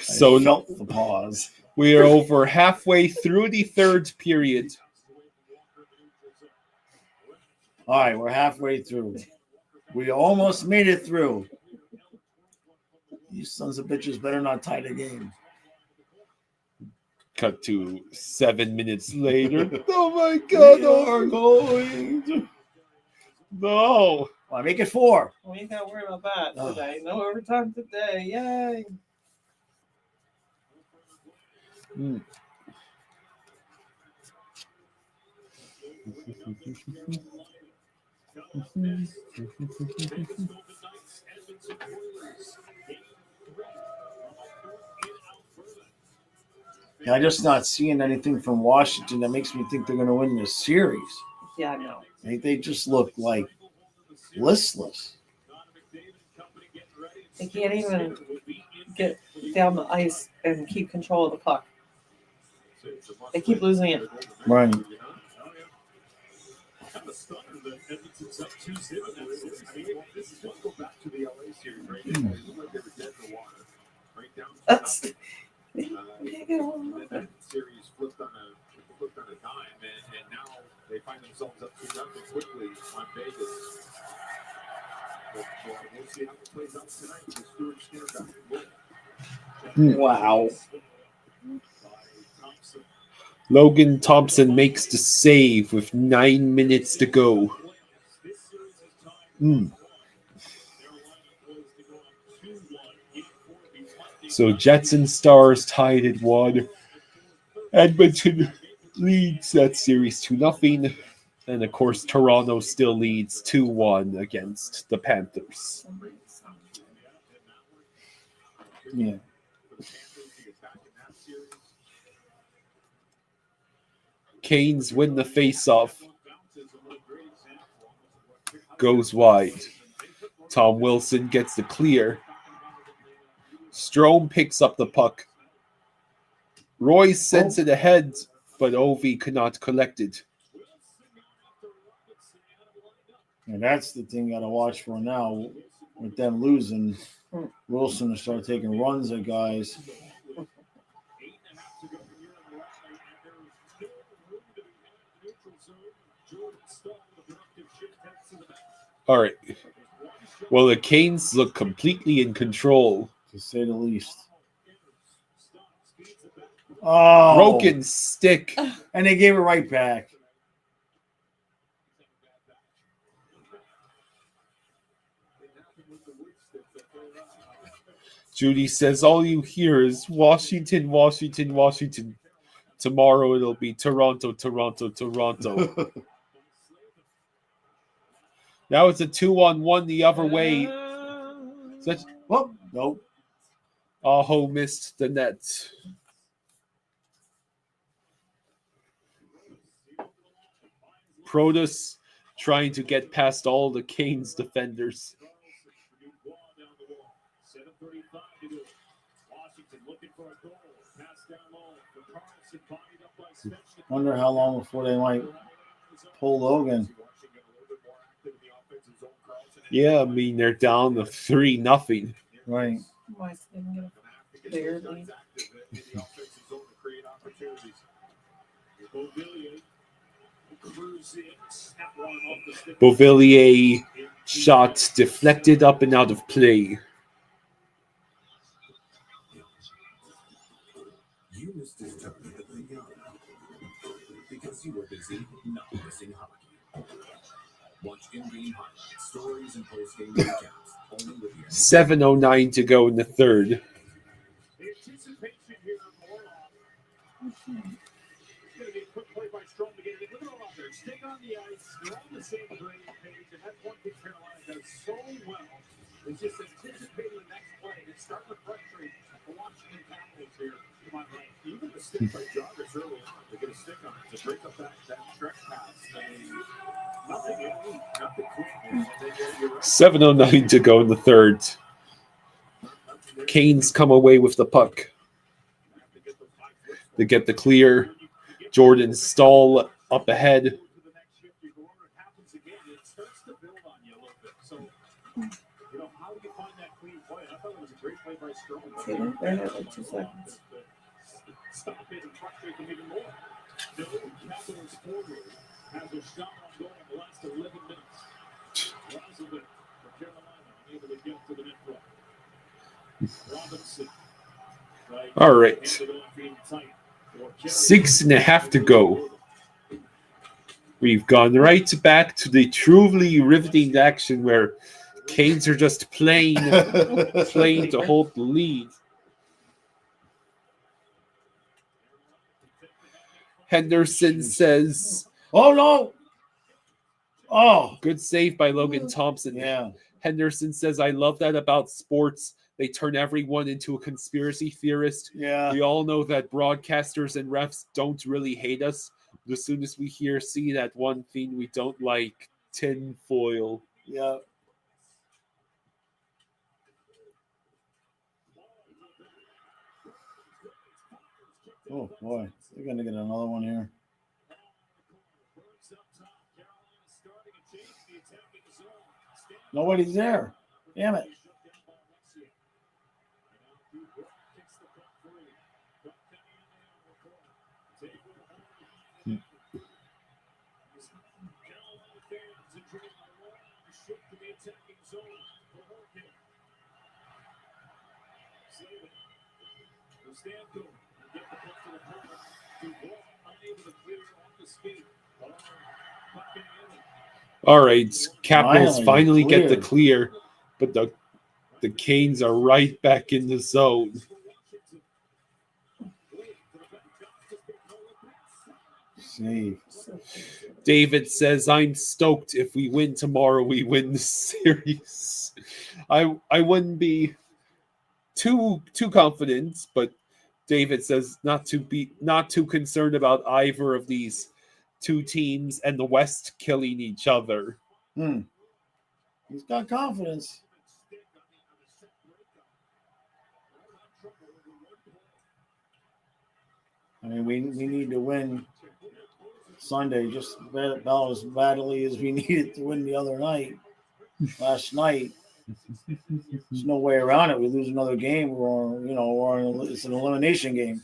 So I felt the pause. we are over halfway through the third period. All right, we're halfway through. We almost made it through. You sons of bitches better not tie the game. Cut to 7 minutes later. Oh my God! We are going to... No. Well, make it 4. We ain't got to worry about that Oh. today. No overtime today. Yay. Mm. I'm just not seeing anything from Washington that makes me think they're going to win this series. Yeah, I know. I think they just look like listless. They can't even get down the ice and keep control of the puck. They keep losing it. Right. I'm a stunner that Edmonton's up 2-0 in that series. I mean, this is let's go back to the LA series, right? It looked like they were dead in the water. Right down to That's that series flipped on a dime, and now they find themselves up 2-0 quickly on Vegas. But we'll see how it plays out tonight with Stuart Skinner back. Wow. Logan Thompson makes the save with 9 minutes to go. So Jets and Stars tied at 1. Edmonton leads that series 2-0. And of course, Toronto still leads 2-1 against the Panthers. Yeah. Canes win the faceoff. Goes wide. Tom Wilson gets the clear. Strome picks up the puck. Royce sends it ahead, but Ovi could not collect it. And that's the thing you got to watch for now. With them losing, Wilson will start taking runs at guys. All right. Well, the Canes look completely in control. To say the least. Oh. Broken stick. And they gave it right back. Judy says all you hear is Washington, Washington, Washington. Tomorrow it'll be Toronto, Toronto, Toronto. Now it's a 2-on-1 the other way. Oh, nope. Aho missed the net. Protus trying to get past all the Canes defenders. Wonder how long before they might pull Logan. Yeah, I mean, they're down to 3-0. Right. Why is they gonna get a clear lead? Beauvillier shot deflected up and out of play. You missed his turn at the young because you were busy not missing hockey. Watch in-game highlights, stories, and post-game recaps only with the 7:09 to go in the third. The anticipation here more on. It's going to be a quick play by Strom to get it. Look at all out there. Stick on the ice. They're on the same page. And that's one thing Carolina does so well. Is just anticipating the next play and starting to frustrate the Washington Capitals here. Even the stick by Jarvis early on to get a stick on it, to break up that stretch pass. Nothing clean. 7:09 to go in the third. Canes come away with the puck. They get the clear. Jordan Stahl up ahead. See, they had like 2 seconds. Stop it and frustrate them even more. The Capitals forward has a shot on goal in the last 11 minutes. Roosevelt for Carolina unable to get to the net front. Robinson. All right. 6.5 to go. We've gone right back to the truly riveting action where Canes are just playing to hold the lead. Henderson says, "Oh no! Oh, good save by Logan Thompson." Yeah. Henderson says, "I love that about sports. They turn everyone into a conspiracy theorist. Yeah. We all know that broadcasters and refs don't really hate us. But as soon as we see that one thing we don't like, tin foil." Yeah. Oh boy, they're gonna get another one here. Nobody's there. Damn it. All right, Capitals finally get the clear. but the Canes are right back in the zone. Save. David says, "I'm stoked. If we win tomorrow, we win the series." I wouldn't be too confident, but David says not too concerned about either of these two teams and the West killing each other. He's got confidence. I mean, we need to win Sunday just about as badly as we needed to win the other night. Last night, there's no way around it. We lose another game, it's an elimination game.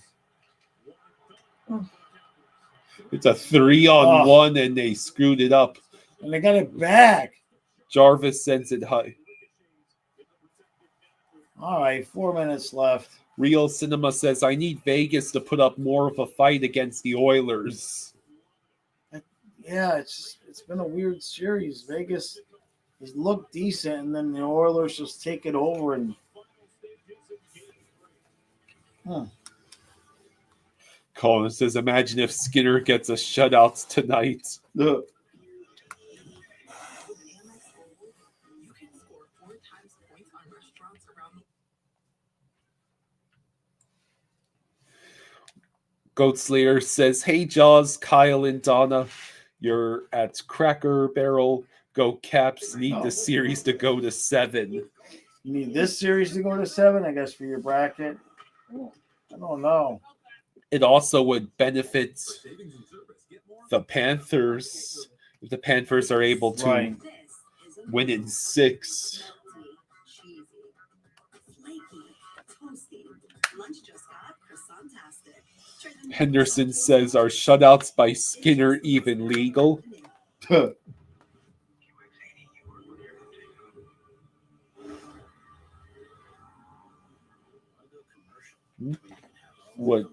It's a 3-on-1, and they screwed it up. And they got it back. Jarvis sends it high. All right, 4 minutes left. Real Cinema says, "I need Vegas to put up more of a fight against the Oilers." Yeah, it's been a weird series. Vegas has looked decent, and then the Oilers just take it over and. Colin says, "Imagine if Skinner gets a shutout tonight." Look. Goat Slayer says, "Hey Jaws, Kyle and Donna, you're at Cracker Barrel. Go Caps. Need the series to go to 7. You need this series to go to 7, I guess, for your bracket. I don't know. It also would benefit the Panthers if the Panthers are able to winning 6. Cheesy, flaky, toasty. Lunch just got croissant-tastic. Henderson says, are shutouts by Skinner even legal? What?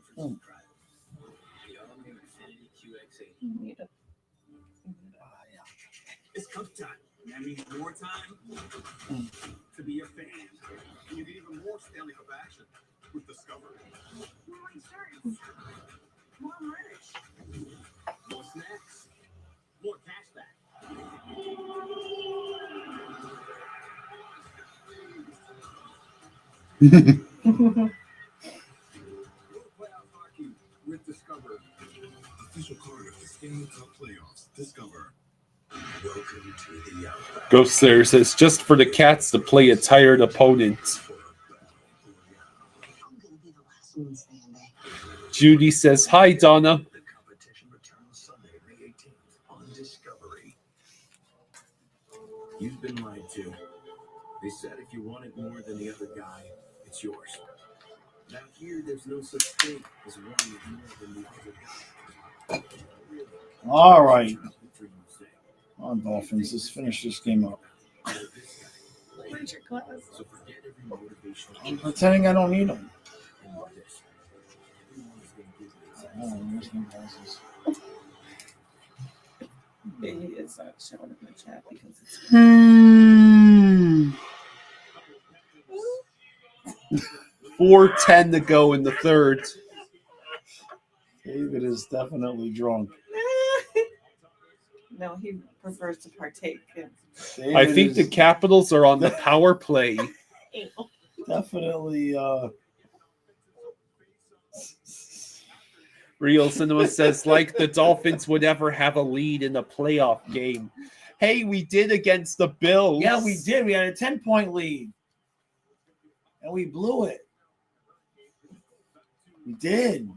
It's cup time. That means more time to be a fan. You get even more Stanley Cup action with Discover. More insurance. More merch. More snacks. More cashback. Playoff hockey with Discover. Official card of the Stanley Cup playoffs. Discover. Welcome to the Outback. Ghost there says, just for the Cats to play a tired opponent. Judy says, hi, Donna. The competition returns Sunday, May 18th on Discovery. You've been lied to. They said if you want it more than the other guy, it's yours. Now here, there's no such thing as wanting it more than the other guy. All right. On Dolphins, let's finish this game up. Where's your glass? I'm pretending I don't need them. Oh, where's my glasses? It's not showing in the chat because it's. 4:10 to go in the third. David is definitely drunk. No, he prefers to partake in. I think the Capitals are on the power play. Definitely. Real Cinema says, like the Dolphins would ever have a lead in a playoff game. Hey, we did against the Bills. Yeah, we did. We had a 10-point lead. And we blew it. We did.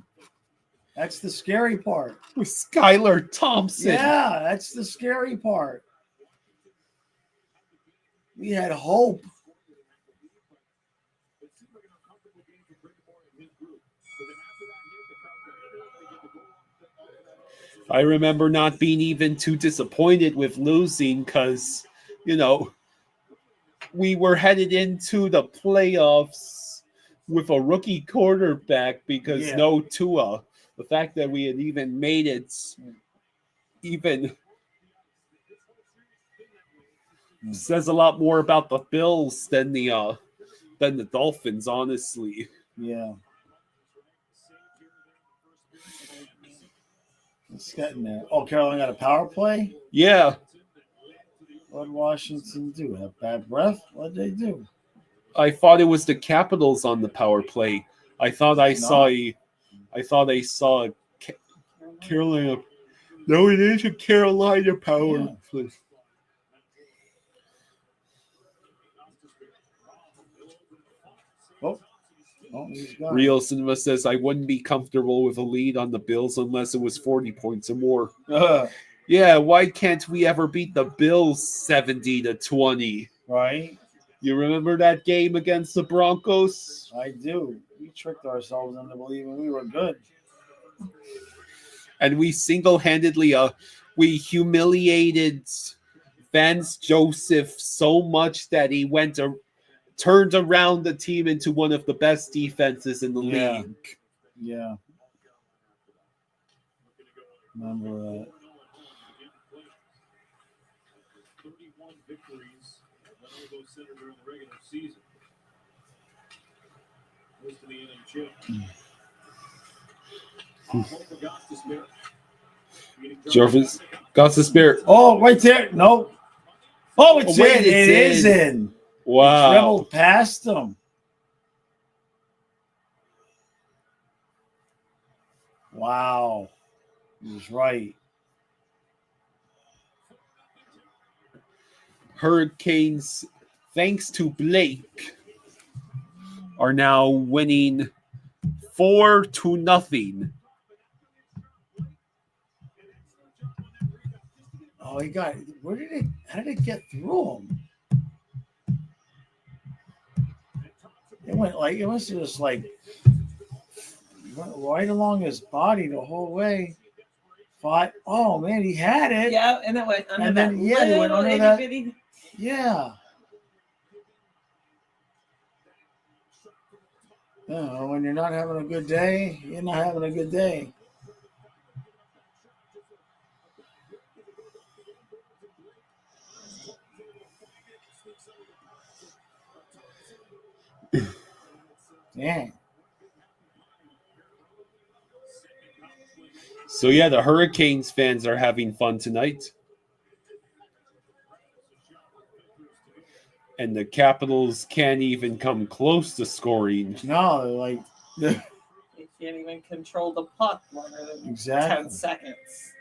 That's the scary part. With Skylar Thompson. Yeah, that's the scary part. We had hope. I remember not being even too disappointed with losing because, you know, we were headed into the playoffs with a rookie quarterback because no Tua. The fact that we had even made it even says a lot more about the Bills than the Dolphins, honestly. Yeah. It's getting there. Oh, Carolina got a power play? Yeah. What did Washington do? Have bad breath? What did they do? I thought it was the Capitals on the power play. I thought I saw Carolina. No, it is a Carolina power play. Real Cinema says, I wouldn't be comfortable with a lead on the Bills unless it was 40 points or more. Yeah, why can't we ever beat the Bills 70-20? Right. You remember that game against the Broncos? I do. We tricked ourselves into believing we were good. And we single-handedly we humiliated Vance Joseph so much that he turned around the team into one of the best defenses in the league. Yeah. Remember that. 31 victories at Ottawa Senators during the regular season. Most of the NHL. Jarvis got the spirit. Oh, right there. No. Oh, it's in. It is in. Wow. He dribbled past him. Wow. He was right. Hurricanes, thanks to Blake, are now winning 4-0. Oh, he got. Where did it? How did it get through him? It went like it was just like went right along his body the whole way. Fought. Oh man, he had it. Yeah, and it went under And that then, yeah, he went little under that. itty-bitty. Yeah. When you're not having a good day, you're not having a good day. Dang. So yeah, the Hurricanes fans are having fun tonight. And the Capitals can't even come close to scoring. No, like You can't even control the puck longer than Exactly. 10 seconds.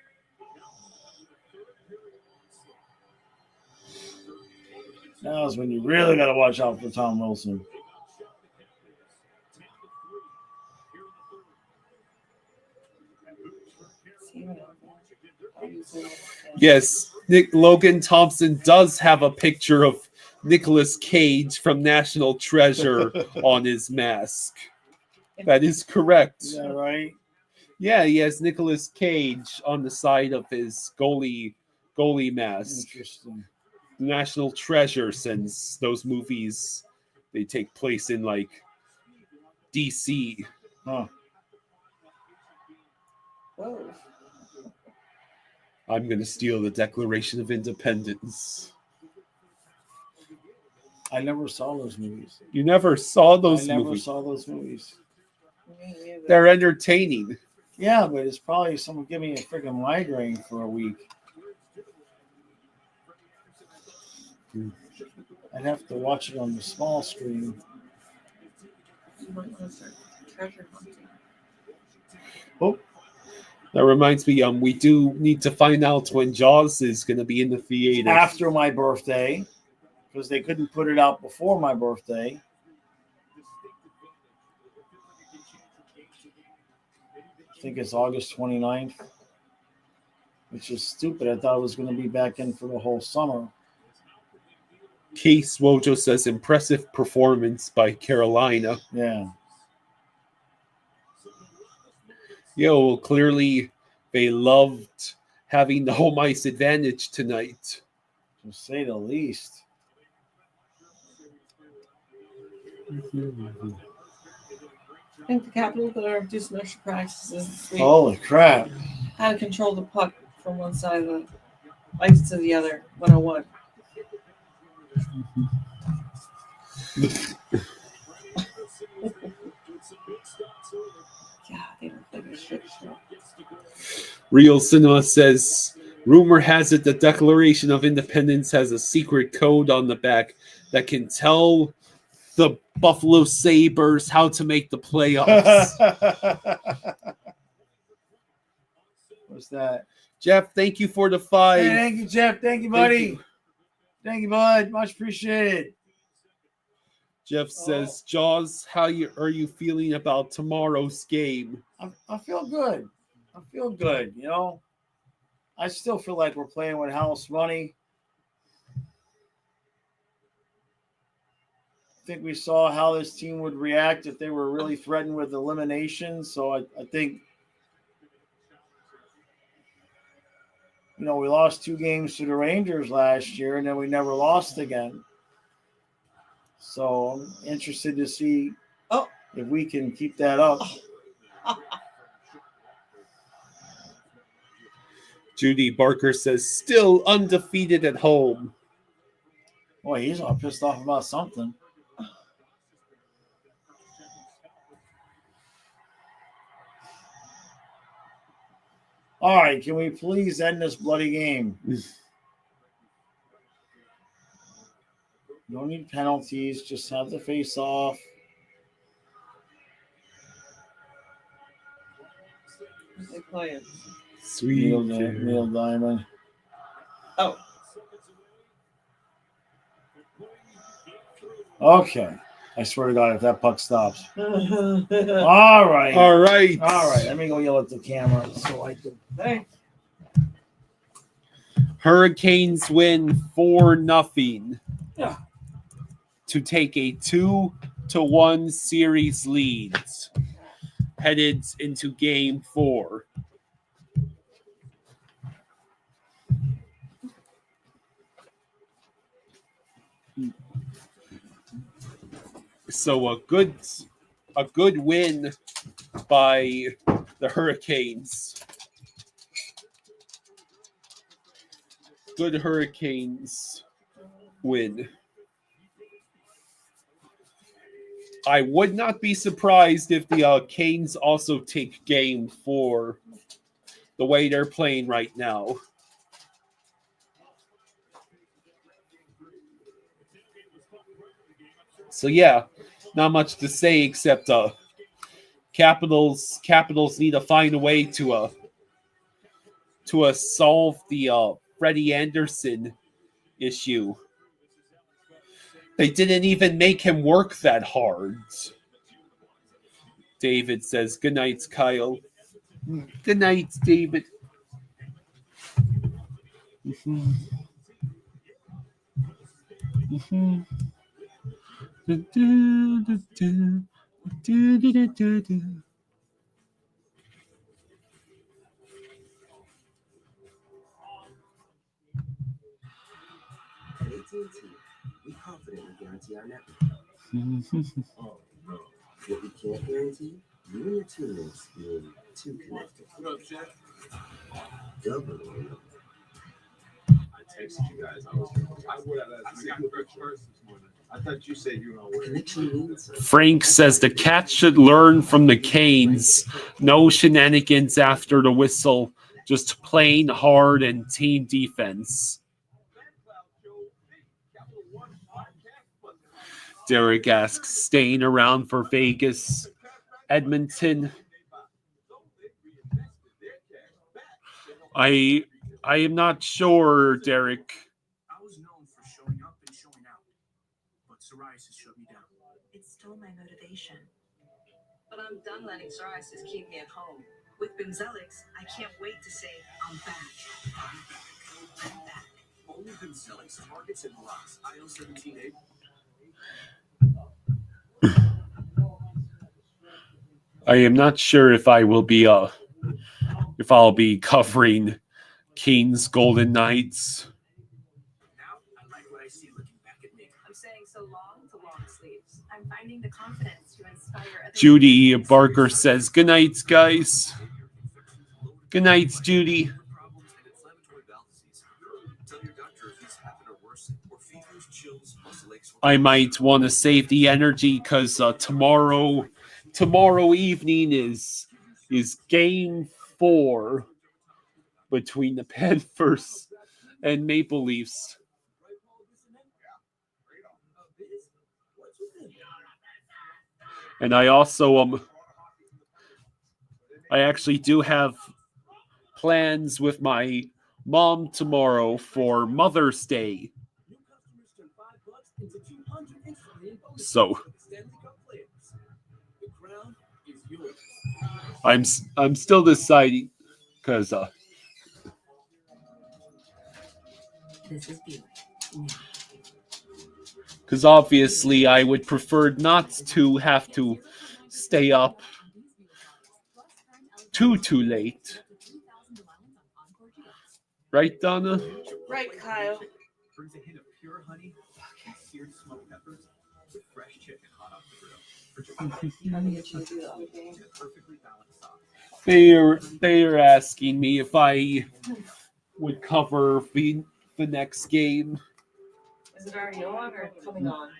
now is when you really got to watch out for Tom Wilson. Yes, Logan Thompson does have a picture of Nicolas Cage from National Treasure on his mask. That is correct. Is that right? Yeah, he has Nicolas Cage on the side of his goalie mask. Interesting. National Treasure, since those movies they take place in like DC. Huh. Whoa. I'm gonna steal the Declaration of Independence. I never saw those movies. You never saw those I never movies. saw those movies. They're entertaining. Yeah, but it's probably someone give me a freaking migraine for a week. I'd have to watch it on the small screen. Oh, that reminds me. We do need to find out when Jaws is going to be in the theater after my birthday, because they couldn't put it out before my birthday. I think it's August 29th, which is stupid. I thought it was going to be back in for the whole summer. Case Wojo says impressive performance by Carolina. Yeah. Well, clearly they loved having the home ice advantage tonight. To say the least. I think the Capitals are reducing extra practices this week. Holy crap. How to control the puck from one side of the ice to the other, 101. Yeah, they don't play this shit. Real Cinema says, rumor has it the Declaration of Independence has a secret code on the back that can tell the Buffalo Sabres how to make the playoffs. What's that? Jeff, thank you for the 5. Hey, thank you, Jeff. Thank you, buddy. Thank you, bud. Much appreciated. Jeff says, Jaws, are you feeling about tomorrow's game? I feel good. I feel good, you know. I still feel like we're playing with house money. I think we saw how this team would react if they were really threatened with elimination. So I think, you know, we lost 2 games to the Rangers last year, and then we never lost again. So I'm interested to see if we can keep that up. Judy Barker says, still undefeated at home. Boy, he's all pissed off about something. All right, can we please end this bloody game? No need penalties. Just have the face off. Who's they playing? Sweet. Neil Diamond. Oh. Okay. I swear to God, if that puck stops. All right. All right. All right. Let me go yell at the camera so I can. Hey. Hurricanes win 4-0 to take a 2-1 series lead headed into Game 4. So a good win by the Hurricanes. Good Hurricanes win. I would not be surprised if the Canes also take Game 4 the way they're playing right now. So yeah, not much to say except Capitals need to find a way to solve the Freddie Anderson issue. They didn't even make him work that hard. David says, "Good night, Kyle." Good night, David. At AT&T, we confidently guarantee our network. Oh, no. What we can't guarantee, you and your teammates being too connected. What up, Chef? Double or no. I texted you guys. I got first this morning. I thought you said you were on work. Connection means something. Frank says the Cats should learn from the Canes. No shenanigans after the whistle. Just playing hard and team defense. Derek asks, staying around for Vegas, Edmonton. I am not sure, Derek. I was known for showing up and showing out, but psoriasis shut me down. It stole my motivation. But I'm done letting psoriasis keep me at home. With Benzellix, I can't wait to say, I'm back. I'm back. Only Benzellix targets and blocks IL-17A. I am not sure if I'll be covering Kings Golden Knights. Now I like what I see looking back at me. I'm saying so long to long sleeves. I'm finding the confidence to inspire others. Judy Barker says, good night, guys. Good night, Judy. I might want to save the energy because tomorrow evening is Game 4 between the Panthers and Maple Leafs. And I also I actually do have plans with my mom tomorrow for Mother's Day. So I'm still deciding because obviously I would prefer not to have to stay up too late. Right, Donna? Right, Kyle. Brings a hint of pure honey, seared smoked peppers, with fresh chicken hot off the grill. Perfectly balanced sauce. They are asking me if I would cover the next game. Is it already on or coming on?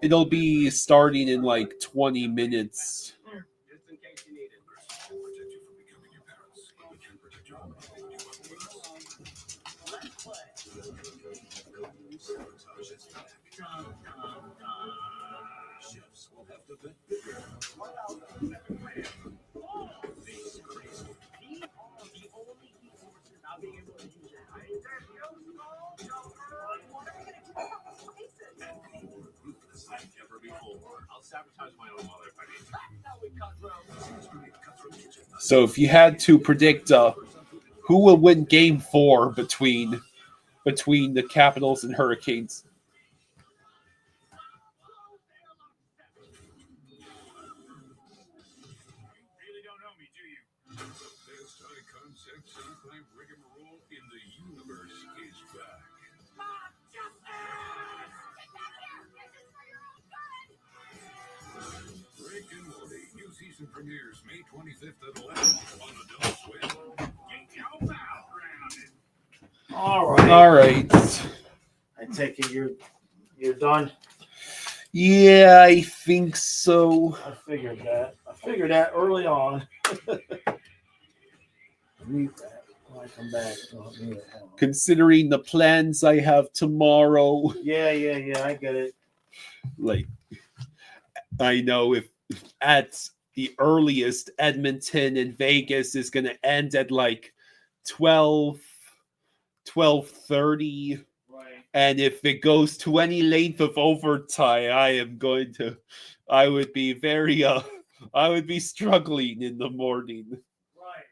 It'll be starting in like 20 minutes. So if you had to predict who will win Game 4 between between the Capitals and Hurricanes. Really don't know me, do you? The best high-concept sci-fi rigmarole in the universe is back. Rick and Morty, new season premieres May 25th at 11 on Adult Swim. Get your mouth around it. All right. All right. I take it you're done. Yeah, I think so. I figured that early on. Read that when I come back. Oh, yeah. Considering the plans I have tomorrow. Yeah, I get it. Like, I know if at the earliest Edmonton and Vegas is going to end at like 12:30. Right. And if it goes to any length of overtime, I would be struggling in the morning. Right.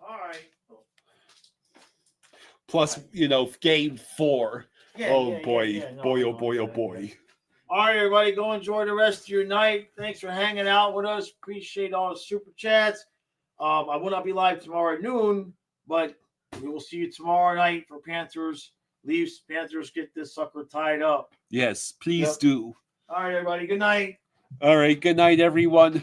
All right. Plus, game 4. Yeah, oh yeah, boy, yeah, yeah. boy, oh boy, oh boy. All right, everybody, go enjoy the rest of your night. Thanks for hanging out with us. Appreciate all the super chats. I will not be live tomorrow at noon, but we will see you tomorrow night for Panthers. Leafs. Panthers get this sucker tied up. Yes, please do. All right, everybody. Good night. All right, good night, everyone.